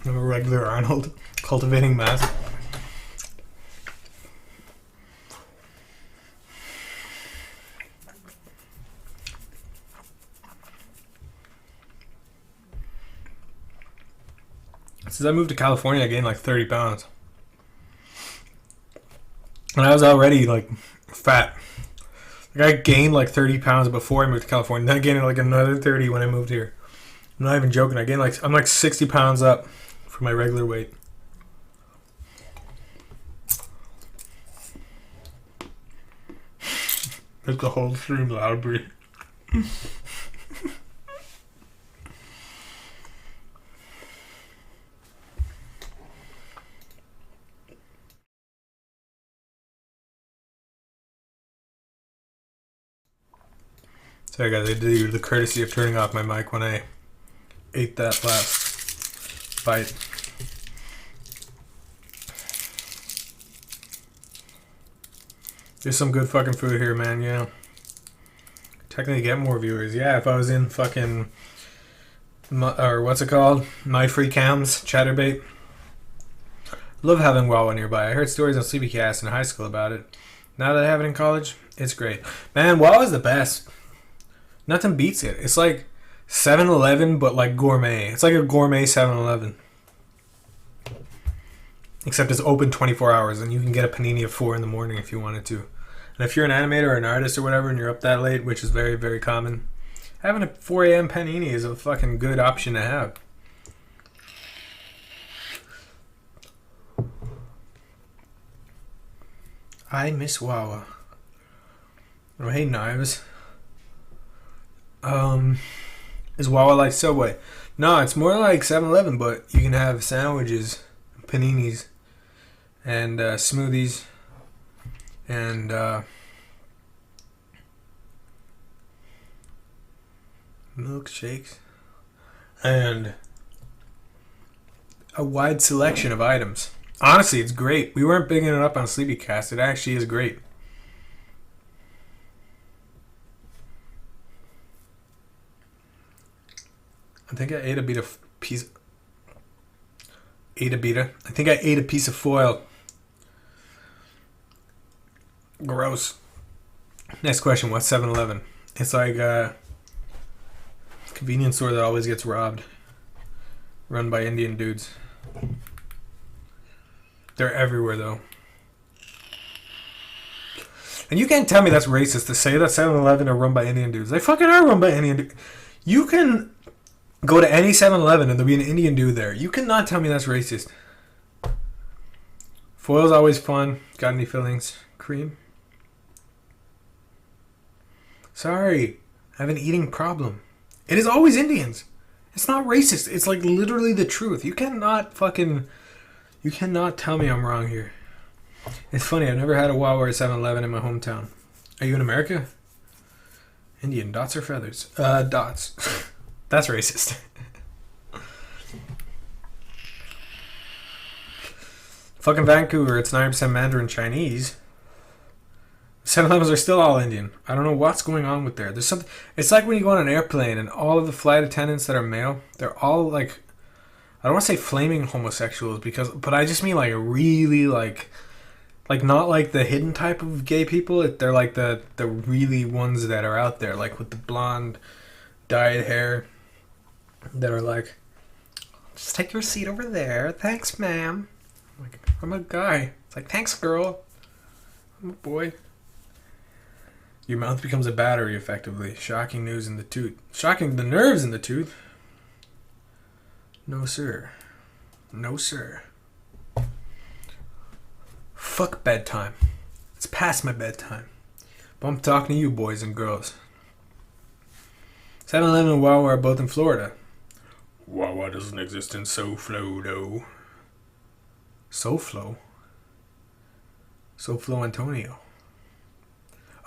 I'm a regular Arnold, cultivating mass. Since I moved to California, I gained like 30 pounds. And I was already like fat. Like I gained like 30 pounds before I moved to California. Then I gained like another 30 when I moved here. I'm not even joking. I'm like 60 pounds up from my regular weight. It's the whole stream loud breed. Sorry guys, I did you the courtesy of turning off my mic when I ate that last bite. There's some good fucking food here, man, yeah. Technically get more viewers. Yeah, if I was in fucking, or what's it called? My Free Cams, Chatterbait. Love having Wawa nearby. I heard stories on CBcast in high school about it. Now that I have it in college, It's great. Man, Wawa's the best. Nothing beats it. It's like 7-Eleven, but like gourmet. It's like a gourmet 7-Eleven. Except it's open 24 hours, and you can get a panini at 4 in the morning if you wanted to. And if you're an animator or an artist or whatever, and you're up that late, which is very, very common, having a 4 a.m. panini is a fucking good option to have. I miss Wawa. Oh, hey, Knives. Is Wawa like Subway? No, it's more like 7-Eleven, but you can have sandwiches, paninis, and smoothies, and milkshakes, and a wide selection of items. Honestly, it's great. We weren't bigging it up on SleepyCast. It actually is great. I think I ate a piece. I think I ate a piece of foil. Gross. Next question. What's 7-Eleven? It's like a convenience store that always gets robbed. Run by Indian dudes. They're everywhere, though. And you can't tell me that's racist to say that 7-Eleven are run by Indian dudes. They fucking are run by Indian dudes. You can go to any 7-Eleven and there'll be an Indian dude there. You cannot tell me that's racist. Foil's always fun. Got any fillings? Cream? Sorry. I have an eating problem. It is always Indians. It's not racist. It's like literally the truth. You cannot tell me I'm wrong here. It's funny. I've never had a Wawa or 7-Eleven in my hometown. Are you in America? Indian. Dots or feathers? Dots. That's racist. Fucking Vancouver, it's 9% Mandarin Chinese. 7-Elevens are still all Indian. I don't know what's going on with there. There's something. It's like when you go on an airplane and all of the flight attendants that are male, they're all like, I don't want to say flaming homosexuals but I just mean like really like not like the hidden type of gay people. They're like the really ones that are out there, like with the blonde dyed hair, that are like, just take your seat over there. Thanks, ma'am. I'm a guy. It's like, thanks, girl. I'm a boy. Your mouth becomes a battery, effectively. Shocking news in the tooth. Shocking the nerves in the tooth. No, sir. No, sir. Fuck bedtime. It's past my bedtime. But I'm talking to you, boys and girls. 7-Eleven and Wawa are both in Florida. Wawa doesn't exist in SoFlo, though. SoFlo? SoFlo Antonio.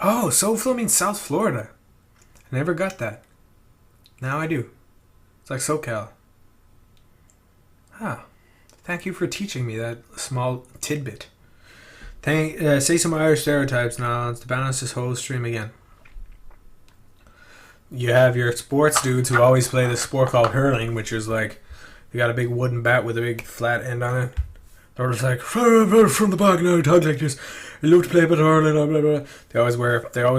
Oh, SoFlo means South Florida. I never got that. Now I do. It's like SoCal. Ah. Thank you for teaching me that small tidbit. Say some Irish stereotypes now to balance this whole stream again. You have your sports dudes who always play this sport called hurling, which is like, you got a big wooden bat with a big flat end on it. They're just like, from the back now, talk like this. You love to play a bit of hurling, blah, blah, blah. They always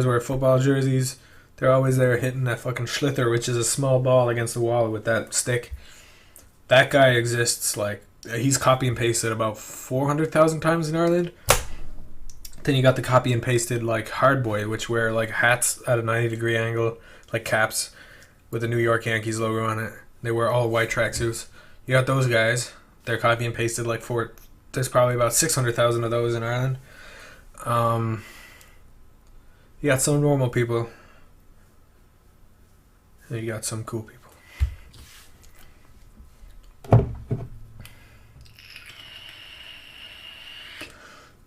wear football jerseys. They're always there hitting that fucking schlither, which is a small ball against the wall with that stick. That guy exists, like, he's copy and pasted about 400,000 times in Ireland. Then you got the copy and pasted, like, hard boy, which wear, like, hats at a 90-degree angle, like caps, with the New York Yankees logo on it. They wear all white tracksuits. You got those guys. They're copy and pasted, like, there's probably about 600,000 of those in Ireland. You got some normal people. And you got some cool people.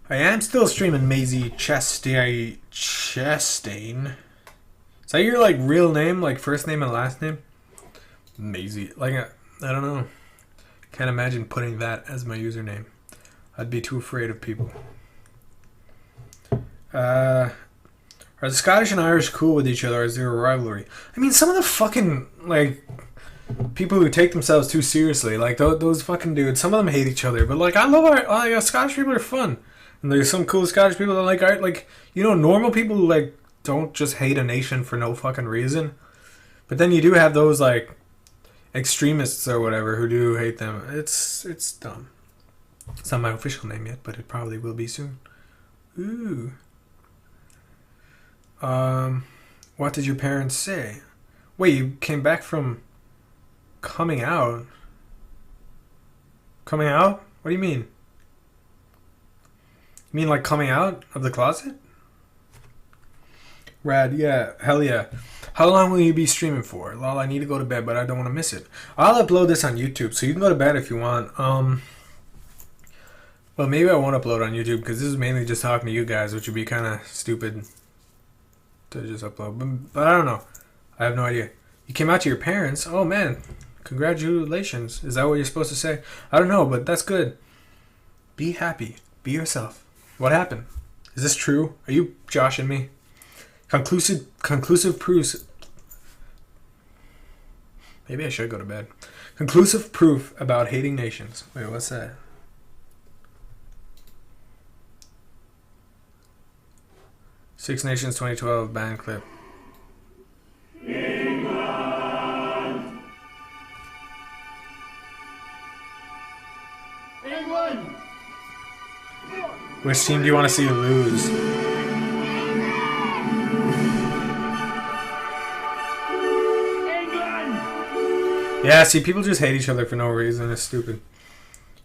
I am still streaming Maisie Chastain. Is that your, like, real name? Like, first name and last name? Maisie. Like, I don't know. Can't imagine putting that as my username. I'd be too afraid of people. Are the Scottish and Irish cool with each other, or is there a rivalry? I mean, some of the fucking, like, people who take themselves too seriously, like, those fucking dudes, some of them hate each other, but, like, I love Scottish people are fun. And there's some cool Scottish people that like art. Like, you know, normal people like don't just hate a nation for no fucking reason. But then you do have those like extremists or whatever who do hate them. It's dumb. It's not my official name yet, but it probably will be soon. Ooh. What did your parents say? Wait, you came back from coming out? Coming out? What do you mean? You mean like coming out of the closet? Rad, yeah, hell yeah. How long will you be streaming for? Lol, I need to go to bed, but I don't want to miss it. I'll upload this on YouTube, so you can go to bed if you want. Well, maybe I won't upload on YouTube, because this is mainly just talking to you guys, which would be kind of stupid to just upload. But I don't know. I have no idea. You came out to your parents? Oh, man. Congratulations. Is that what you're supposed to say? I don't know, but that's good. Be happy. Be yourself. What happened? Is this true? Are you joshing me? Conclusive proofs. Maybe I should go to bed. Conclusive proof about hating nations. Wait, what's that? Six Nations 2012 band clip. England! Which team do you want to see lose? Yeah, see, people just hate each other for no reason. It's stupid.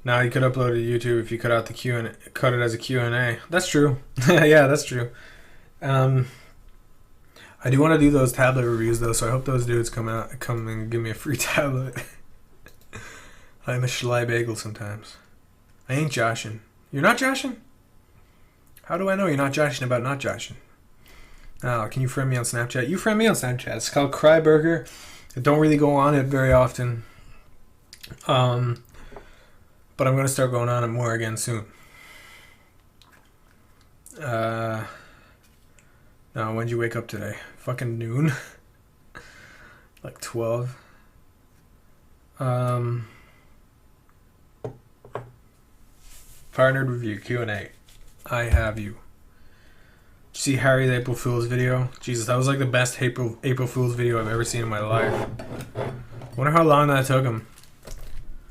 Now you could upload it to YouTube if you cut out the Q and cut it as a Q&A. That's true. Yeah, that's true. I do want to do those tablet reviews though, so I hope those dudes come and give me a free tablet. I'm a schley bagel sometimes. I ain't joshing. You're not joshing? How do I know you're not joshing about not joshing? Oh, can you friend me on Snapchat? You friend me on Snapchat. It's called Cryburger. I don't really go on it very often. But I'm going to start going on it more again soon. Now, when'd you wake up today? Fucking noon? Like 12? Partnered review, Q&A. I have you. Did you see Harry's April Fool's video? Jesus, that was like the best April Fool's video I've ever seen in my life. Wonder how long that took him.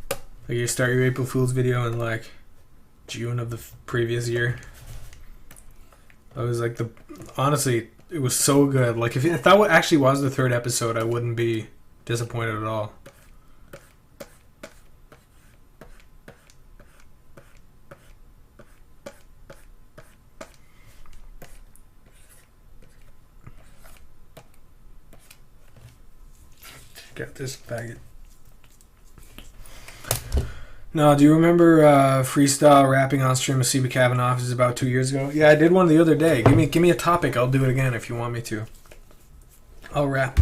Like, you start your April Fool's video in like June of the previous year. That was like honestly, it was so good. Like, if that actually was the third episode, I wouldn't be disappointed at all. Got this faggot. No, do you remember freestyle rapping on stream with CB Kavanaugh is about 2 years ago? Yeah, I did one the other day. Give me a topic. I'll do it again if you want me to. I'll rap.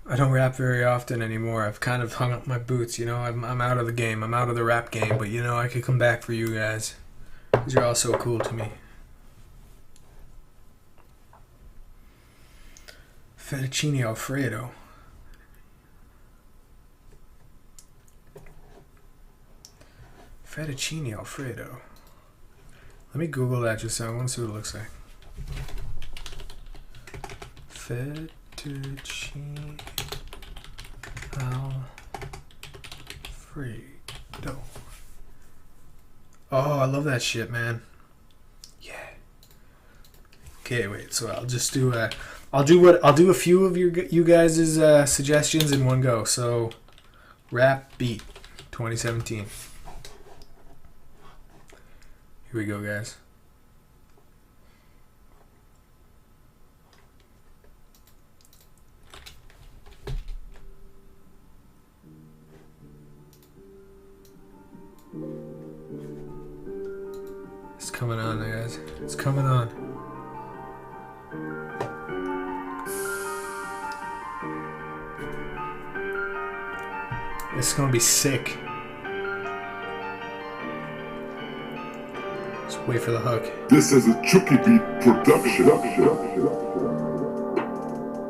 I don't rap very often anymore. I've kind of hung up my boots, you know. I'm out of the game. I'm out of the rap game. But, you know, I could come back for you guys. Because you're all so cool to me. Fettuccine Alfredo. Fettuccine Alfredo. Let me Google that just so I want to see what it looks like. Fettuccine Alfredo. Oh, I love that shit, man. Yeah. Okay, wait. So I'll just do I'll do a few of you guys' suggestions in one go. So, rap beat 2017. Here we go, guys. It's coming on, guys. It's coming on. It's gonna be sick. Just wait for the hook. This is a Trippy Beat production.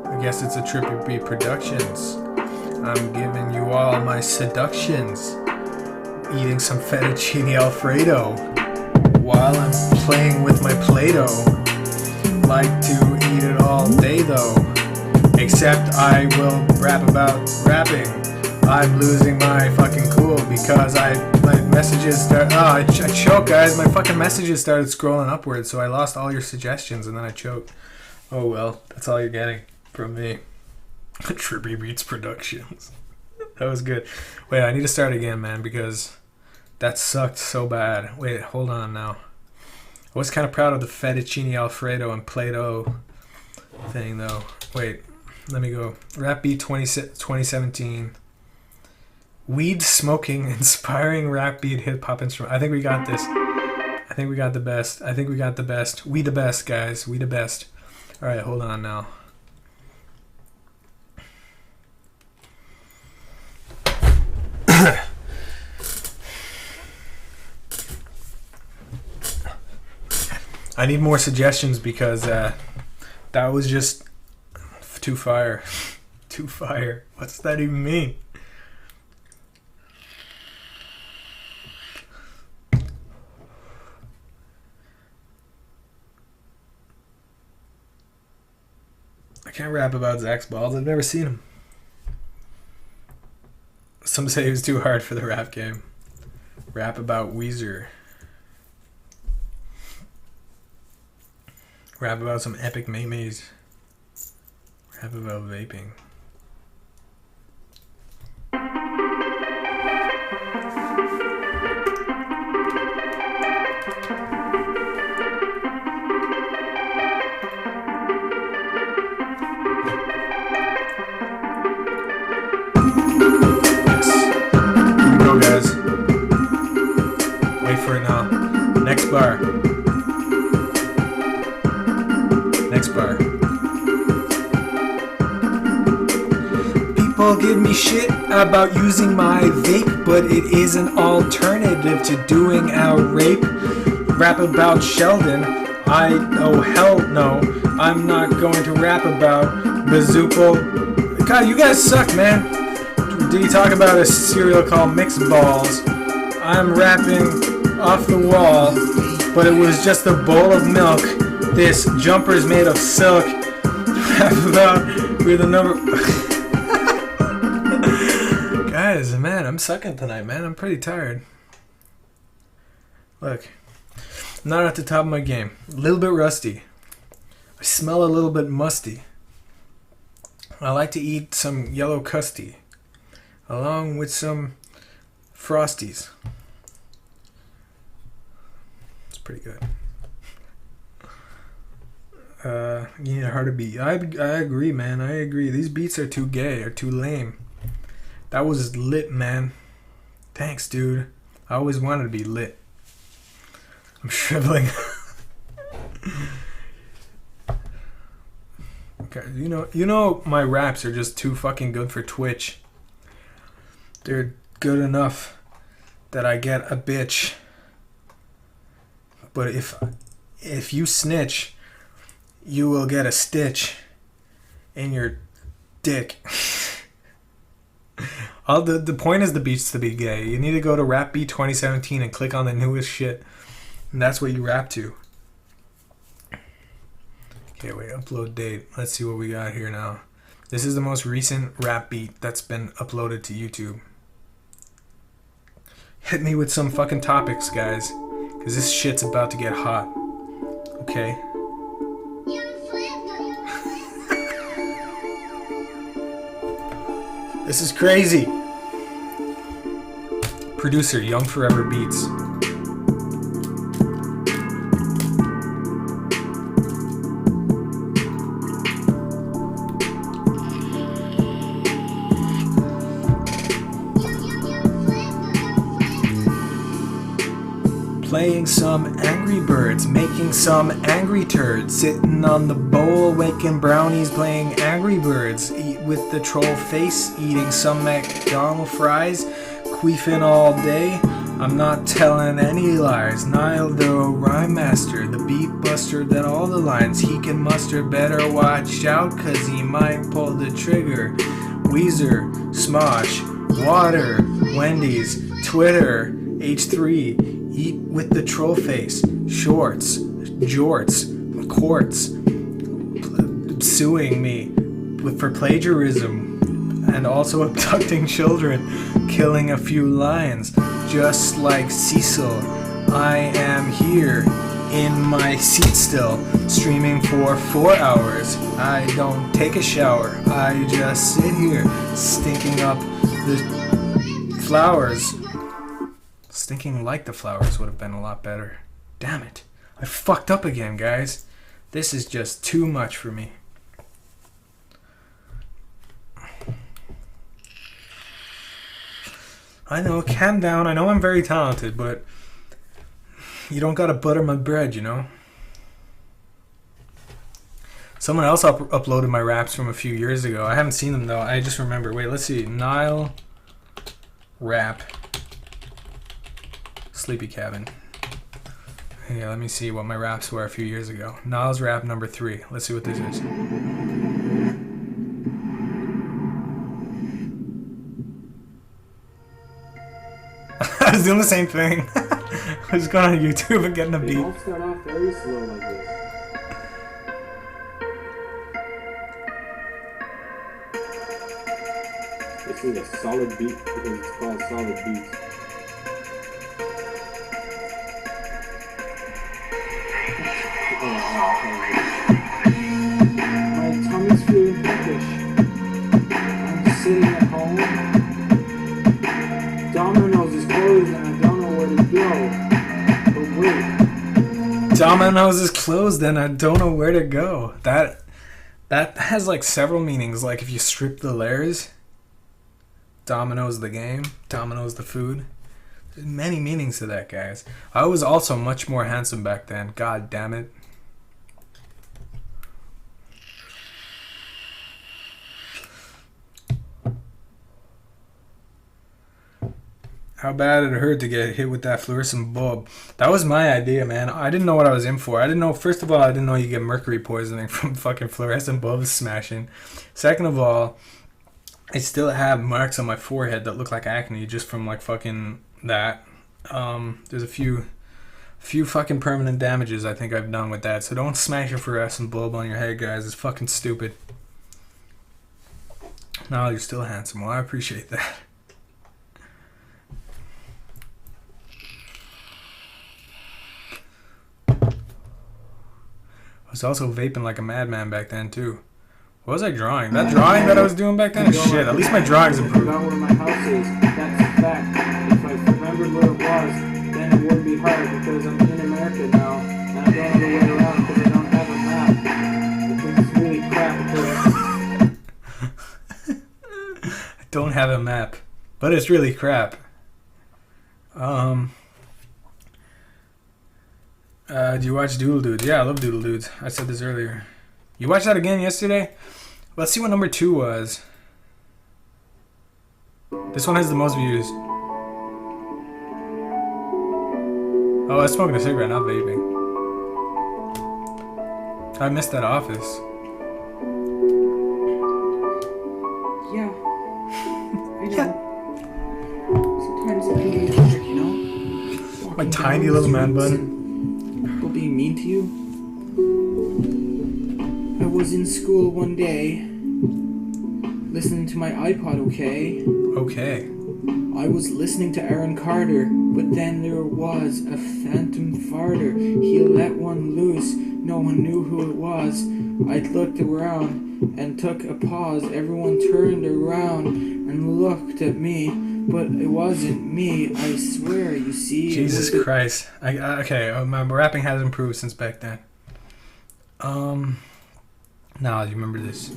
I guess it's a Trippy Beat Productions. I'm giving you all my seductions. Eating some fettuccine Alfredo. while I'm playing with my Play-Doh. Like to eat it all day though. Except I will rap about rapping. I'm losing my fucking cool because my messages start. Oh, I choked, guys. My fucking messages started scrolling upwards, so I lost all your suggestions and then I choked. Oh well, that's all you're getting from me. Trippy Beats Productions. That was good. Wait, I need to start again, man, because that sucked so bad. Wait, hold on now. I was kind of proud of the fettuccine alfredo and Play-Doh thing, though. Wait, let me go. Rap Beat 2017. Weed smoking, inspiring rap beat hip hop instrument. I think we got this. I think we got the best. I think we got the best. We the best, guys. We the best. All right, hold on now. I need more suggestions because that was just too fire. Too fire. What's that even mean? I can't rap about Zach's balls. I've never seen him. Some say it was too hard for the rap game. Rap about Weezer. Rap about some epic memes. Rap about vaping. Guys, wait for it now. Next bar. Next bar. People give me shit about using my vape, but it is an alternative to doing our rape. Rap about Sheldon. Oh hell no. I'm not going to rap about Bazoople. God, you guys suck, man. Did he talk about a cereal called Mixed Balls? I'm rapping off the wall, but it was just a bowl of milk. This jumper's made of silk. Rap about with a number. Guys, man, I'm sucking tonight, man. I'm pretty tired. Look, I'm not at the top of my game. A little bit rusty. I smell a little bit musty. I like to eat some yellow custody, along with some Frosties. It's pretty good. You need a harder beat. I agree, man. I agree. These beats are too gay or too lame. That was lit, man. Thanks, dude. I always wanted to be lit. I'm shriveling. Okay, you know my raps are just too fucking good for Twitch. They're good enough that I get a bitch. But if you snitch, you will get a stitch in your dick. The point is the beats to be gay. You need to go to Rap Beat 2017 and click on the newest shit, and that's what you rap to. Okay, wait, upload date. Let's see what we got here now. This is the most recent rap beat that's been uploaded to YouTube. Hit me with some fucking topics, guys, because this shit's about to get hot. Okay? This is crazy. Producer, Young Forever Beats. Playing some Angry Birds, making some angry turds, sitting on the bowl, making brownies, playing Angry Birds, eat with the troll face, eating some McDonald's fries, queefing all day. I'm not telling any lies. Nile the rhyme master, the beat buster, that all the lines he can muster. Better watch out, cause he might pull the trigger. Weezer, Smosh, Water, Wendy's, Twitter, H3, Eat with the troll face. Shorts. Jorts. Quartz. Suing me for plagiarism. And also abducting children. Killing a few lions. Just like Cecil. I am here. In my seat still, streaming for 4 hours. I don't take a shower. I just sit here, stinking up the flowers. Stinking like the flowers would have been a lot better. Damn it. I fucked up again, guys. This is just too much for me. I know, calm down. I know I'm very talented, but you don't gotta butter my bread, you know? Someone else uploaded my raps from a few years ago. I haven't seen them though. I just remember. Wait, let's see. Nile rap. Sleepy Cabin. Yeah, let me see what my raps were a few years ago. Nile's rap number 3. Let's see what this is. I was doing the same thing. I was going on YouTube and getting a beat. They all start off very slow like this. This is a solid beat because it's called solid beats. My tummy's feeling peckish. I'm sitting at home. Domino's is closed and I don't know where to go. But wait. Domino's is closed and I don't know where to go. That has like several meanings. Like if you strip the layers, Domino's the game, Domino's the food. There's many meanings to that, guys. I was also much more handsome back then. God damn it. How bad it hurt to get hit with that fluorescent bulb. That was my idea, man. I didn't know what I was in for. I didn't know, first of all, I didn't know you get mercury poisoning from fucking fluorescent bulbs smashing. Second of all, I still have marks on my forehead that look like acne just from like fucking that. There's a few fucking permanent damages I think I've done with that. So don't smash a fluorescent bulb on your head, guys. It's fucking stupid. No, you're still handsome. Well, I appreciate that. I was also vaping like a madman back then too. What was I drawing? That drawing that I was doing back then? Shit, at least my drawings I improved. forgot where my house is. That's a fact. If I remembered where it was, then it would be hard because I'm in America now and I don't know the way around because I don't have a map. Because it's really crap because I don't have a map, but it's really crap. Do you watch Doodle Dudes? Yeah, I love Doodle Dudes. I said this earlier. You watched that again yesterday? Let's see what number 2 was. This one has the most views. Oh, I was smoking a cigarette, not vaping. I missed that office. yeah, I know. Sometimes it can be hard, you know? My Walking tiny down little the man streets bun. and people being mean to you. I was in school one day, listening to my iPod, okay? Okay. I was listening to Aaron Carter, but then there was a phantom farter. He let one loose, no one knew who it was. I looked around and took a pause. Everyone turned around and looked at me, but it wasn't me, I swear, you see. Jesus Christ. Okay, my rapping has improved since back then. Now you remember this.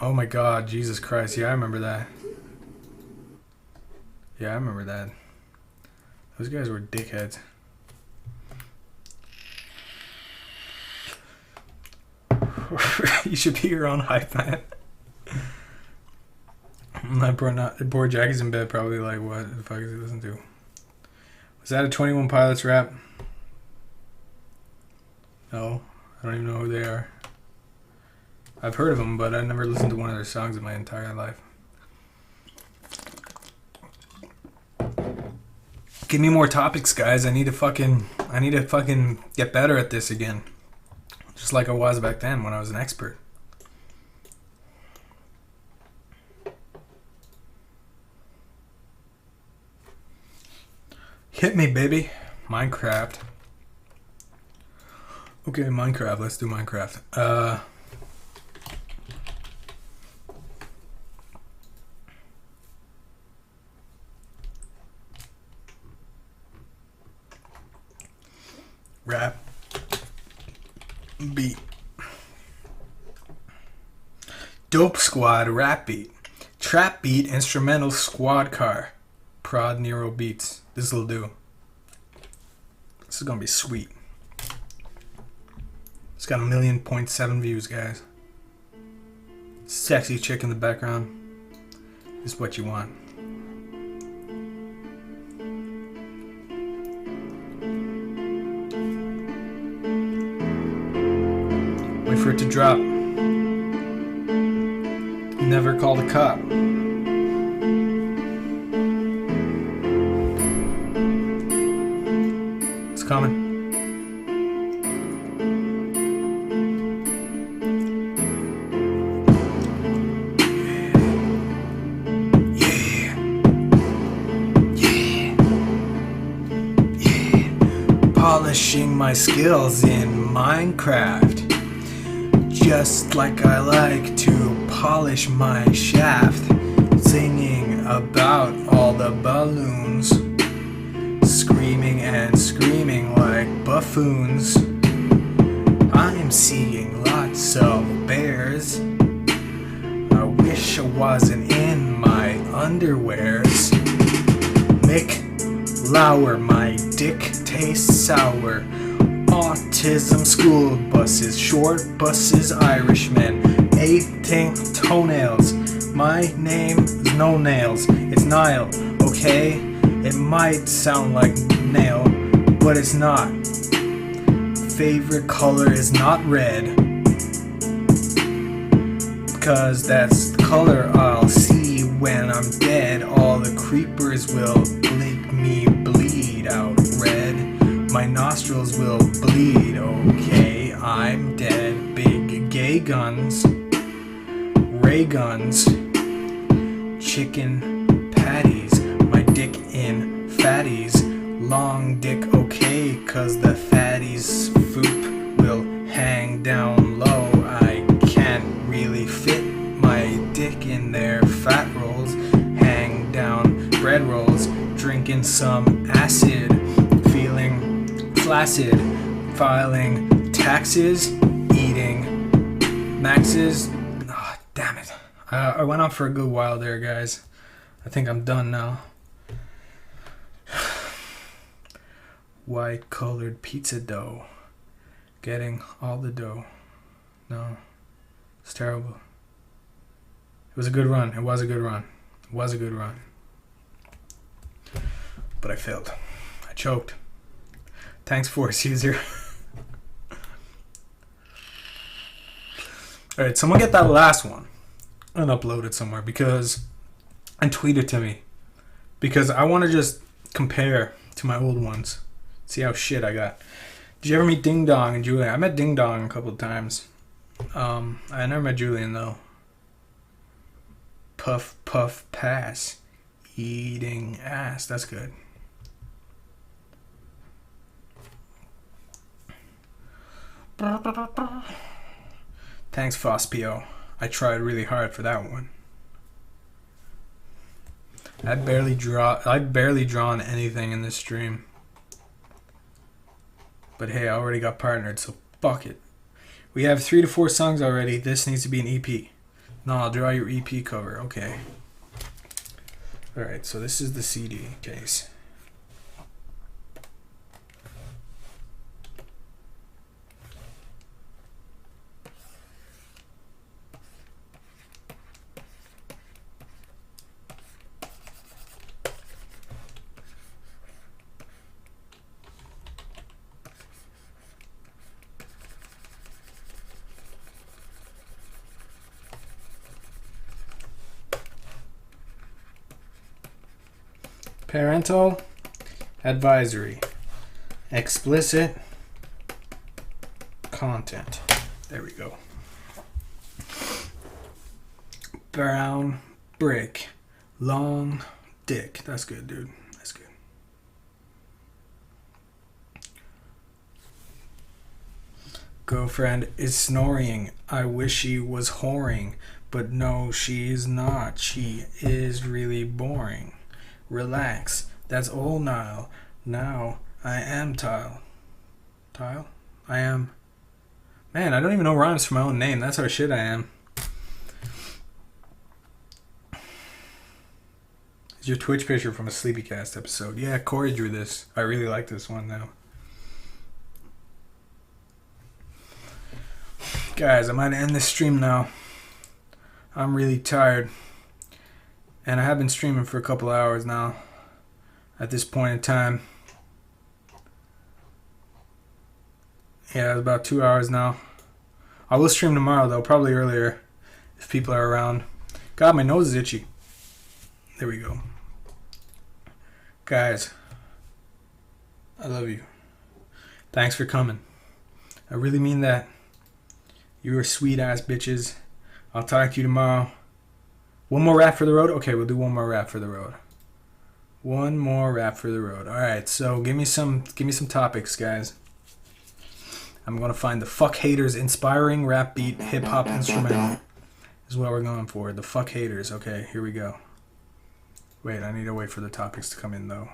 Oh my God, Jesus Christ. Yeah, I remember that. Yeah, I remember that. Those guys were dickheads. You should be your own hype man. My poor Jackie's in bed probably like, what the fuck is he listening to? Was that a 21 Pilots rap? No, I don't even know who they are. I've heard of them, but I never listened to one of their songs in my entire life. Give me more topics, guys. I need to fucking get better at this again. Just like I was back then when I was an expert. Hit me, baby. Minecraft. Okay, Minecraft. Let's do Minecraft. Rap beat. Dope squad rap beat. Trap beat instrumental squad car. Prod Nero beats. This'll do. This is gonna be sweet. It's got 1,000,000.7 views, guys. Sexy chick in the background. This is what you want. Wait for it to drop. Never call the cop. It's coming. Polishing my skills in Minecraft. Just like I like to polish my shaft. Singing about all the balloons. Screaming and screaming like buffoons. I'm seeing lots of bears. I wish I wasn't in my underwears. Mick Lauer, my dick tastes sour. Autism school buses, short buses, Irishmen, 18 toenails. My name is no nails, it's Nile, okay? It might sound like nail, but it's not. Favorite color is not red, cause that's the color I'll see when I'm dead. All the creepers will make me bleed out red. My nostrils will bleed, okay, I'm dead. Big gay guns, ray guns, chicken patties, my dick in fatties. Long dick, okay, cause the fatties foop will hang down low. I can't really fit my dick in their fat rolls. Hang down bread rolls, drinking some acid, feeling flaccid, filing taxes, eating maxes. Oh, damn it. I went on for a good while there, guys. I think I'm done now. White colored pizza dough. Getting all the dough. No. It's terrible. It was a good run. It was a good run. It was a good run. But I failed. I choked. Thanks, Force User. Alright, someone get that last one and upload it somewhere and tweet it to me. Because I want to just compare to my old ones. See how shit I got. Did you ever meet Ding Dong and Julian? I met Ding Dong a couple of times. I never met Julian though. Puff, puff, pass. Eating ass. That's good. Thanks, Fospio. I tried really hard for that one. I've barely drawn anything in this stream. But hey, I already got partnered, so fuck it. We have 3 to 4 songs already. This needs to be an EP. No, I'll draw your EP cover. Okay. Alright, so this is the CD case. Parental Advisory. Explicit content. There we go. Brown brick. Long dick. That's good, dude. That's good. Girlfriend is snoring. I wish she was whoring. But no, she is not. She is really boring. Relax. That's old Nile. Now I am Tile. Tile? I am. Man, I don't even know rhymes for my own name. That's how shit I am. It's your Twitch picture from a Sleepycast episode. Yeah, Corey drew this. I really like this one now. Guys, I might end this stream now. I'm really tired. And I have been streaming for a couple hours now. At this point in time. Yeah, it's about 2 hours now. I will stream tomorrow though, probably earlier. If people are around. God, my nose is itchy. There we go. Guys, I love you. Thanks for coming. I really mean that. You are sweet ass bitches. I'll talk to you tomorrow. One more rap for the road? Okay, we'll do one more rap for the road. One more rap for the road. Alright, so give me some topics, guys. I'm gonna find the fuck haters inspiring rap beat hip hop instrumental. Is what we're going for. The fuck haters. Okay, here we go. Wait, I need to wait for the topics to come in though.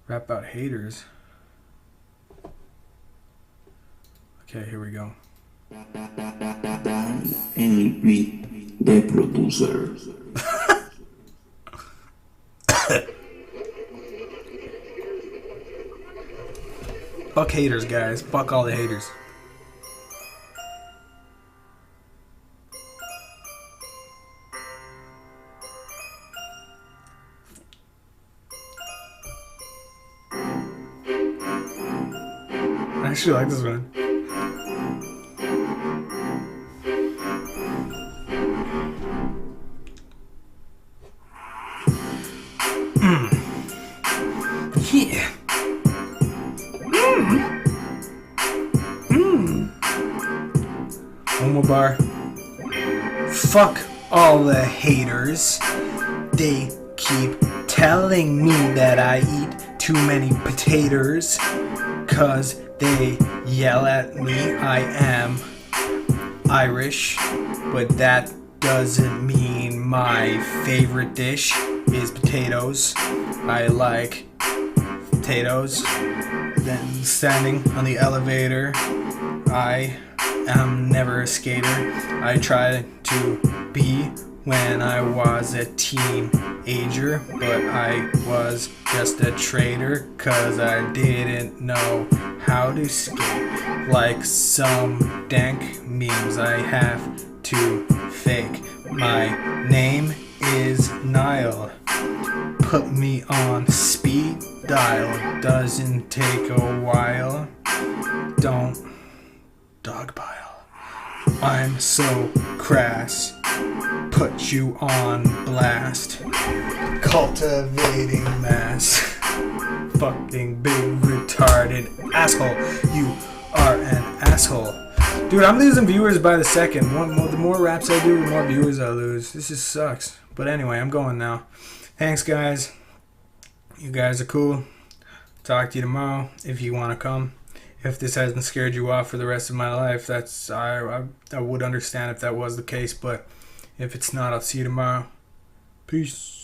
Rap about haters. Okay, here we go. El beat de producer. Fuck haters, guys. Fuck all the haters. I actually like this one. Yeah. One more bar. Fuck all the haters. They keep telling me that I eat too many potatoes. 'Cause they yell at me. I am Irish. But that doesn't mean my favorite dish is potatoes. I like potatoes. Then standing on the elevator, I am never a skater. I tried to be when I was a teenager, but I was just a traitor 'cause I didn't know how to skate. Like some dank memes I have to fake. My name is Nile. Put me on speed dial. Doesn't take a while. Don't dogpile. I'm so crass. Put you on blast. Cultivating mass. Fucking big retarded asshole. You are an asshole. Dude, I'm losing viewers by the second. The more raps I do, the more viewers I lose. This just sucks. But anyway, I'm going now. Thanks, guys. You guys are cool. Talk to you tomorrow if you want to come. If this hasn't scared you off for the rest of my life, that's I would understand if that was the case. But if it's not, I'll see you tomorrow. Peace.